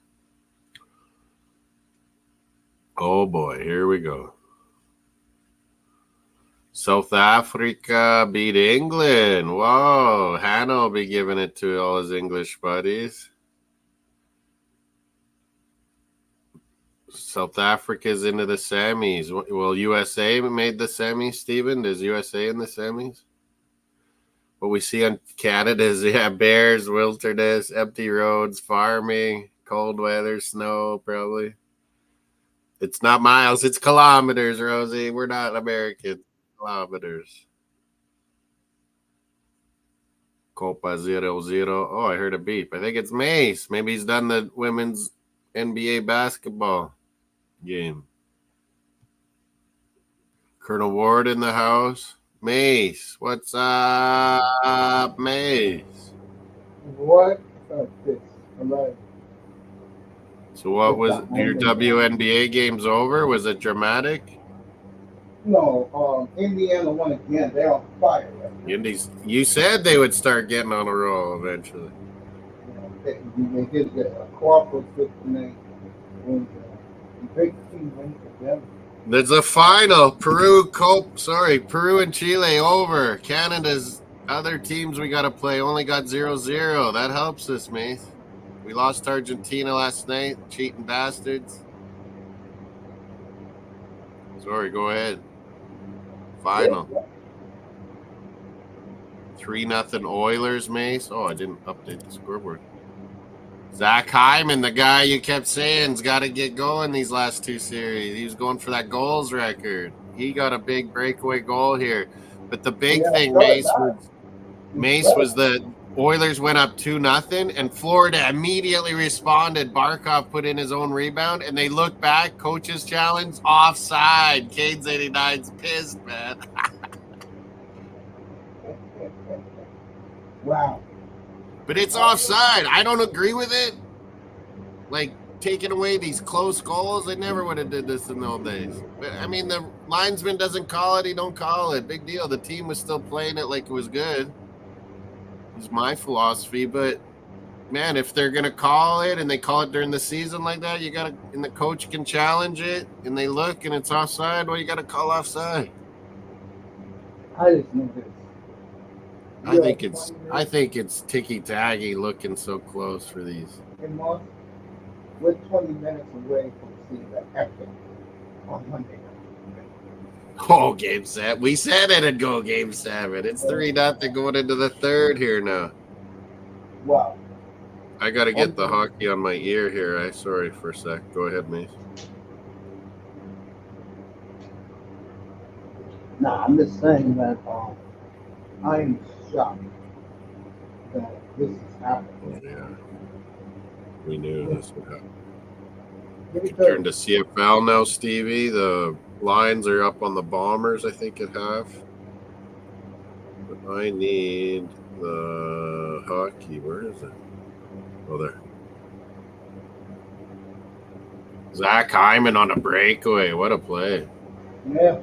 Oh boy, here we go. South Africa beat England. Whoa, Hannah will be giving it to all his English buddies. South Africa's into the semis. Well, USA made the semis, Steven. Is USA in the semis? What we see on Canada is, bears, wilderness, empty roads, farming, cold weather, snow, probably. It's not miles, it's kilometers, Rosie. We're not Americans. Kilometers. Copa 0-0. Oh, I heard a beep. I think it's Mace. Maybe he's done the women's NBA basketball game. Colonel Ward in the house. Mace, what's up, Mace? What? Oh, this. I'm right. So what was your WNBA game's over? Was it dramatic? No, Indiana won again. They're on fire. Indies. You said they would start getting on a roll eventually. They did the corporate fit tonight. And the big team went for them. There's a final. Peru and Chile over. Canada's other teams we got to play only got 0-0. That helps us, mate. We lost to Argentina last night. Cheating bastards. Sorry, go ahead. Final. 3-0 Oilers, Mace. Oh, I didn't update the scoreboard. Zach Hyman, the guy you kept saying's got to get going these last two series. He was going for that goals record. He got a big breakaway goal here. But the big thing, Mace was the Oilers went up 2-0, and Florida immediately responded. Barkov put in his own rebound, and they looked back. Coach's challenge, offside. Cade's 89's pissed, man. Wow. But it's offside. I don't agree with it. Like, taking away these close goals, they never would have did this in those days. But, I mean, the linesman doesn't call it. He don't call it. Big deal. The team was still playing it like it was good. It's my philosophy. But, man, if they're going to call it and they call it during the season like that, you got to, and the coach can challenge it, and they look and it's offside, well, you got to call offside. I just know this. I think it's ticky-tacky looking so close for these. And Moss, we're 20 minutes away from seeing the epic on Monday. Oh, game 7. We said it'd go game 7. It's 3-0 going into the third here now. Wow. I got to get the hockey on my ear here. Sorry for a sec. Go ahead, Mace. Nah, I'm just saying that I'm shocked that this is happening. Yeah. We knew this would happen. Give it Turn to CFL now, Stevie. The lines are up on the Bombers, I think, at half. But I need the hockey. Where is it? Oh, there. Zach Hyman on a breakaway. What a play. Yeah.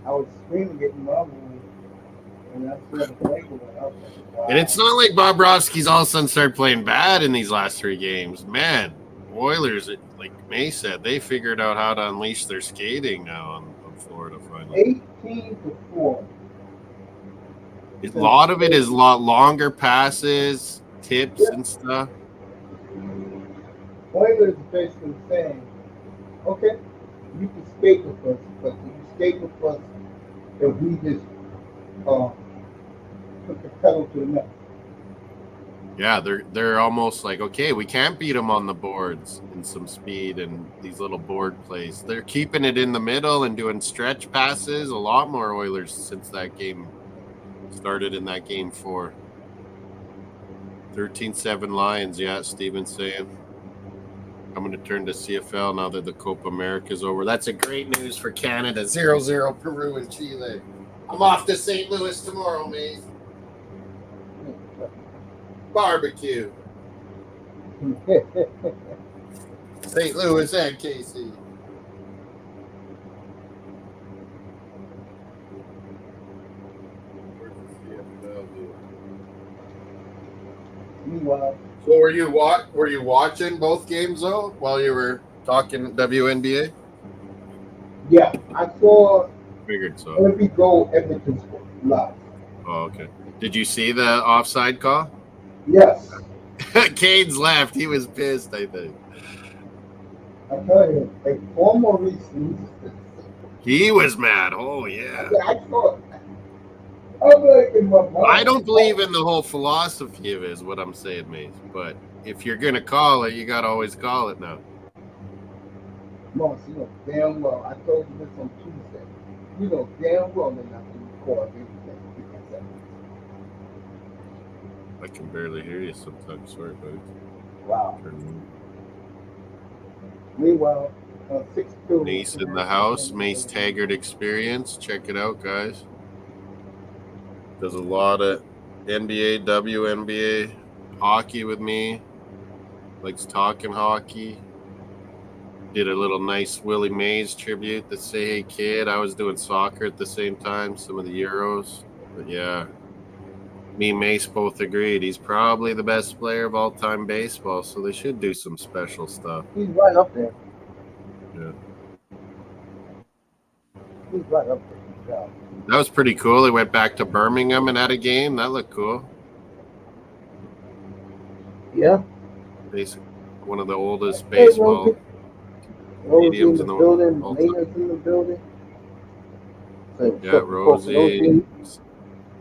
I was screaming at my boy. And that's where the breakaway was. Wow. And it's not like Bobrovsky's all of a sudden started playing bad in these last 3 games. Man, Oilers, like May said, they figured out how to unleash their skating now on Florida finally. 18-4. A lot of it is a lot longer passes, tips, and stuff. Oilers are basically saying, okay, you can skate with us, but you skate with us if we just put the pedal to the metal. Yeah, they're almost like, okay, we can't beat them on the boards in some speed and these little board plays. They're keeping it in the middle and doing stretch passes. A lot more Oilers since that game started in that game 4. 13-7 Lions, yeah, Steven's saying. I'm going to turn to CFL now that the Copa America is over. That's a great news for Canada. 0-0 Peru and Chile. I'm off to St. Louis tomorrow, mate. Barbecue. St. Louis and KC. Meanwhile, So were you watching both games though while you were talking WNBA? yeah, I saw Figured so. every goal Edmonton scored live. Oh, okay. Did you see the offside call? Yes, Cade's left. He was pissed, I think. I tell you, like 4 more reasons. He was mad. Oh, yeah. I saw it. I'm like in my mind. I don't believe in the whole philosophy of it is what I'm saying, mate. But if you're going to call it, you got to always call it now. Moss, you know damn well. I told you this on Tuesday. You know damn well they're not going to record anything. I can barely hear you sometimes. Sorry, buddy. Wow. Meanwhile, 6-2. Mace in the house. Mace Taggart Experience. Check it out, guys. Does a lot of NBA, WNBA hockey with me. Likes talking hockey. Did a little nice Willie Mays tribute that Say Hey Kid. I was doing soccer at the same time, some of the Euros. But yeah. me and Mace both agreed he's probably the best player of all time baseball. So they should do some special stuff. He's right up there. Yeah. He's right up there. Yeah. That was pretty cool. They went back to Birmingham and had a game. That looked cool. Yeah. Basically, one of the oldest baseball Rosie in stadiums the in the building. world. Lena's in the building. So, Yeah, Rosie,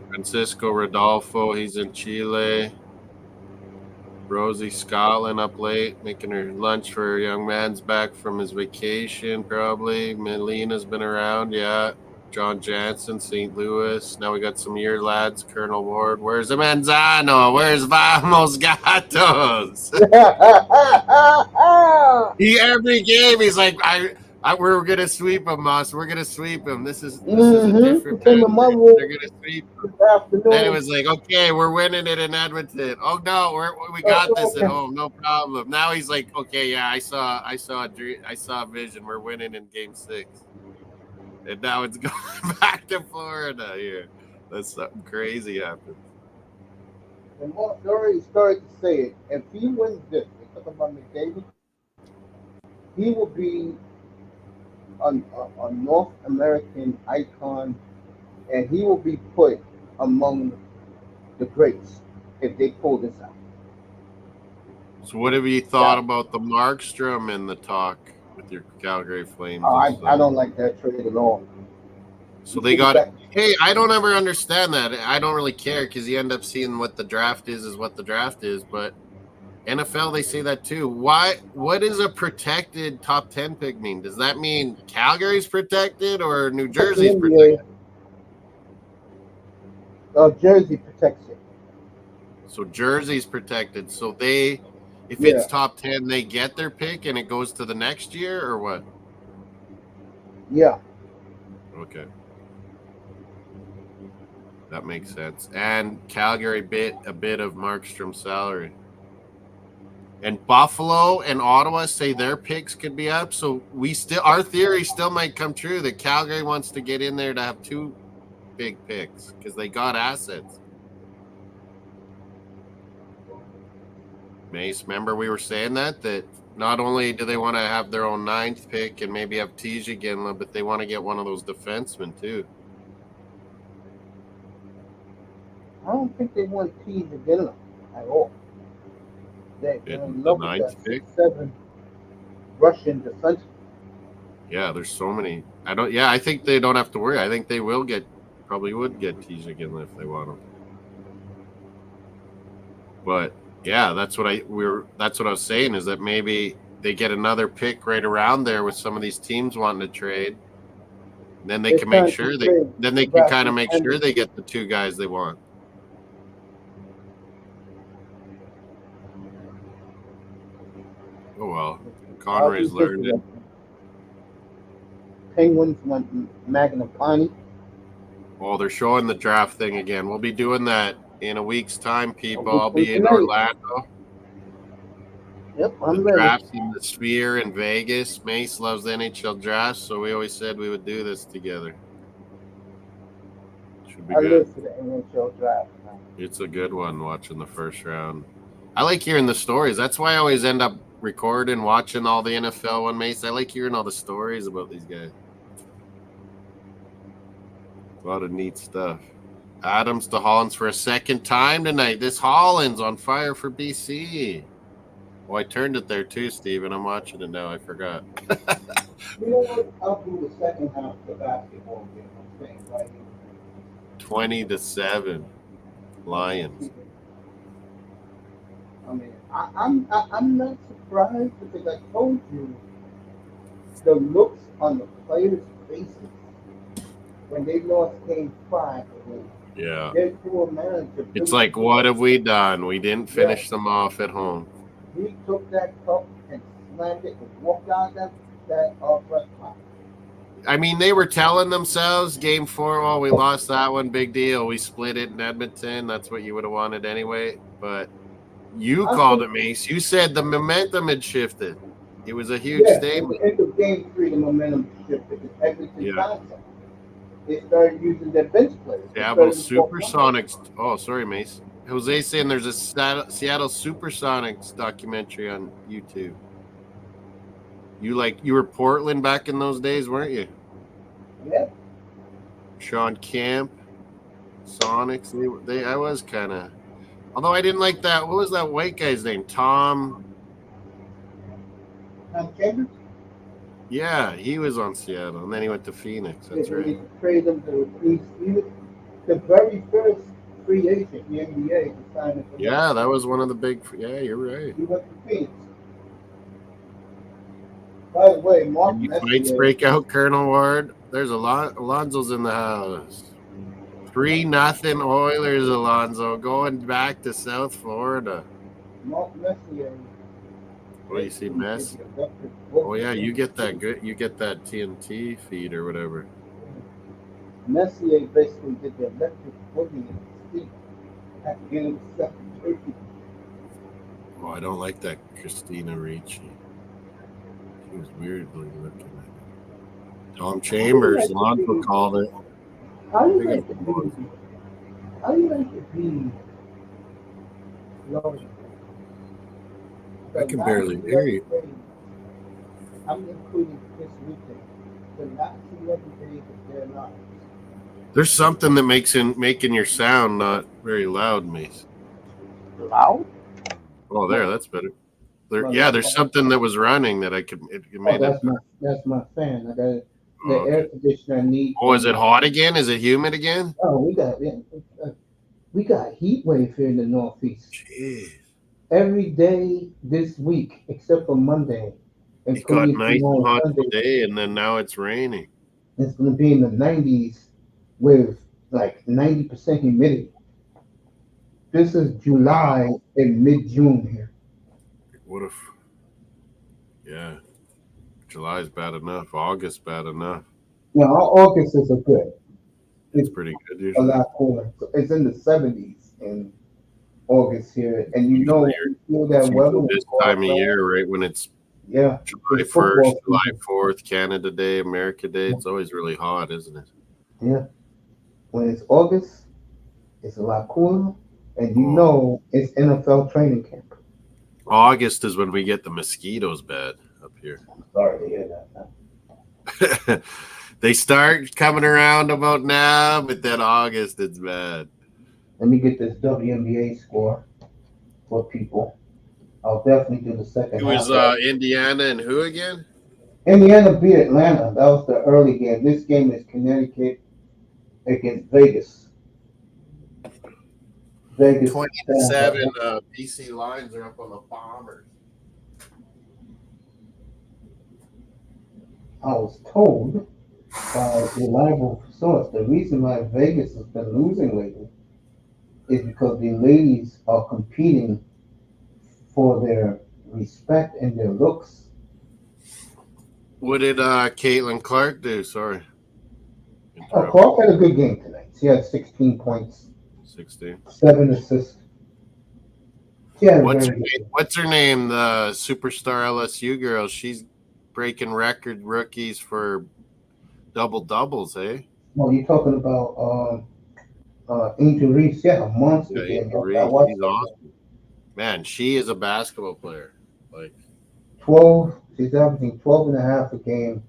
Francisco Rodolfo, he's in Chile. Rosie Scotland up late, making her lunch for her young man's back from his vacation, probably. Melina's been around, yeah. John Jansen, St. Louis. Now we got some year lads. Colonel Ward. Where's the Manzano? Where's Vamos Gatos? Every game he's like, we're gonna sweep him, Moss. We're gonna sweep him. This is a different match. They're gonna sweep him. Then it was like, okay, we're winning it in Edmonton. Oh no, we got this at home, no problem. Now he's like, okay, yeah, I saw a vision. We're winning in Game 6, and now it's going back to Florida here. That's something crazy happened. And Mark already started to say it. If he wins this, they talk about McDavid, he will be a North American icon, and he will be put among the greats if they pull this out. So what have you thought about the Markstrom in the talk with your Calgary Flames? I don't like that trade at all. So they got it. Hey, I don't ever understand that. I don't really care because you end up seeing what the draft is what the draft is. But NFL, they say that too. Why? What does a protected top 10 pick mean? Does that mean Calgary's protected or New Jersey's protected? Jersey protects it. So Jersey's protected. So if it's top 10, they get their pick and it goes to the next year or what? Yeah. Okay. That makes sense. And Calgary bit a bit of Markstrom's salary. And Buffalo and Ottawa say their picks could be up. So our theory still might come true that Calgary wants to get in there to have 2 big picks because they got assets. Mace, remember we were saying that not only do they want to have their own 9th pick and maybe have Tijagin, but they want to get one of those defensemen too. I don't think they want Tijagin at all. They're in love with that 7 Russian defenseman. Yeah, there's so many. I think they don't have to worry. I think they probably would get Tijagin if they want him. But yeah, that's what I was saying is that maybe they get another pick right around there with some of these teams wanting to trade. Then they can make sure they get the 2 guys they want. Oh well, Conroy's learned it. Penguins want Magnapani. Well, they're showing the draft thing again. We'll be doing that in a week's time, people. I'll be in Orlando. Yep, I'm ready. Drafts in the Sphere in Vegas. Mace loves the NHL draft, so we always said we would do this together. Should be good. I live for the NHL draft, man. It's a good one watching the first round. I like hearing the stories. That's why I always end up recording, watching all the NFL one, Mace. I like hearing all the stories about these guys. A lot of neat stuff. Adams to Hollins for a second time tonight. This Hollins on fire for BC. Oh, I turned it there too, Steven. I'm watching it now. I forgot. You know what? I'll do the second half of the basketball game. I'm saying right here. 20-7. Lions. I mean, I'm not surprised because I told you the looks on the players' faces when they lost Game 5. Yeah. Manager, it's like, what have we done? We didn't finish them off at home. He took that cup and slammed it and walked out that press box. I mean, they were telling themselves, Game 4, well, we lost that one, big deal. We split it in Edmonton. That's what you would have wanted anyway. But you called it, Mace. You said the momentum had shifted. It was a huge statement. At the end of Game 3, the momentum shifted. Edmonton found something. they started using their bench players. They Seattle started with Supersonics. Oh, sorry, Mace. Jose saying there's a Seattle Supersonics documentary on YouTube. You were Portland back in those days, weren't you? Yeah. Sean Kemp, Sonics. I was kind of. Although I didn't like that. What was that white guy's name? Tom. Chambers? Yeah, he was on Seattle, and then he went to Phoenix. That's They right. traded him to he was the very first free agent in the NBA to sign him. Yeah, that was one of the big. Yeah, you're right. He went to Phoenix. By the way, Mark Fights break out, Colonel Ward. There's a lot. Alonzo's in the house. 3-0 Oilers, Alonzo, going back to South Florida. Mark Messier. Oh, you see Mess? Oh yeah, you get that good. You get that TNT feed or whatever. Messier basically did the electric boogie in his feet at Game 7. Oh, I don't like that Christina Ricci. She was weirdly looking at it. Tom Chambers, Alonzo called it. How do you like to be? How do you like to be? Florida? I can barely hear you. I'm including this weekend. The last 11 days of their lives. There's something that makes making your sound not very loud, Mace. Loud? Oh, that's better. There's something that was running that I could. It made that's my fan. I got the air conditioner I need. Oh, is it hot again? Is it humid again? Oh, we got heat wave here in the Northeast. Jeez. Every day this week, except for Monday. It got nice and hot today, and then now it's raining. It's going to be in the 90s with like 90% humidity. This is July and mid-June here. What if? Yeah, July's bad enough. August bad enough. Yeah, August is good. It's pretty good usually. A lot cooler. It's in the 70s in August here, and you feel that weather this time of year, right when it's July 1st, July 4th, Canada Day, America Day. It's always really hot, isn't it? Yeah. When it's August, it's a lot cooler, and it's NFL training camp. August is when we get the mosquitoes bad up here. Sorry to hear that. They start coming around about now, but then August it's bad. Let me get this WNBA score for people. I'll definitely do the second half. It was Indiana and who again? Indiana beat Atlanta. That was the early game. This game is Connecticut against Vegas. 27 BC Lions are up on the Bombers. I was told by a reliable source the reason why Vegas has been losing lately is because the ladies are competing for their respect and their looks. What did Caitlin Clark do? Sorry. Clark had a good game tonight. She had 16 points. 16. 7 assists. What's her name? The superstar LSU girl. She's breaking record rookies for double doubles, eh? Well, you're talking about Angel Reese. Yeah, a monster game. She's awesome. Man, she is a basketball player. Like 12. She's averaging 12 and a half a game.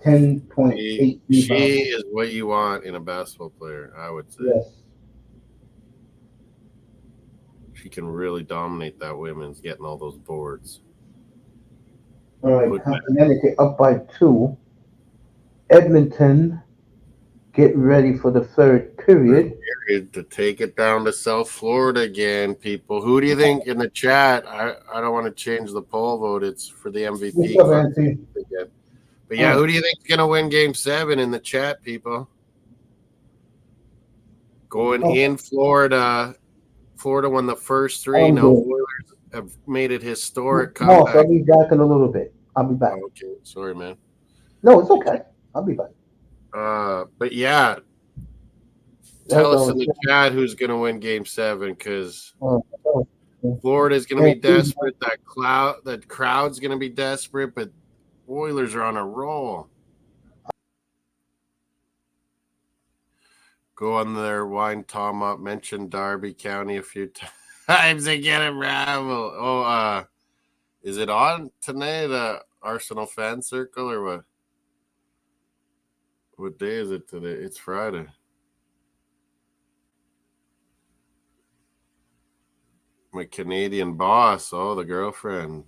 10.8. She is what you want in a basketball player, I would say. Yes. She can really dominate that women's, getting all those boards. All right, Connecticut up by 2. Edmonton, get ready for the third period. To take it down to South Florida again, people. Who do you think in the chat? I don't want to change the poll vote. It's for the MVP. But yeah, who do you think is going to win Game 7 in the chat, people? Going in Florida. Florida won the first 3. Now Oilers have made it historic comeback. I'll be back in a little bit. I'll be back. Okay, sorry, man. No, it's okay. I'll be back. But yeah, tell us in the chat who's going to win Game 7 because Florida's going to be desperate. That crowd's going to be desperate, but Oilers are on a roll. Go on there, wind Tom up, mention Darby County a few times and get a ravel. Oh, is it on tonight, the Arsenal fan circle, or what? What day is it today? It's Friday. My Canadian boss. Oh, the girlfriend.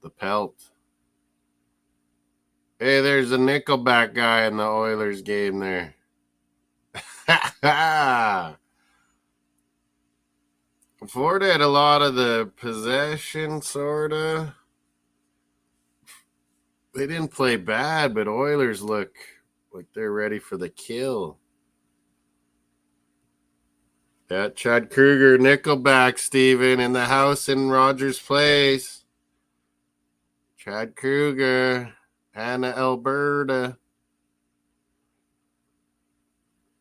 The pelt. Hey, there's a Nickelback guy in the Oilers game there. Florida had a lot of the possession, sort of. They didn't play bad, but Oilers look like they're ready for the kill. Yeah, Chad Kruger, Nickelback, Steven, in the house in Rogers Place. Chad Kruger, Hannah, Alberta.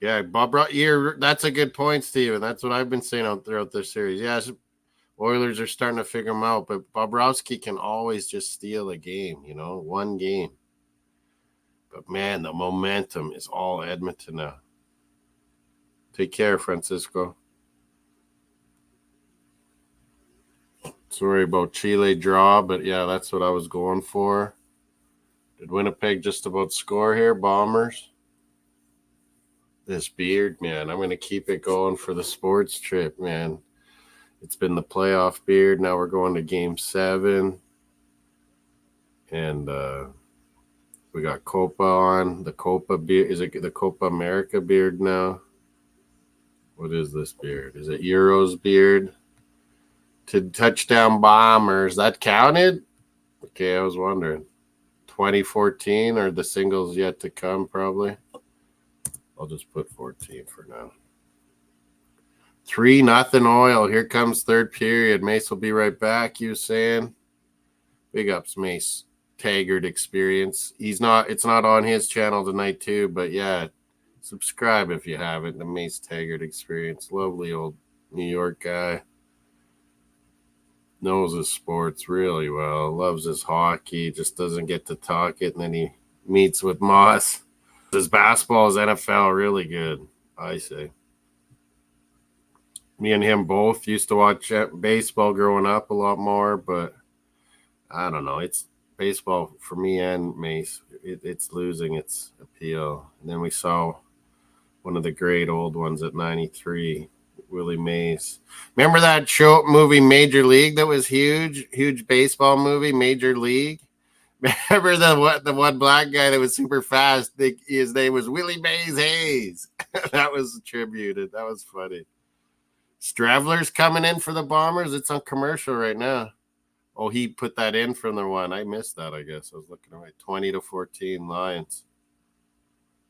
Yeah, Bob, that's a good point, Steven. That's what I've been saying throughout this series. Yes, Oilers are starting to figure them out, but Bobrovsky can always just steal a game, one game. But, man, the momentum is all Edmonton now. Take care, Francisco. Sorry about Chile draw, but, yeah, that's what I was going for. Did Winnipeg just about score here, Bombers? This beard, man, I'm going to keep it going for the sports trip, man. It's been the playoff beard. Now we're going to Game 7. And we got Copa on. The Copa beard. Is it the Copa America beard now? What is this beard? Is it Euros beard? To touchdown Bombers. That counted? Okay, I was wondering. 2014 or the singles yet to come, probably. I'll just put 14 for now. 3-0 Oil. Here comes third period. Mace will be right back, you saying? Big ups, Mace. Taggart experience. It's not on his channel tonight, too, but yeah, subscribe if you haven't. The Mace Taggart experience. Lovely old New York guy. Knows his sports really well. Loves his hockey. Just doesn't get to talk it, and then he meets with Moss. His basketball is NFL really good, I say. Me and him both used to watch baseball growing up a lot more, but I don't know. It's baseball for me and Mace. It's losing its appeal. And then we saw one of the great old ones at 93, Willie Mays. Remember that movie Major League that was huge baseball movie, Major League? Remember the one black guy that was super fast? His name was Willie Mays Hayes. That was attributed. That was funny. Stravler's coming in for the Bombers. It's on commercial right now. Oh, he put that in from the one. I missed that, I guess. I was looking at 20-14 Lions.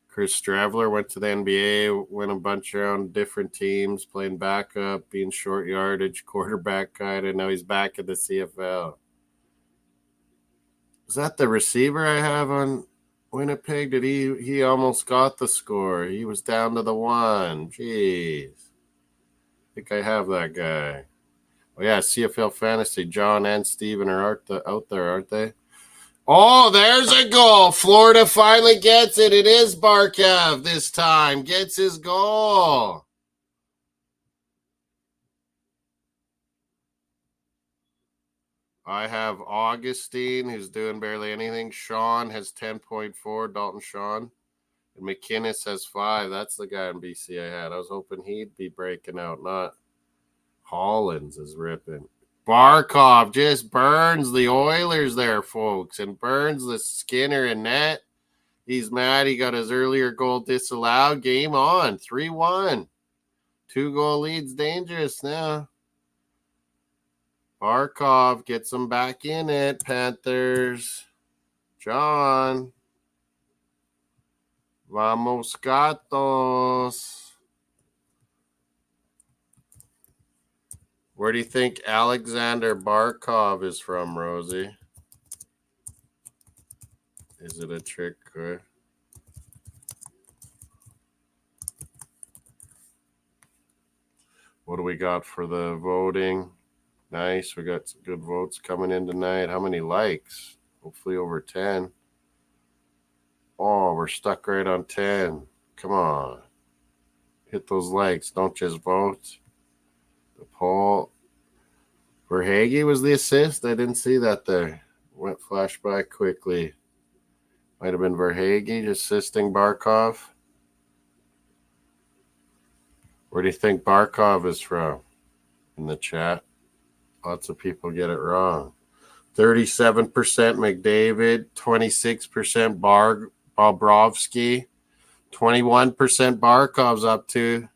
Chris Stravler went to the NBA, went a bunch around different teams, playing backup, being short yardage, quarterback kind of. Now he's back at the CFL. Is that the receiver I have on Winnipeg? Did he almost got the score? He was down to the 1. Jeez. I think I have that guy. Oh, yeah, CFL Fantasy. John and Steven are out there, aren't they? Oh, there's a goal. Florida finally gets it. It is Barkov this time. Gets his goal. I have Augustine, who's doing barely anything. Sean has 10.4, Dalton Sean. And McInnes has 5. That's the guy in BC I had. I was hoping he'd be breaking out, not Hollins is ripping. Barkov just burns the Oilers there, folks, and burns the Skinner and net. He's mad he got his earlier goal disallowed. Game on, 3-1. 2-goal lead's dangerous now. Barkov gets them back in it, Panthers. John. Vamos Gatos. Where do you think Alexander Barkov is from, Rosie? Is it a trick? What do we got for the voting? Nice. We got some good votes coming in tonight. How many likes? Hopefully over 10. Oh, we're stuck right on 10. Come on. Hit those likes. Don't just vote. The poll. Verhage was the assist. I didn't see that there. Went flash by quickly. Might have been Verhage assisting Barkov. Where do you think Barkov is from? In the chat. Lots of people get it wrong. 37% McDavid, 26% Bobrovsky, 21% Barkov's up to.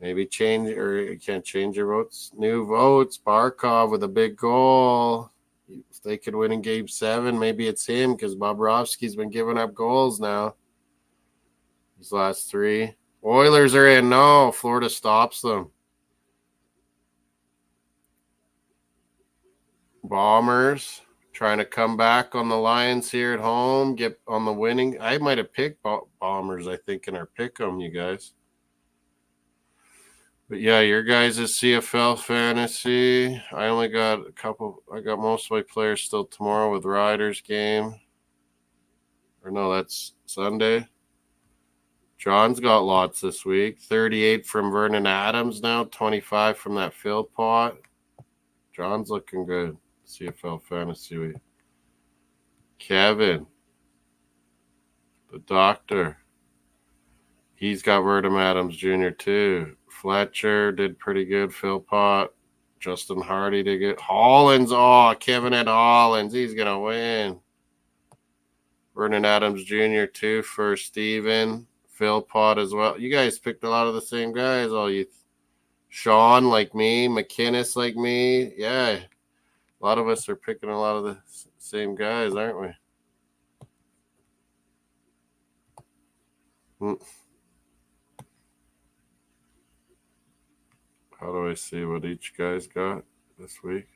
Maybe change, or you can't change your votes. New votes. Barkov with a big goal. If they could win in Game 7, maybe it's him because Bobrovsky's been giving up goals now. These last 3. Oilers are in. No, Florida stops them. Bombers trying to come back on the Lions here at home. Get on the winning. I might have picked Bombers, I think, in our pick 'em, you guys. But yeah, your guys' CFL fantasy. I only got a couple. I got most of my players still tomorrow with Riders game. Or no, that's Sunday. John's got lots this week. 38 from Vernon Adams now. 25 from that Phil pot. John's looking good. CFL fantasy week. Kevin, the doctor. He's got Vernon Adams Jr. too. Fletcher did pretty good. Phil Pot. Justin Hardy did good. Hollins. Oh, Kevin had Hollins. He's going to win. Vernon Adams Jr. too for Steven. Phil Pot as well. You guys picked a lot of the same guys. All you. Sean like me. McInnes like me. Yeah. A lot of us are picking a lot of the same guys, aren't we? How do I see what each guy's got this week?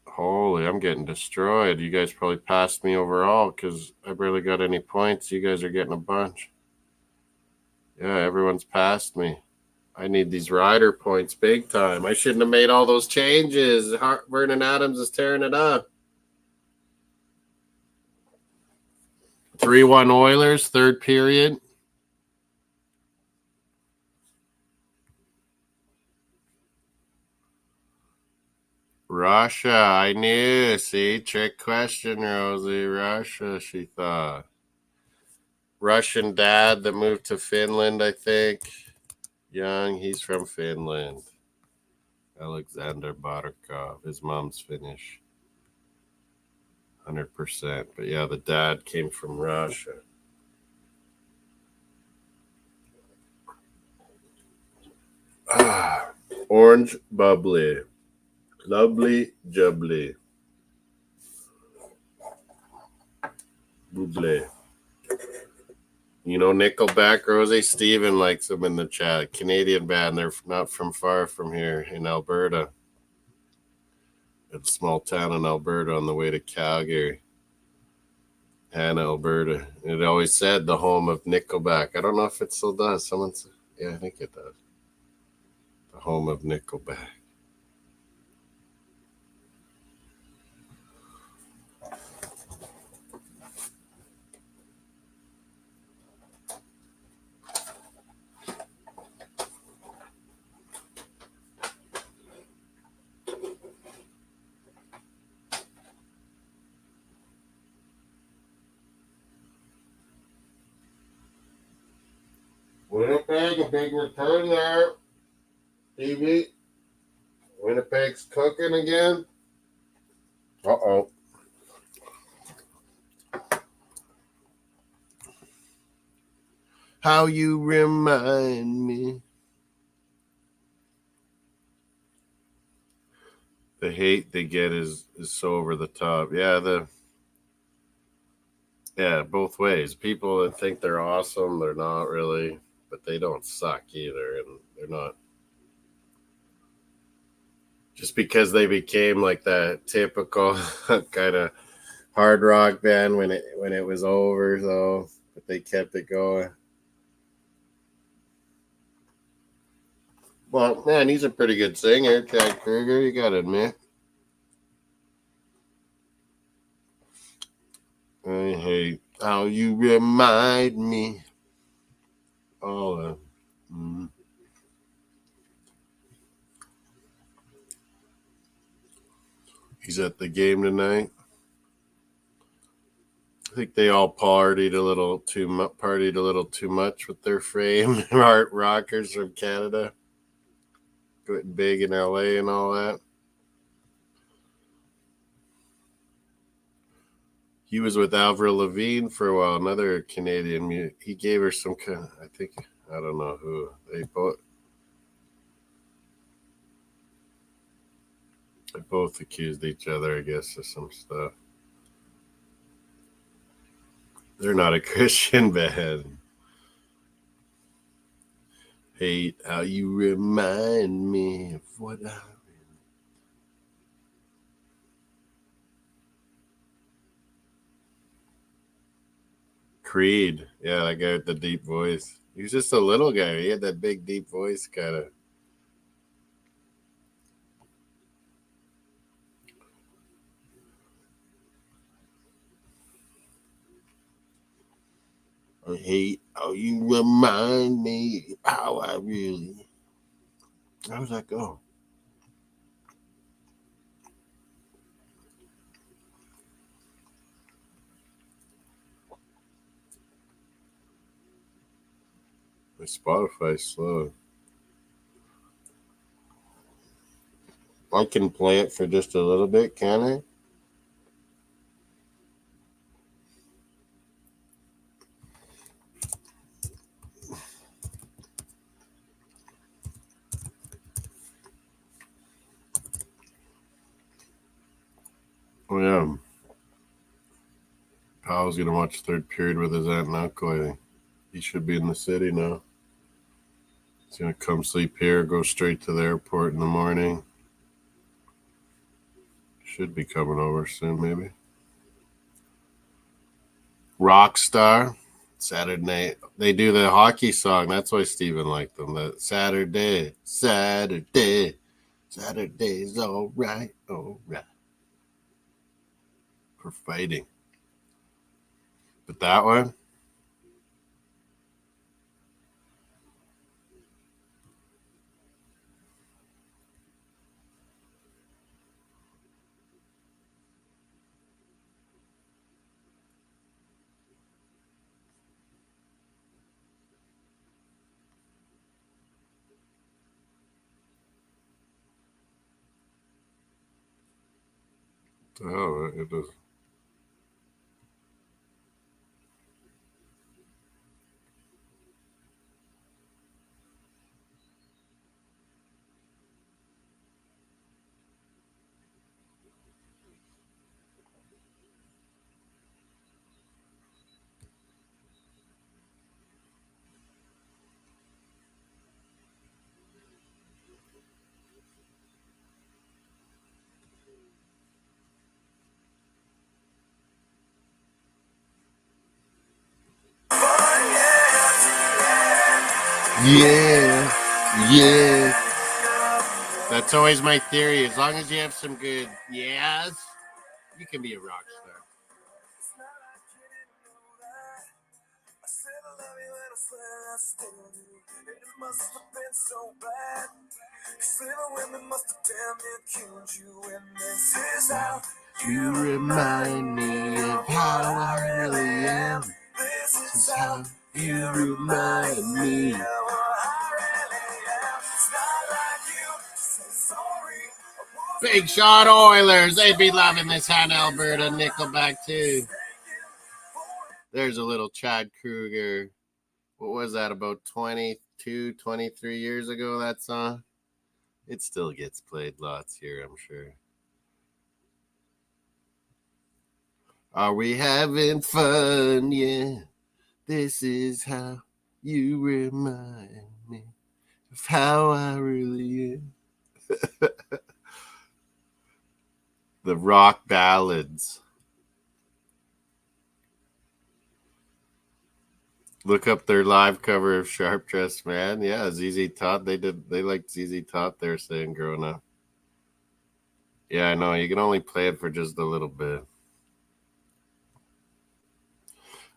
Holy, I'm getting destroyed. You guys probably passed me overall because I barely got any points. You guys are getting a bunch. Yeah, everyone's passed me. I need these rider points big time. I shouldn't have made all those changes. Vernon Adams is tearing it up. 3-1 Oilers, third period. Russia, I knew. See, trick question, Rosie. Russia, she thought. Russian dad that moved to Finland, I think. Young, he's from Finland. Alexander Barkov. His mom's Finnish. 100%. But yeah, the dad came from Russia. Orange bubbly. Lovely jubbly. Bubbly. You know Nickelback, Rosie? Steven likes them in the chat. Canadian band. They're not from far from here in Alberta. It's a small town in Alberta on the way to Calgary. Hannah, Alberta. It always said the home of Nickelback. I don't know if it still does. Someone said, yeah, I think it does. The home of Nickelback. Winnipeg, a big return there. TV. Winnipeg's cooking again. Uh-oh. How you remind me. The hate they get is so over the top. Yeah, both ways. People that think they're awesome, they're not really, but they don't suck either, and they're not. Just because they became like that typical kind of hard rock band when it was over, though, but they kept it going. Well, man, he's a pretty good singer, Chad Kruger, you gotta admit. I hate how you remind me. Oh, he's at the game tonight. I think they all partied a little too much with their frame art rockers from Canada, getting big in LA and all that. He was with Avril Lavigne for a while, another Canadian. He gave her some kind. I don't know who they both accused each other, I guess, of some stuff. They're not a Christian band. Hate how you remind me of what I. Creed, yeah, that guy with the deep voice. He was just a little guy. He had that big, deep voice, kind of. I hate how you remind me how I really. How does that go? My Spotify's slow. I can play it for just a little bit, can I? Oh, yeah. Powell's going to watch third period with his aunt and uncle, I think. He should be in the city now. He's going to come sleep here, go straight to the airport in the morning. Should be coming over soon, maybe. Rockstar, Saturday night. They do the hockey song. That's why Steven liked them. The Saturday's all right. For fighting. But that one? Oh, it does. Yeah. That's always my theory. As long as you have some good yes, you can be a rock star. Must have been so bad. Sleeping women must have damn near killed you. And this is how you remind me of how I really am. This is how you remind me of what I really am. It's not like you say sorry. Big shot Oilers. They'd be loving this Hannah Alberta Nickelback too. There's a little Chad Kruger. What was that, about 22, 23 years ago, that song? It still gets played lots here, I'm sure. Are we having fun? Yeah. This is how you remind me of how I really am. The rock ballads. Look up their live cover of Sharp Dressed Man. Yeah, ZZ Top. They liked ZZ Top, they were saying, growing up. Yeah, I know. You can only play it for just a little bit.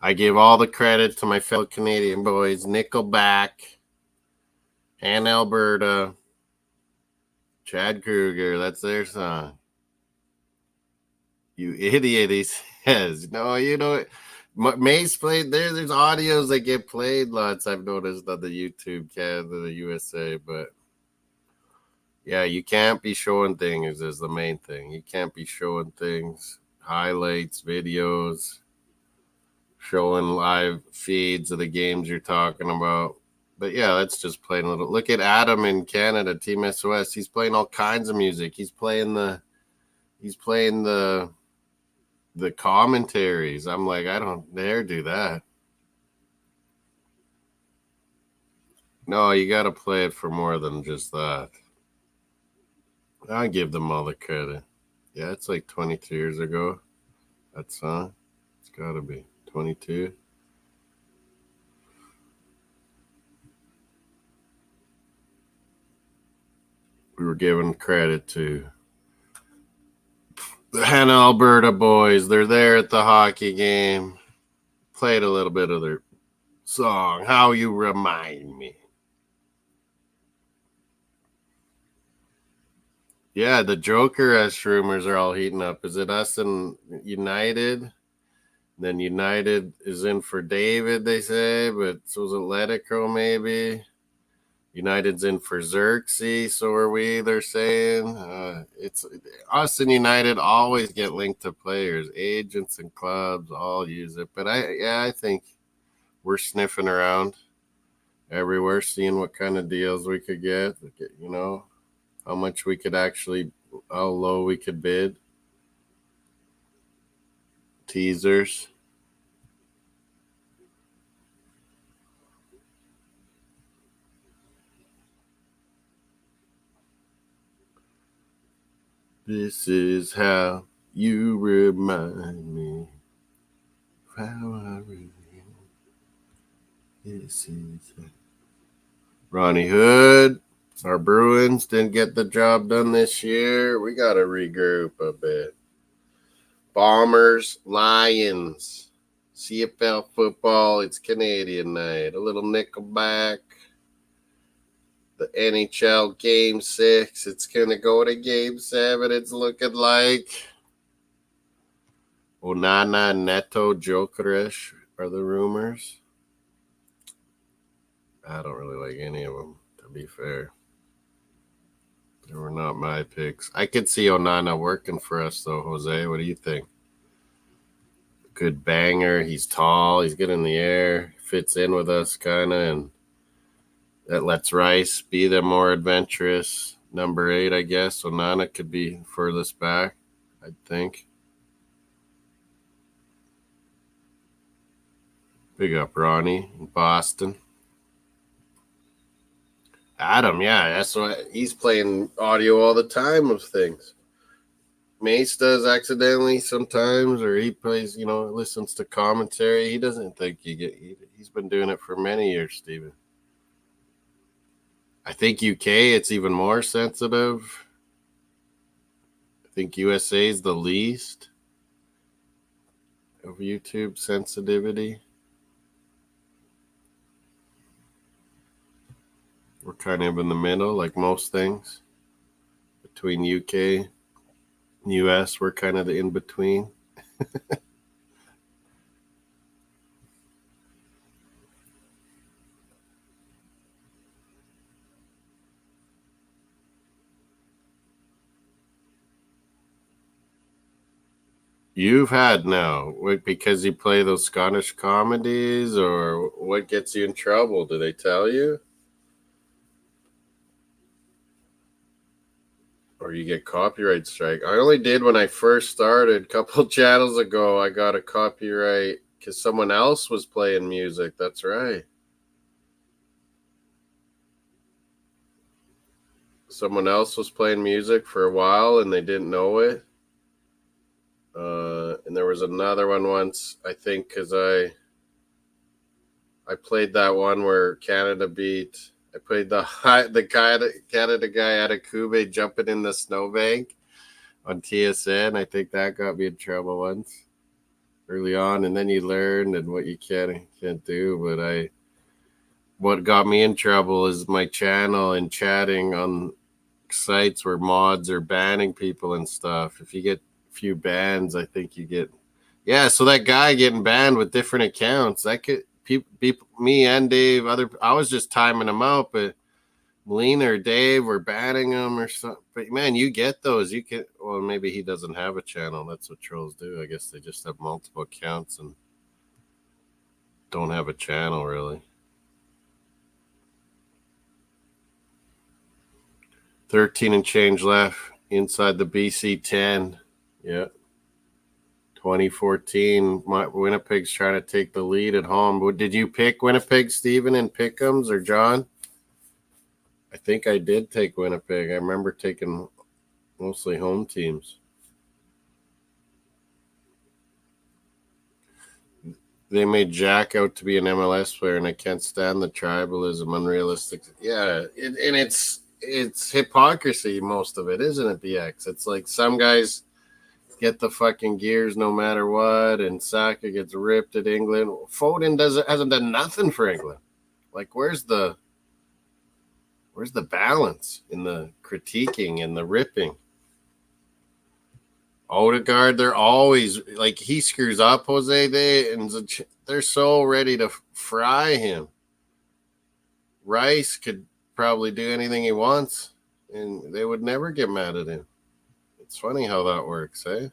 I give all the credit to my fellow Canadian boys, Nickelback, and Alberta, Chad Kruger. That's their song. You idiot, he says. No, you know, Mace played there. There's audios that get played lots. I've noticed on the YouTube Canada, the USA, but yeah, you can't be showing things is the main thing. You can't be showing things, highlights, videos, showing live feeds of the games you're talking about. But yeah, let's just play a little. Look at Adam in Canada, Team SOS. He's playing all kinds of music. He's playing the commentaries. I'm like, I don't dare do that. No, you got to play it for more than just that. I give them all the credit. Yeah, it's like 22 years ago. That song. It's got to be 22. We were giving credit to the Hannah, Alberta boys. They're there at the hockey game. Played a little bit of their song, How You Remind Me. Yeah, the Joker-esque rumors are all heating up. Is it us and United? Then United is in for David, they say, but so is Atletico maybe. United's in for Xerxes, so are we, they're saying. It's us and United always get linked to players. Agents and clubs all use it. But I think we're sniffing around everywhere, seeing what kind of deals we could get, you know, how much we could actually, how low we could bid. Teasers. This is how you remind me of how I really am. This is Ronnie Hood. Our Bruins didn't get the job done this year. We got to regroup a bit. Bombers, Lions, CFL football. It's Canadian night. A little Nickelback. The NHL Game 6. It's going to go to Game 7. It's looking like Onana, Neto, Jokerish are the rumors. I don't really like any of them, to be fair. They were not my picks. I could see Onana working for us, though, Jose. What do you think? Good banger. He's tall. He's good in the air. Fits in with us, kind of, and that lets Rice be the more adventurous number 8, I guess. Onana could be furthest back, I think. Big up Ronnie in Boston. Adam, yeah, that's why he's playing audio all the time of things. Mace does accidentally sometimes, or he plays, you know, listens to commentary. He doesn't think he's been doing it for many years, Steven. I think UK, it's even more sensitive. I think USA is the least of YouTube sensitivity. We're kind of in the middle, like most things. Between UK and US, we're kind of the in-between. You've had now, because you play those Scottish comedies, or what gets you in trouble? Do they tell you? Or you get copyright strike? I only did when I first started. A couple channels ago, I got a copyright because someone else was playing music. That's right. Someone else was playing music for a while and they didn't know it. And there was another one once, I think, because I played that one where Canada beat. I played the Canada guy out of Kube jumping in the snowbank on TSN. I think that got me in trouble once. early on, and then you learn and what you can and can't do. But what got me in trouble is my channel and chatting on sites where mods are banning people and stuff. If you get a few bans, I think you get. Yeah, so that guy getting banned with different accounts, that could people, me and Dave, I was just timing them out, but Melina or Dave were banning him or something. But man, you get those. You can. Well, maybe he doesn't have a channel. That's what trolls do. I guess they just have multiple accounts and don't have a channel really. 13 and change left inside the BC 10. Yeah. 2014. Winnipeg's trying to take the lead at home. Did you pick Winnipeg, Steven, in Pick'ems or John? I think I did take Winnipeg. I remember taking mostly home teams. They made Jack out to be an MLS player, and I can't stand the tribalism, unrealistic. Yeah, and it's hypocrisy, most of it, isn't it, BX? It's like some guys get the fucking gears no matter what, and Saka gets ripped at England. Foden hasn't done nothing for England. Like, where's the balance in the critiquing and the ripping? Odegaard, they're always like, he screws up, Jose, and they're so ready to fry him. Rice could probably do anything he wants, and they would never get mad at him. It's funny how that works, eh?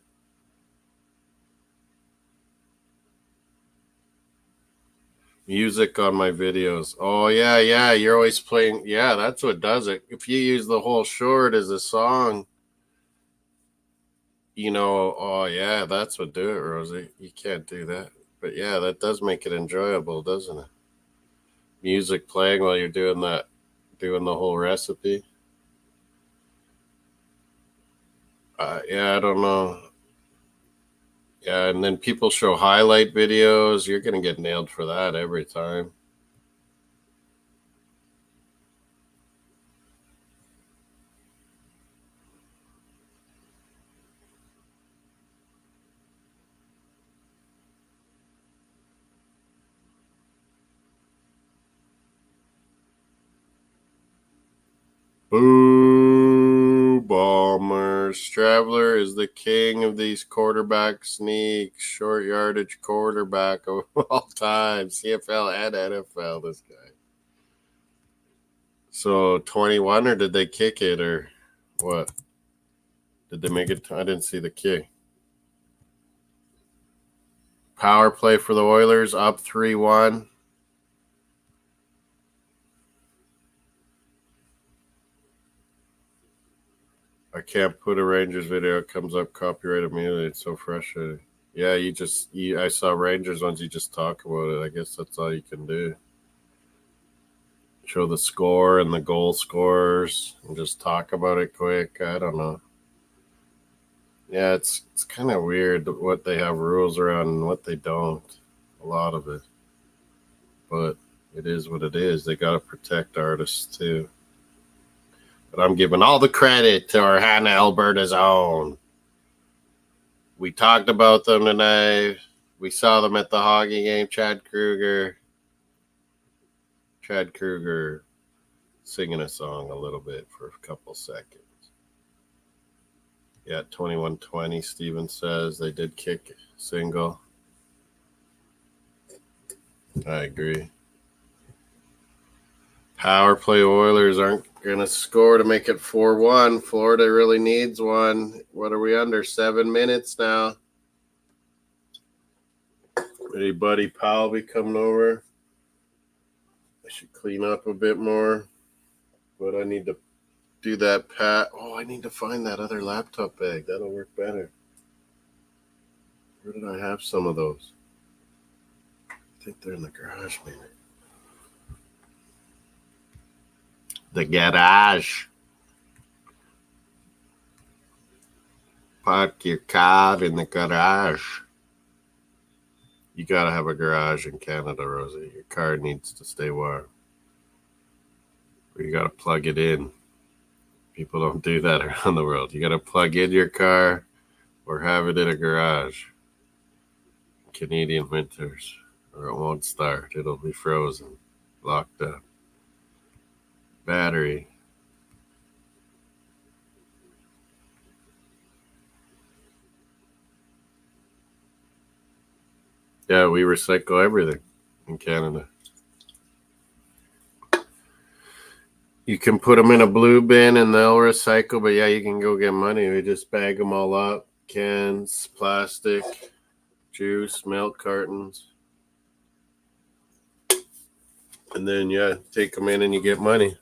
Music on my videos. Oh, yeah. You're always playing. Yeah, that's what does it. If you use the whole short as a song, oh, yeah, that's what do it, Rosie. You can't do that. But, yeah, that does make it enjoyable, doesn't it? Music playing while you're doing the whole recipe. Yeah, I don't know. Yeah, and then people show highlight videos. You're going to get nailed for that every time. Boo, Bombers. Traveler is the king of these quarterback sneaks, short yardage quarterback of all time, CFL and NFL, this guy. So 21, or did they kick it, or what? Did they make it? I didn't see the kick. Power play for the Oilers, up 3-1. I can't put a Rangers video. It comes up copyright immediately. It's so frustrating. Yeah, I saw Rangers ones. You just talk about it. I guess that's all you can do. Show the score and the goal scorers and just talk about it quick. I don't know. Yeah, it's kind of weird what they have rules around and what they don't. A lot of it. But it is what it is. They got to protect artists too. But I'm giving all the credit to our Hannah, Alberta's own. We talked about them tonight. We saw them at the hockey game. Chad Kruger singing a song a little bit for a couple seconds. Yeah, 21-20, Steven says. They did kick single. I agree. Power play Oilers aren't going to score to make it 4-1. Florida really needs one. What are we under? 7 minutes now. Any Buddy Powell be coming over? I should clean up a bit more. But I need to do that I need to find that other laptop bag. That'll work better. Where did I have some of those? I think they're in the garage, maybe. The garage. Park your car in the garage. You gotta have a garage in Canada, Rosie. Your car needs to stay warm. Or you gotta plug it in. People don't do that around the world. You gotta plug in your car or have it in a garage. Canadian winters, or it won't start. It'll be frozen, locked up. Battery. Yeah, we recycle everything in Canada. You can put them in a blue bin and they'll recycle, but yeah, you can go get money. We just bag them all up. Cans, plastic, juice, milk cartons. And then, yeah, take them in and you get money.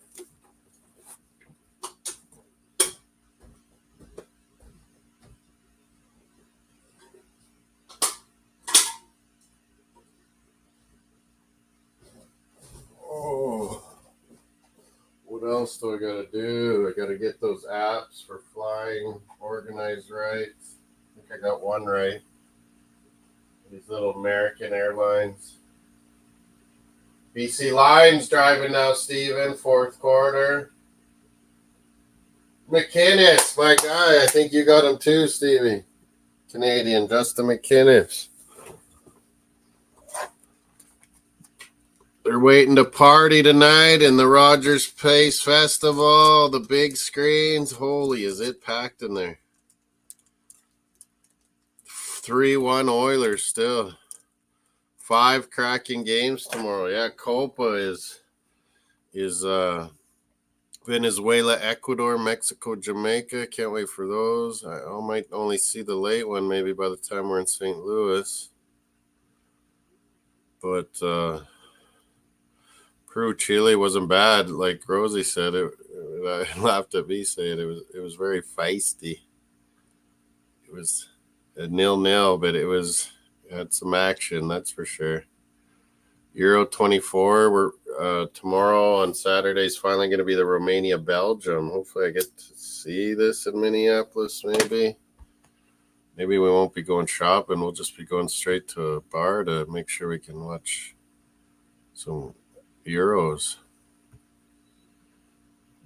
Oh, what else do I got to do? I got to get those apps for flying organized right. I think I got one right. These little American Airlines. BC Lions driving now, Steven, fourth quarter. McKinnis, my guy. I think you got him too, Stevie. Canadian, Justin McKinnis. They're waiting to party tonight in the Rogers Place Festival. The big screens. Holy, is it packed in there? 3-1 Oilers still. 5 cracking games tomorrow. Yeah, Copa is Venezuela, Ecuador, Mexico, Jamaica. Can't wait for those. I might only see the late one maybe by the time we're in St. Louis. But Peru, Chile wasn't bad. Like Rosie said, I laughed at me saying it was very feisty. It was a 0-0, but it had some action, that's for sure. Euro 24, we're tomorrow on Saturday is finally going to be the Romania-Belgium. Hopefully I get to see this in Minneapolis, maybe. Maybe we won't be going shopping. We'll just be going straight to a bar to make sure we can watch some Euros.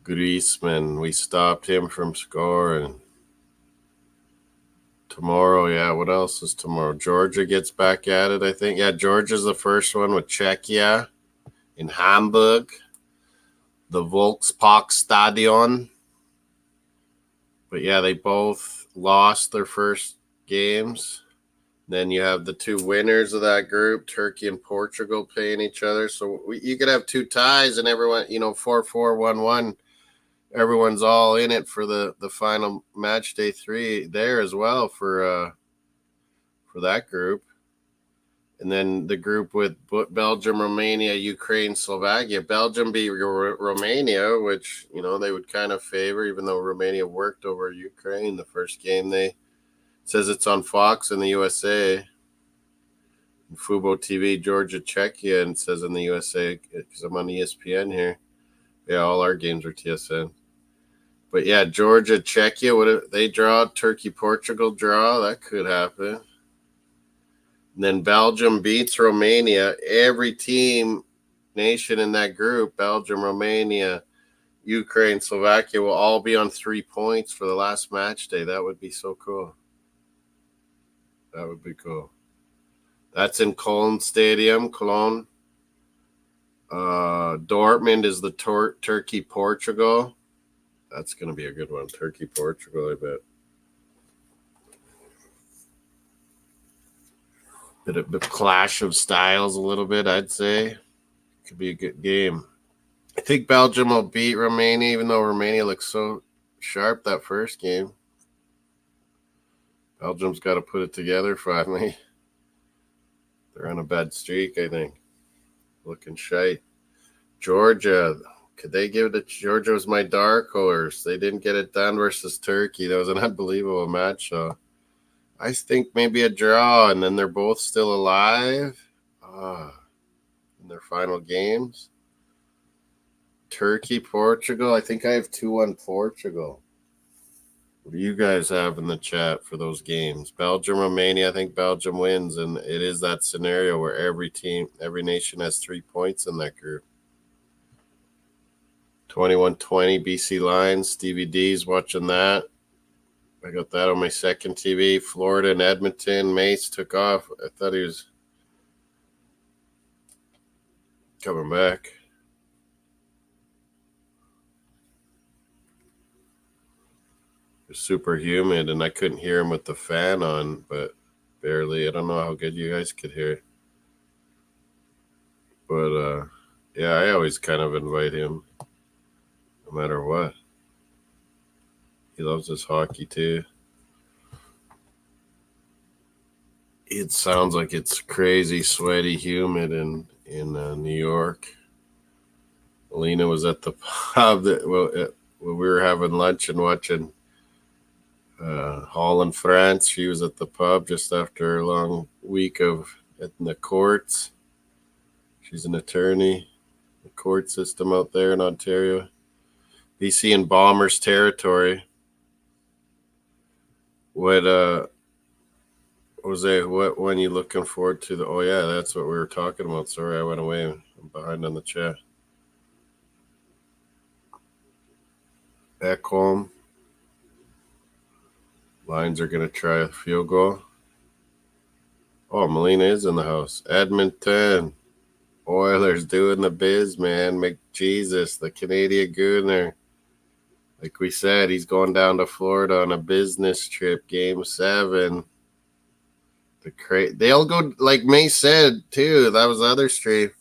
Griezmann, we stopped him from scoring. Tomorrow, yeah, what else is tomorrow? Georgia gets back at it, I think. Yeah, Georgia's the first one with Czechia in Hamburg, the Volksparkstadion. But yeah, they both lost their first games. Then you have the 2 winners of that group, Turkey and Portugal, playing each other. So you could have 2 ties and everyone, 4-4, 1-1. Everyone's all in it for the final match day 3 there as well for that group. And then the group with Belgium, Romania, Ukraine, Slovakia. Belgium beat Romania, which, they would kind of favor, even though Romania worked over Ukraine the first game. It says it's on Fox in the USA. Fubo TV, Georgia, Czechia, and it says in the USA because I'm on ESPN here. Yeah, all our games are TSN. But yeah, Georgia, Czechia, what if they draw? Turkey, Portugal draw. That could happen. And then Belgium beats Romania. Every nation in that group, Belgium, Romania, Ukraine, Slovakia, will all be on 3 points for the last match day. That would be so cool. That would be cool. That's in Cologne Stadium, Cologne. Dortmund is the Turkey, Portugal. That's going to be a good one. Turkey, Portugal, I bet. Bit of a clash of styles a little bit, I'd say. Could be a good game. I think Belgium will beat Romania, even though Romania looks so sharp that first game. Belgium's got to put it together finally. They're on a bad streak, I think. Looking shite. Georgia. Could they give it to Georgia? Was my dark horse. They didn't get it done versus Turkey. That was an unbelievable match. So I think maybe a draw, and then they're both still alive in their final games. Turkey, Portugal. I think I have 2-1 Portugal. What do you guys have in the chat for those games? Belgium, Romania. I think Belgium wins, and it is that scenario where every nation has 3 points in that group. 21-20 BC Lions. Stevie D's watching that. I got that on my second TV. Florida and Edmonton. Mace took off. I thought he was coming back. It was super humid, and I couldn't hear him with the fan on, but barely. I don't know how good you guys could hear. But, yeah, I always kind of invite him no matter what. He loves his hockey, too. It sounds like it's crazy, sweaty, humid in New York. Alina was at the pub when we were having lunch and watching Holland, France. She was at the pub just after a long week in the courts. She's an attorney, the court system out there in Ontario. BC and Bombers territory. What Jose, what one you looking forward to? Oh yeah, that's what we were talking about. Sorry, I went away. I'm behind on the chat. Back home. Lions are going to try a field goal. Oh, Melina is in the house. Edmonton. Oilers doing the biz, man. McJesus, the Canadian Gooner. Like we said, he's going down to Florida on a business trip. Game 7. They'll go, like May said, too. That was the other stream.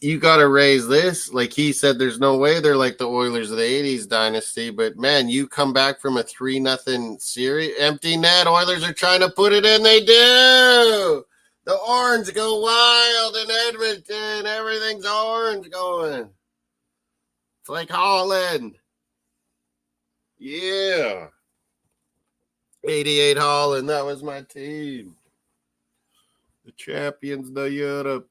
You got to raise this. Like he said, there's no way they're like the Oilers of the 80s dynasty. But, man, you come back from a 3-0 series. Empty net. Oilers are trying to put it in. They do. The orange go wild in Edmonton. Everything's orange going. It's like Holland. Yeah. 88 Holland. That was my team. The champions of Europe.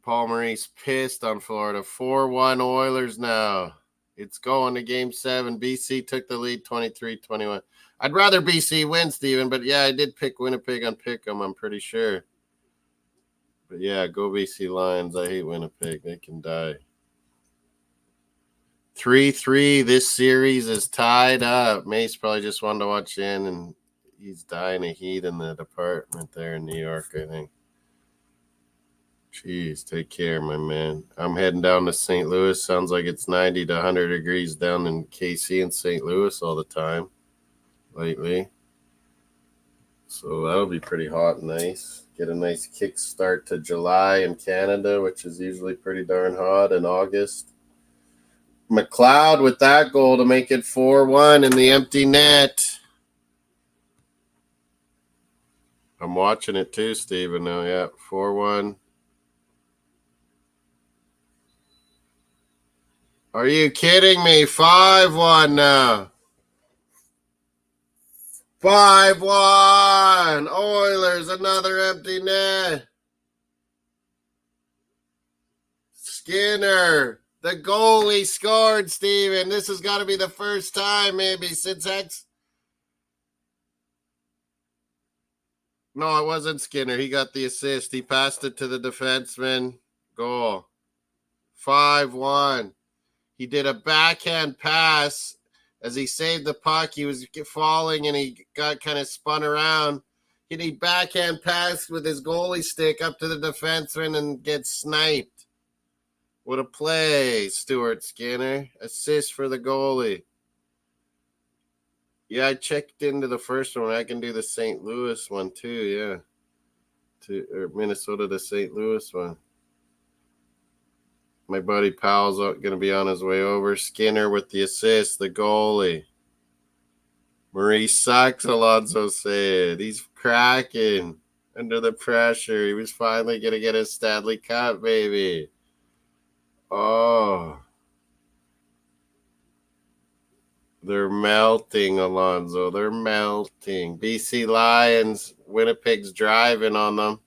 Paul Maurice pissed on Florida. 4-1 Oilers now. It's going to Game 7. BC took the lead 23-21. I'd rather BC win, Steven, but yeah, I did pick Winnipeg on Pick'em, I'm pretty sure. But yeah, go BC Lions. I hate Winnipeg. They can die. 3-3. This series is tied up. Mace probably just wanted to watch in, and he's dying of heat in the apartment there in New York, I think. Jeez, take care, my man. I'm heading down to St. Louis. Sounds like it's 90 to 100 degrees down in KC and St. Louis all the time lately. So that'll be pretty hot and nice. Get a nice kick start to July in Canada, which is usually pretty darn hot in August. McLeod with that goal to make it 4-1 in the empty net. I'm watching it too, Steven. Now, yeah, 4-1. Are you kidding me? 5-1 now. 5-1. Oilers, another empty net. Skinner. The goalie scored, Steven. This has got to be the first time maybe since X. No, it wasn't Skinner. He got the assist. He passed it to the defenseman. Goal. 5-1. He did a backhand pass. As he saved the puck, he was falling and he got kind of spun around. He backhand pass with his goalie stick up to the defenseman and gets sniped. What a play, Stuart Skinner. Assist for the goalie. Yeah, I checked into the first one. I can do the St. Louis one too, yeah. Or Minnesota to St. Louis one. My buddy Powell's going to be on his way over. Skinner with the assist, the goalie. Maurice sucks, Alonso said. He's cracking under the pressure. He was finally going to get his Stanley Cup, baby. Oh. They're melting, Alonso. They're melting. BC Lions, Winnipeg's driving on them.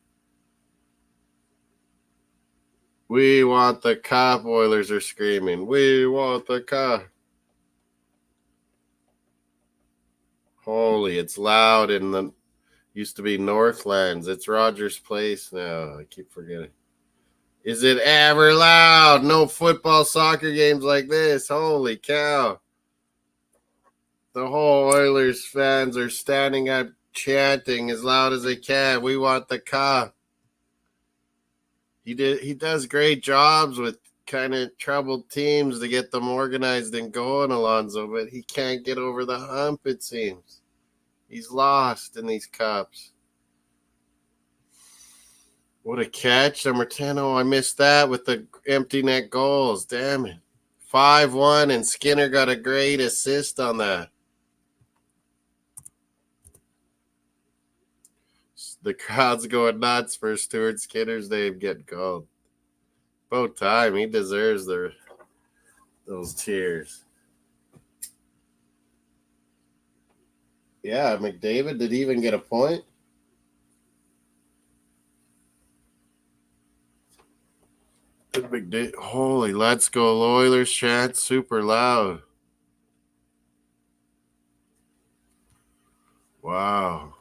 We want the cup, Oilers are screaming. We want the cup. Holy, it's loud in the used to be Northlands. It's Rogers Place now. I keep forgetting. Is it ever loud? No football, soccer games like this. Holy cow. The whole Oilers fans are standing up chanting as loud as they can. We want the cup. He does great jobs with kind of troubled teams to get them organized and going, Alonzo, but he can't get over the hump, it seems. He's lost in these cups. What a catch, number 10. Oh, I missed that with the empty net goals. Damn it. 5-1, and Skinner got a great assist on that. The crowd's going nuts for Stuart Skinner's name getting called. About time. He deserves those cheers. Yeah, McDavid, did he even get a point? Holy, let's go Oilers chant super loud. Wow.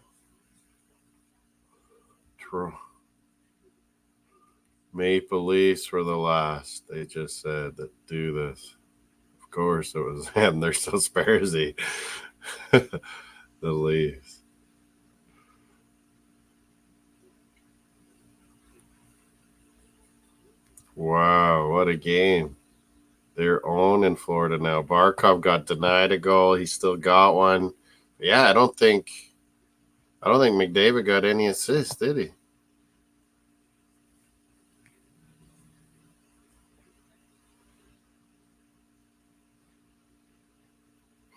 Maple Leafs were the last. They just said that do this. Of course it was them. They're so sparsy. The Leafs. Wow, what a game. They're owned in Florida now. Barkov got denied a goal. He still got one. Yeah, I don't think McDavid got any assists, did he?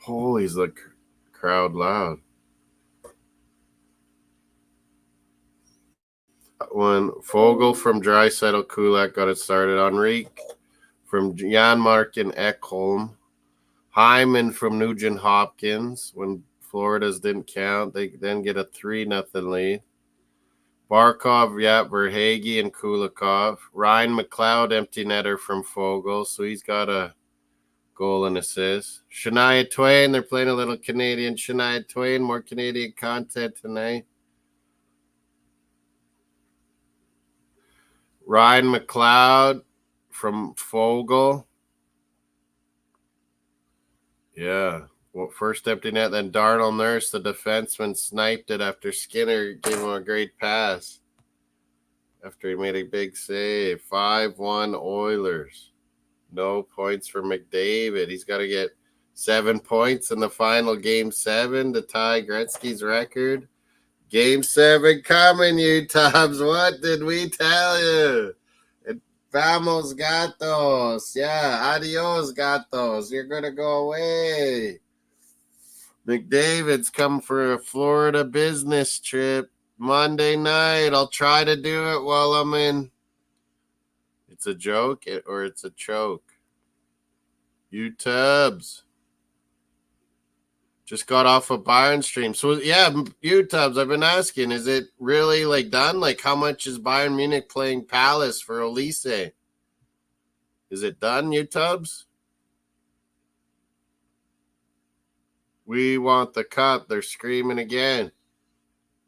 Holy's the crowd loud. When Fogle from Draisaitl Kulak got it started, Enrique from Janmark and Ekholm, Hyman from Nugent Hopkins. When Florida's didn't count, they then get a 3-0 lead. Barkov, Verhage, and Kulikov. Ryan McLeod, empty netter from Fogle, so he's got a goal and assist. Shania Twain, they're playing a little Canadian Shania Twain, more Canadian content tonight. Ryan McLeod from Fogle. Yeah. Well, first empty net, then Darnell Nurse, the defenseman, sniped it after Skinner gave him a great pass after he made a big save. 5-1 Oilers. No points for McDavid. He's got to get 7 points in the final Game 7 to tie Gretzky's record. Game 7 coming, you Toms. What did we tell you? Vamos gatos. Yeah, adios gatos. You're going to go away. McDavid's come for a Florida business trip Monday night. I'll try to do it while I'm in. It's a joke or it's a choke. You Tubs. Just got off a Bayern stream. So, yeah, you Tubs, I've been asking, is it really, like, done? Like, how much is Bayern Munich playing Palace for Elise? Is it done, you Tubs? We want the cup. They're screaming again.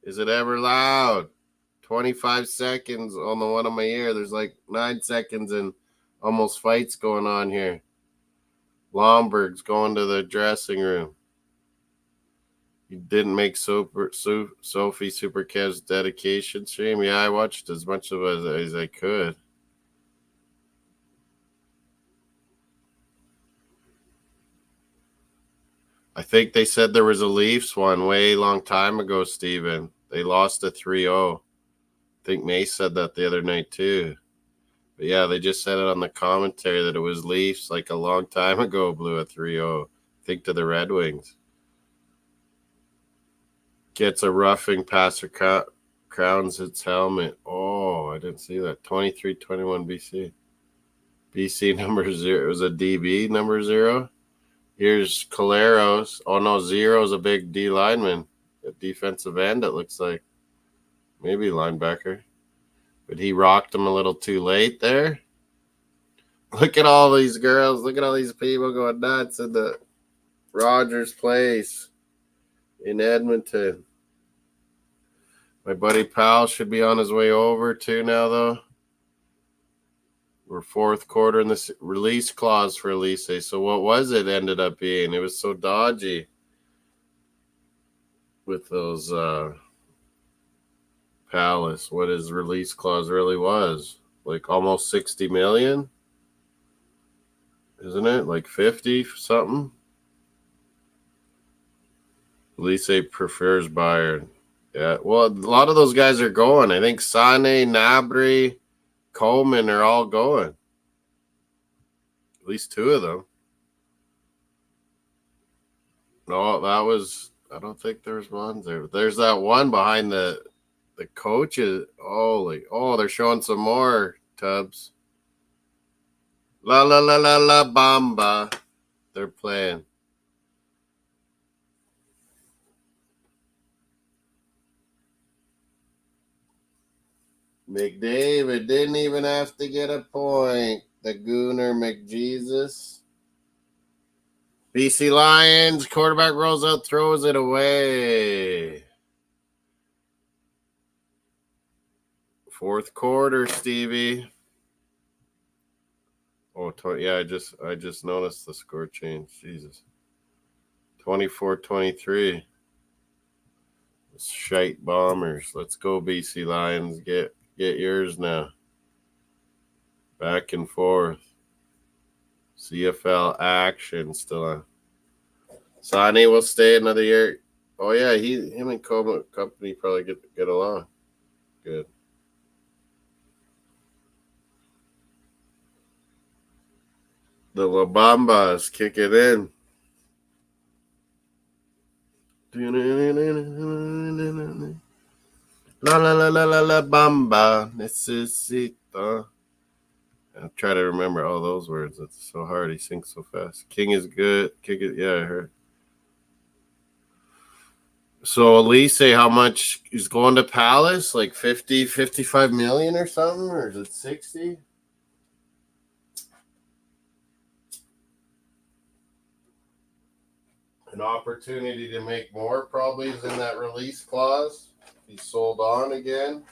Is it ever loud? 25 seconds on the one of my ear. There's like 9 seconds and almost fights going on here. Lomberg's going to the dressing room. You didn't make Sophie Superkev's dedication stream. Yeah, I watched as much of it as I could. I think they said there was a Leafs one way long time ago, Steven. They lost a 3-0. I think May said that the other night too. But yeah, they just said it on the commentary that it was Leafs like a long time ago blew a 3-0. I think to the Red Wings. Gets a roughing passer, crowns its helmet. Oh, I didn't see that. 23-21 BC. BC number 0. It was a DB number 0. Here's Caleros. Oh, no, 0's a big D lineman. A defensive end, it looks like. Maybe linebacker. But he rocked him a little too late there. Look at all these girls. Look at all these people going nuts in the Rogers Place in Edmonton. My buddy Powell should be on his way over too now, though. We're fourth quarter in this release clause for Elise. So what was it ended up being? It was so dodgy. with those Palace, what his release clause really was. Like almost 60 million, isn't it? Like 50 something. Elise prefers Bayern. Yeah, well, a lot of those guys are going. I think Sane, Nabry, Coleman are all going. At least two of them. No, that was. I don't think there's one there. There's that one behind the coaches. Oh, they're showing some more Tubbs. La la la la la Bamba. They're playing. McDavid didn't even have to get a point. The Gooner McJesus. BC Lions, quarterback rolls out, throws it away. Fourth quarter, Stevie. Oh, yeah, I just noticed the score change. Jesus. 24-23. Shite Bombers. Let's go, BC Lions. Get yours now. Back and forth. CFL action still on. Sonny will stay another year. Oh yeah, him and company probably get along. Good. The La Bambas kick it in. La la la la la la Bamba necesita. I'll try to remember all those words. It's so hard. He sings so fast. King is good. Kick it. Yeah, I heard. So Elise, how much is going to Palace? Like 50, 55 million or something? Or is it 60? An opportunity to make more probably is in that release clause. He's sold on again.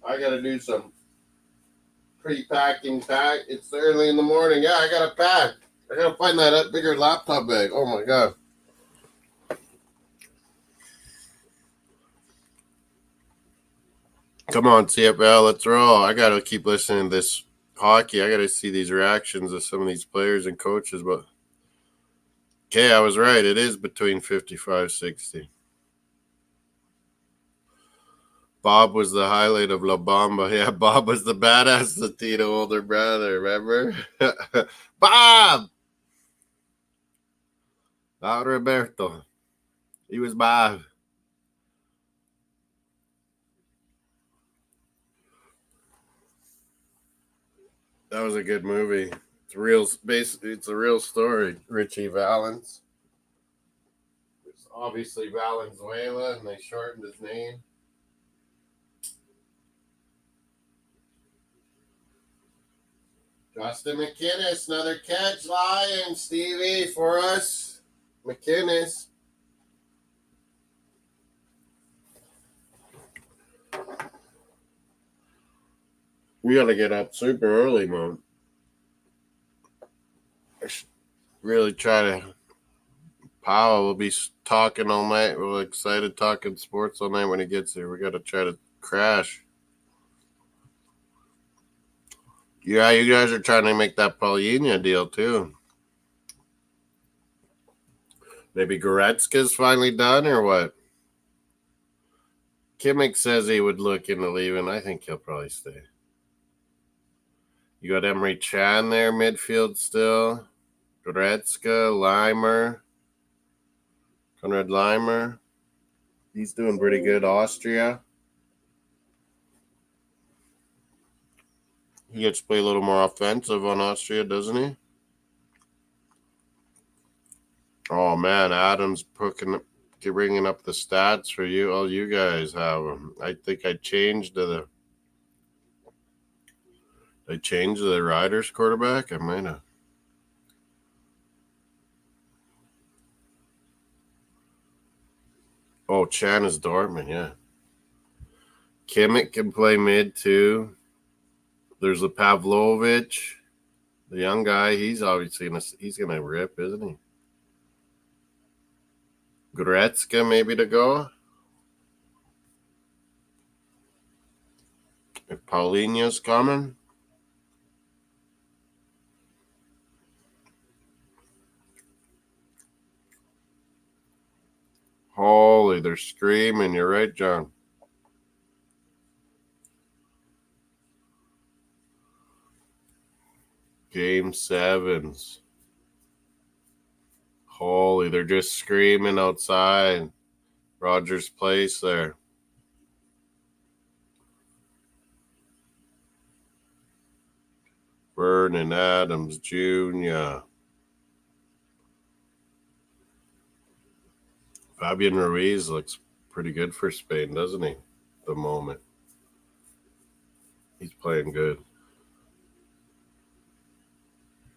I got to do some pre-packing. It's early in the morning. Yeah, I got to pack. I got to find that bigger laptop bag. Oh, my God. Come on, CFL. Let's roll. I got to keep listening to this hockey. I got to see these reactions of some of these players and coaches. But, okay, I was right. It is between 55, 60. Bob was the highlight of La Bamba. Yeah, Bob was the badass, the Tito older brother, remember? Bob! Not Roberto. He was Bob. That was a good movie. It's a real story. Richie Valens. It's obviously Valenzuela, and they shortened his name. Justin McInnes, another catch, Lion, Stevie, for us. McInnes. We got to get up super early, man. I should really try to. Powell will be talking all night. We're excited talking sports all night when he gets here. We got to try to crash. Yeah, you guys are trying to make that Paulinho deal, too. Maybe Goretzka's finally done, or what? Kimmich says he would look into leaving. I think he'll probably stay. You got Emery Chan there, midfield still. Goretzka, Leimer. Konrad Leimer. He's doing pretty good. Austria. He gets to play a little more offensive on Austria, doesn't he? Oh, man, Adam's bringing up the stats for you. Oh, you guys have them. I think I changed the Riders quarterback. I might have. Oh, Chan is Dortmund, yeah. Kimmich can play mid, too. There's a Pavlovich, the young guy. He's obviously gonna rip, isn't he? Goretzka maybe to go. If Paulinho's coming. Holy, they're screaming. You're right, John. Game 7s. Holy, they're just screaming outside Rogers Place there. Vernon Adams Jr. Fabian Ruiz looks pretty good for Spain, doesn't he? At the moment. He's playing good.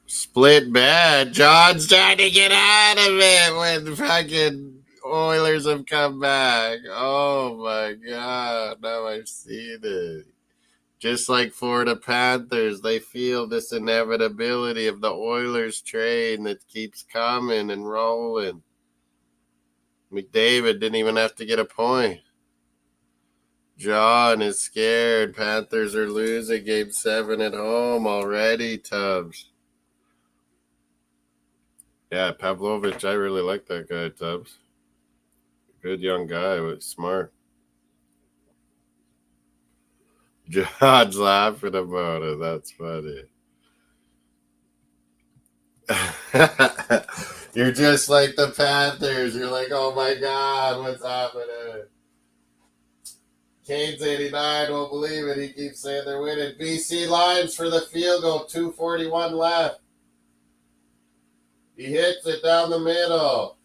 Split bad. John's trying to get out of it when the fucking Oilers have come back. Oh my God. Now I've seen it. Just like Florida Panthers, they feel this inevitability of the Oilers train that keeps coming and rolling. McDavid didn't even have to get a point. John is scared. Panthers are losing game 7 at home already, Tubbs. Yeah, Pavlovich, I really like that guy, Tubbs. Good young guy, but smart. John's laughing about it. That's funny. You're just like the Panthers. You're like, oh my God, what's happening? Canes 89 won't believe it. He keeps saying they're winning. BC Lions for the field goal. 2:41 left. He hits it down the middle.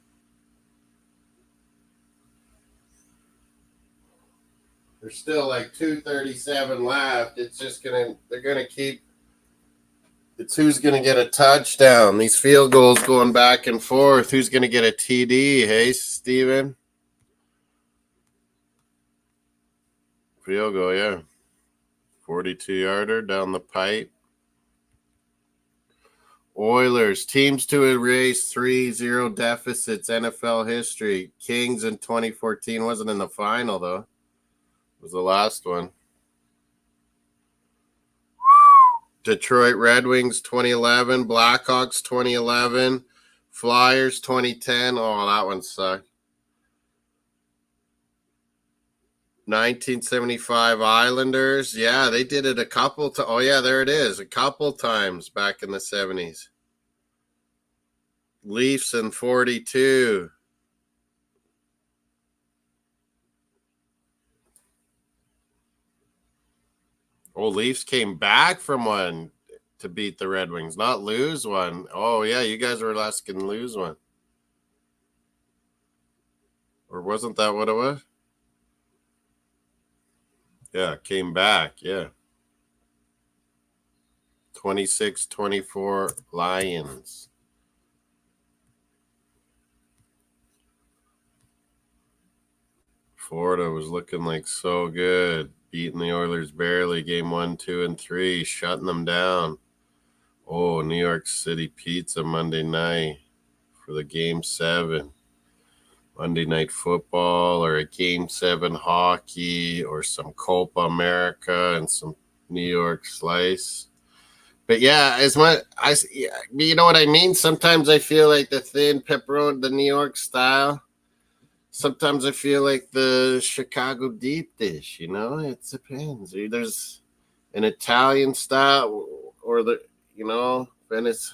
There's still like 2:37 left. It's just they're gonna keep. It's who's gonna get a touchdown. These field goals going back and forth. Who's gonna get a TD? Hey, Steven? Field goal, yeah. 42-yarder down the pipe. Oilers, teams to erase 3-0 deficits, NFL history. Kings in 2014 wasn't in the final, though. It was the last one. Detroit Red Wings 2011, Blackhawks 2011, Flyers 2010. Oh, that one sucked. 1975 Islanders. Yeah, they did it a couple times. Oh, yeah, there it is. A couple times back in the 70s. Leafs in 42. Oh, Leafs came back from one to beat the Red Wings, not lose one. Oh, yeah, you guys were asking lose one. Or wasn't that what it was? Yeah, came back, yeah. 26-24 Lions. Florida was looking like so good, beating the Oilers barely, game 1, 2, and 3, shutting them down. Oh, New York City Pizza Monday night for the game 7. Monday Night Football or a game 7 hockey or some Copa America and some New York slice. But yeah, you know what I mean? Sometimes I feel like the thin pepperoni, the New York style. Sometimes I feel like the Chicago deep dish, you know? It depends. There's an Italian style or Venice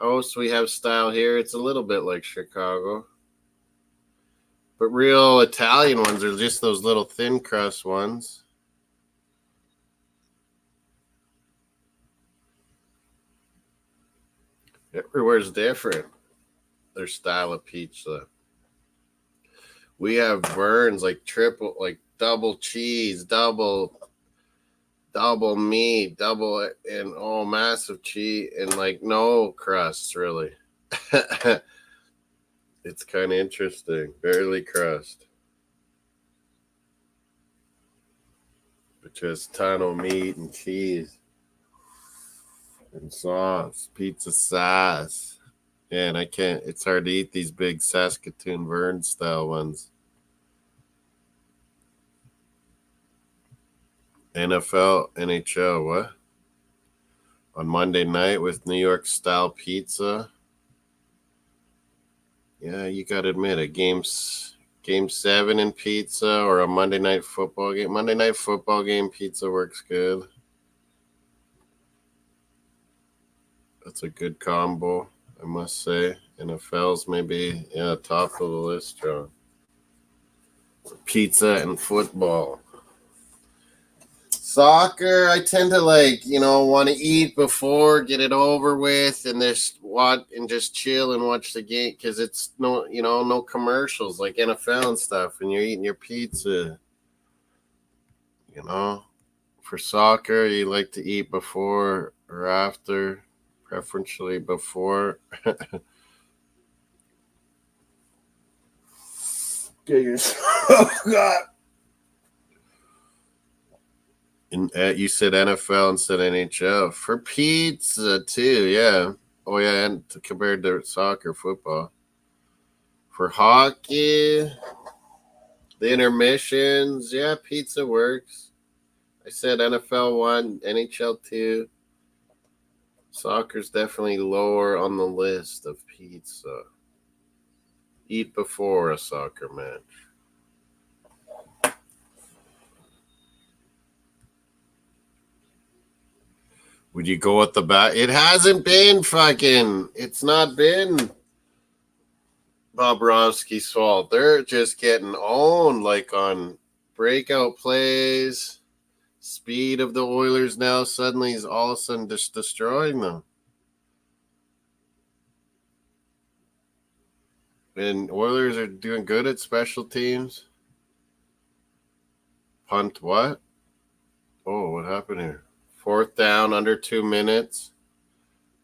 house we have style here. It's a little bit like Chicago. But real Italian ones are just those little thin crust ones. Everywhere's different. Their style of pizza. We have Vern's like triple, like double cheese, double meat, double, and massive cheese, and like no crust really. It's kind of interesting. Barely crust. But just ton of meat and cheese and sauce, pizza sauce. Yeah, and I can't, it's hard to eat these big Saskatoon Vern style ones. NFL, NHL, what? On Monday night with New York style pizza. Yeah, you got to admit it. Game 7 in pizza or a Monday night football game. Monday night football game pizza works good. That's a good combo, I must say. NFL's maybe top of the list, John. Pizza and football. Soccer, I tend to want to eat before, get it over with, and just chill and watch the game because it's no commercials like NFL and stuff, and you're eating your pizza. For soccer, you like to eat before or after, preferentially before. Oh God. You said NFL instead of NHL. For pizza, too, yeah. Oh, yeah, and compared to soccer, football. For hockey, the intermissions, yeah, pizza works. I said NFL 1, NHL 2. Soccer's definitely lower on the list of pizza. Eat before a soccer match. Would you go at the back? It hasn't been it's not been Bobrovsky's fault. They're just getting owned on breakout plays. Speed of the Oilers now suddenly is all of a sudden just destroying them. And Oilers are doing good at special teams. Punt what? Oh, what happened here? 4th down, under 2 minutes.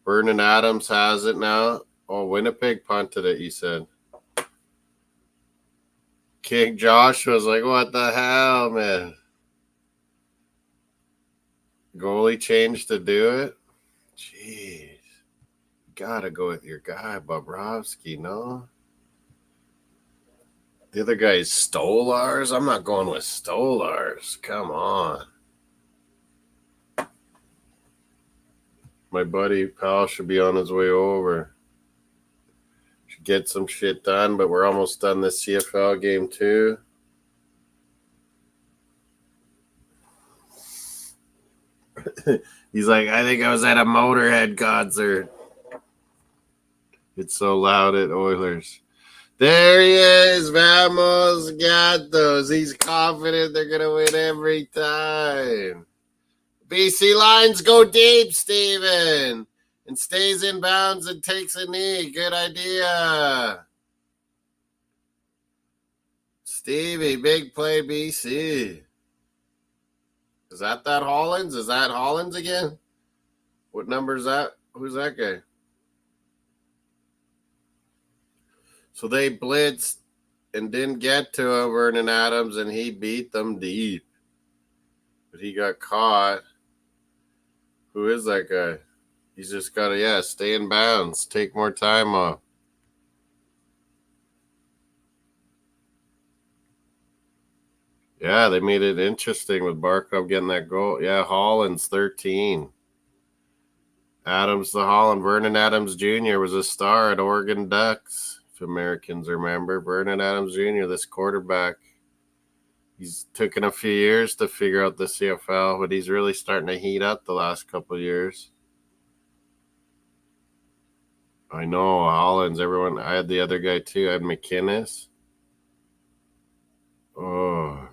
Vernon Adams has it now. Oh, Winnipeg punted it, you said. King Josh was like, what the hell, man? Goalie changed to do it? Jeez. Gotta go with your guy, Bobrovsky, no? The other guy is Stolars? I'm not going with Stolars. Come on. My buddy pal should be on his way over. Should get some shit done, but we're almost done this CFL game too. He's like, I think I was at a Motorhead concert. It's so loud at Oilers. There he is. Vamos Gatos. He's confident they're going to win every time. BC Lions go deep, Steven. And stays in bounds and takes a knee. Good idea. Stevie, big play, BC. Is that Hollins? Is that Hollins again? What number is that? Who's that guy? So they blitzed and didn't get to Vernon Adams, and he beat them deep. But he got caught. Who is that guy? He's just got to, stay in bounds. Take more time off. Yeah, they made it interesting with Barkov getting that goal. Yeah, Hollins, 13. Adams the Holland. Vernon Adams Jr. was a star at Oregon Ducks, if Americans remember. Vernon Adams Jr., this quarterback. He's taken a few years to figure out the CFL, but he's really starting to heat up the last couple of years. I know, Hollins, everyone. I had the other guy too. I had McInnes. Oh.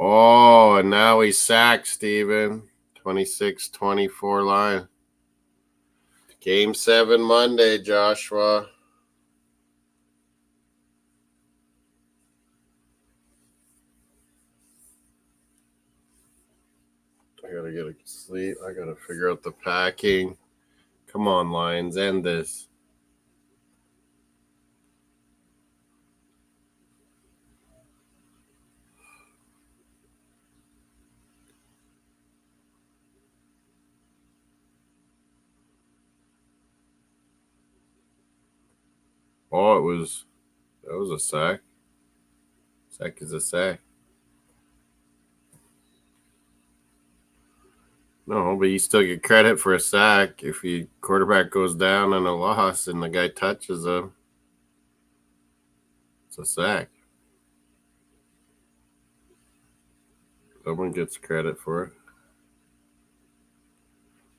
Oh, and now he's sacked, Steven. 26-24 line. Game 7 Monday, Joshua. I gotta get to sleep. I gotta figure out the packing. Come on, Lions, end this. Oh, that was a sack. Sack is a sack. No, but you still get credit for a sack if your quarterback goes down in a loss and the guy touches him. It's a sack. Someone gets credit for it.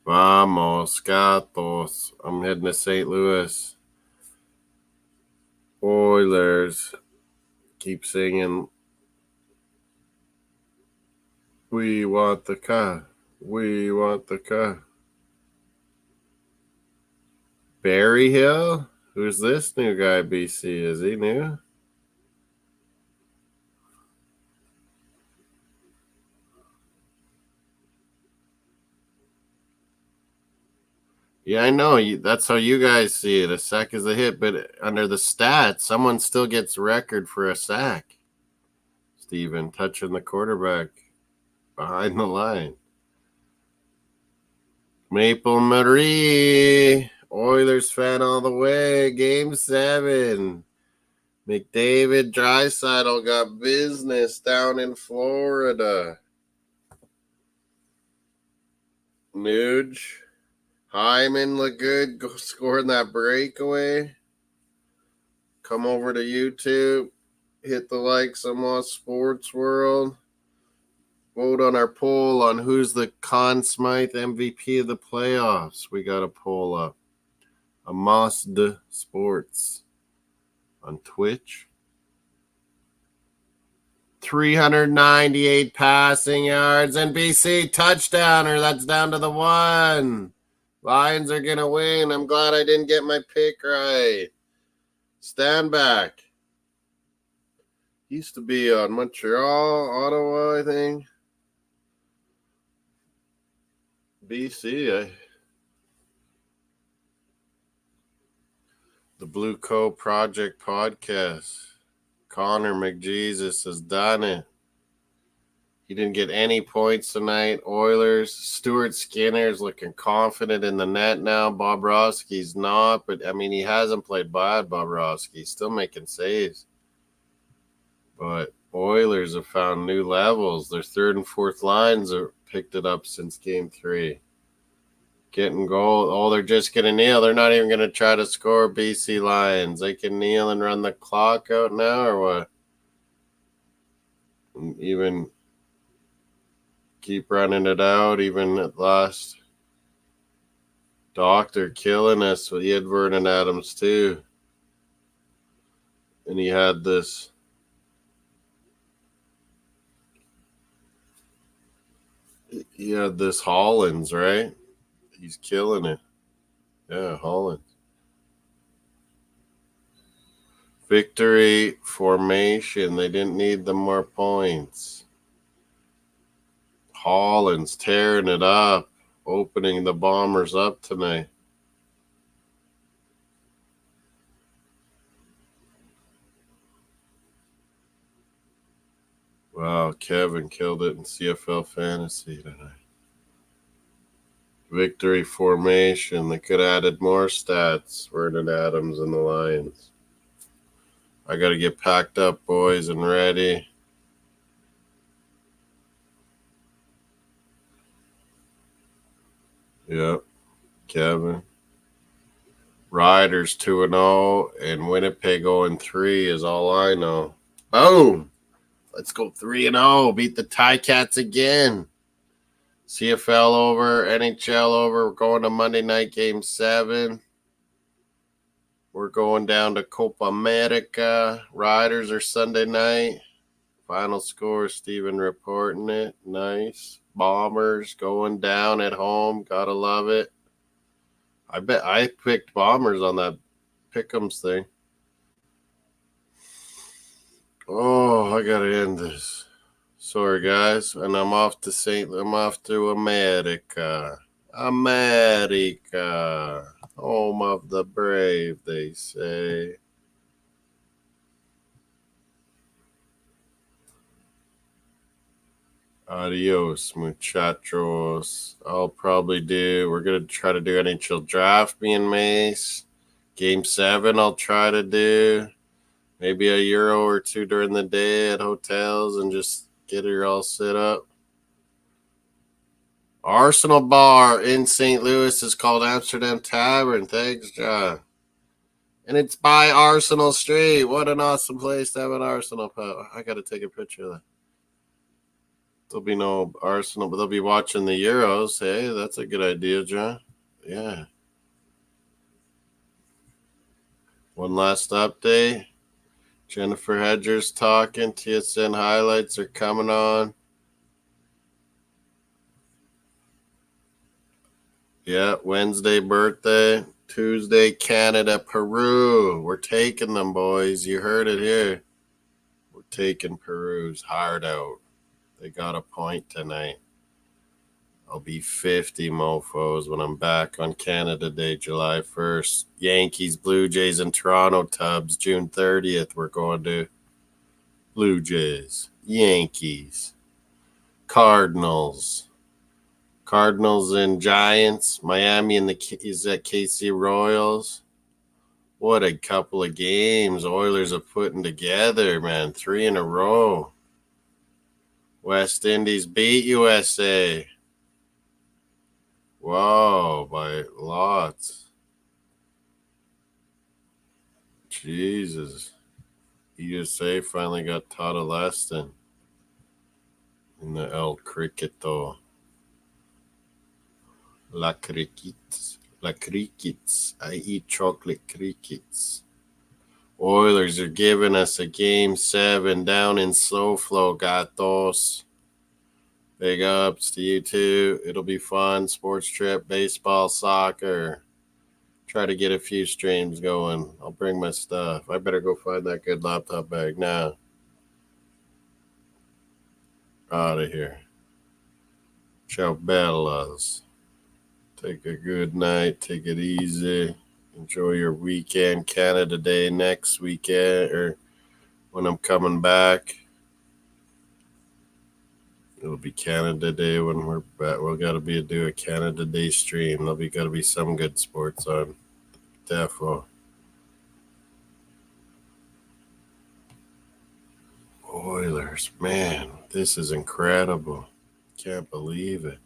Vamos, Gatos. I'm heading to St. Louis. Oilers. Keep singing. We want the car. We want the car. Barry Hill? Who's this new guy, BC? Is he new? Yeah, I know. That's how you guys see it. A sack is a hit, but under the stats, someone still gets record for a sack. Steven, touching the quarterback behind the line. Maple Marie. Oilers fan all the way. Game 7. McDavid Draisaitl got business down in Florida. Nuge. Hyman look good scoring that breakaway. Come over to YouTube. Hit the likes on Mosssports World. Vote on our poll on who's the Conn Smythe MVP of the playoffs. We got a poll up. A Mossdsports on Twitch. 398 passing yards and BC touchdowner. That's down to the 1. Lions are going to win. I'm glad I didn't get my pick right. Stand back. Used to be on Montreal, Ottawa, I think. BC. The Blue Co Project Podcast. Connor McJesus has done it. He didn't get any points tonight. Oilers. Stuart Skinner's looking confident in the net now. Bobrovsky's not, but I mean, he hasn't played bad, Bobrovsky. He's still making saves. But Oilers have found new levels. Their third and fourth lines have picked it up since game 3. Getting goal. Oh, they're just going to kneel. They're not even going to try to score, BC Lions. They can kneel and run the clock out now or what? And even keep running it out even at last. Doctor killing us. He had Vernon Adams too. And he had this. He had this Hollins, right? He's killing it. Yeah, Hollins. Victory formation. They didn't need the more points. Hollins tearing it up, opening the Bombers up tonight. Wow, Kevin killed it in CFL Fantasy tonight. Victory formation. They could have added more stats. Vernon Adams and the Lions. I got to get packed up, boys, and ready. Yep, Kevin. Riders 2-0 and Winnipeg 0-3 is all I know. Boom! Let's go 3-0. Beat the Ticats again. CFL over, NHL over. We're going to Monday night game 7. We're going down to Copa America. Riders are Sunday night. Final score, Steven reporting it. Nice. Bombers going down at home. Gotta love it. I bet I picked Bombers on that Pick'ems thing. Oh, I gotta end this. Sorry, guys. And I'm off to America. America. Home of the brave, they say. Adios, muchachos. We're going to try to do NHL draft, me and Mace. Game 7, I'll try to do. Maybe a Euro or two during the day at hotels and just get her all set up. Arsenal Bar in St. Louis is called Amsterdam Tavern. Thanks, John. And it's by Arsenal Street. What an awesome place to have an Arsenal pub. I got to take a picture of that. There'll be no Arsenal, but they'll be watching the Euros. Hey, that's a good idea, John. Yeah. One last update. Jennifer Hedger's talking. TSN highlights are coming on. Yeah, Wednesday birthday. Tuesday, Canada, Peru. We're taking them, boys. You heard it here. We're taking Peru's hard out. They got a point tonight. I'll be 50 mofos when I'm back on Canada Day, July 1st. Yankees, Blue Jays, and Toronto Tubs, June 30th. We're going to Blue Jays, Yankees, Cardinals and Giants. Miami is at KC Royals. What a couple of games Oilers are putting together, man. 3 in a row. West Indies beat USA. Wow, by lots. Jesus. USA finally got taught a lesson in the El Cricketto. La crickets. I eat chocolate crickets. Oilers are giving us a game 7 down in SoFlo, gatos. Big ups to you too. It'll be fun. Sports trip, baseball, soccer. Try to get a few streams going. I'll bring my stuff. I better go find that good laptop bag now. Out of here. Ciao, bellas. Take a good night. Take it easy. Enjoy your weekend. Canada Day next weekend or when I'm coming back. It'll be Canada Day when we're back. We'll got to do a Canada Day stream. There'll be got to be some good sports on. Defo. Oilers, man, this is incredible. Can't believe it.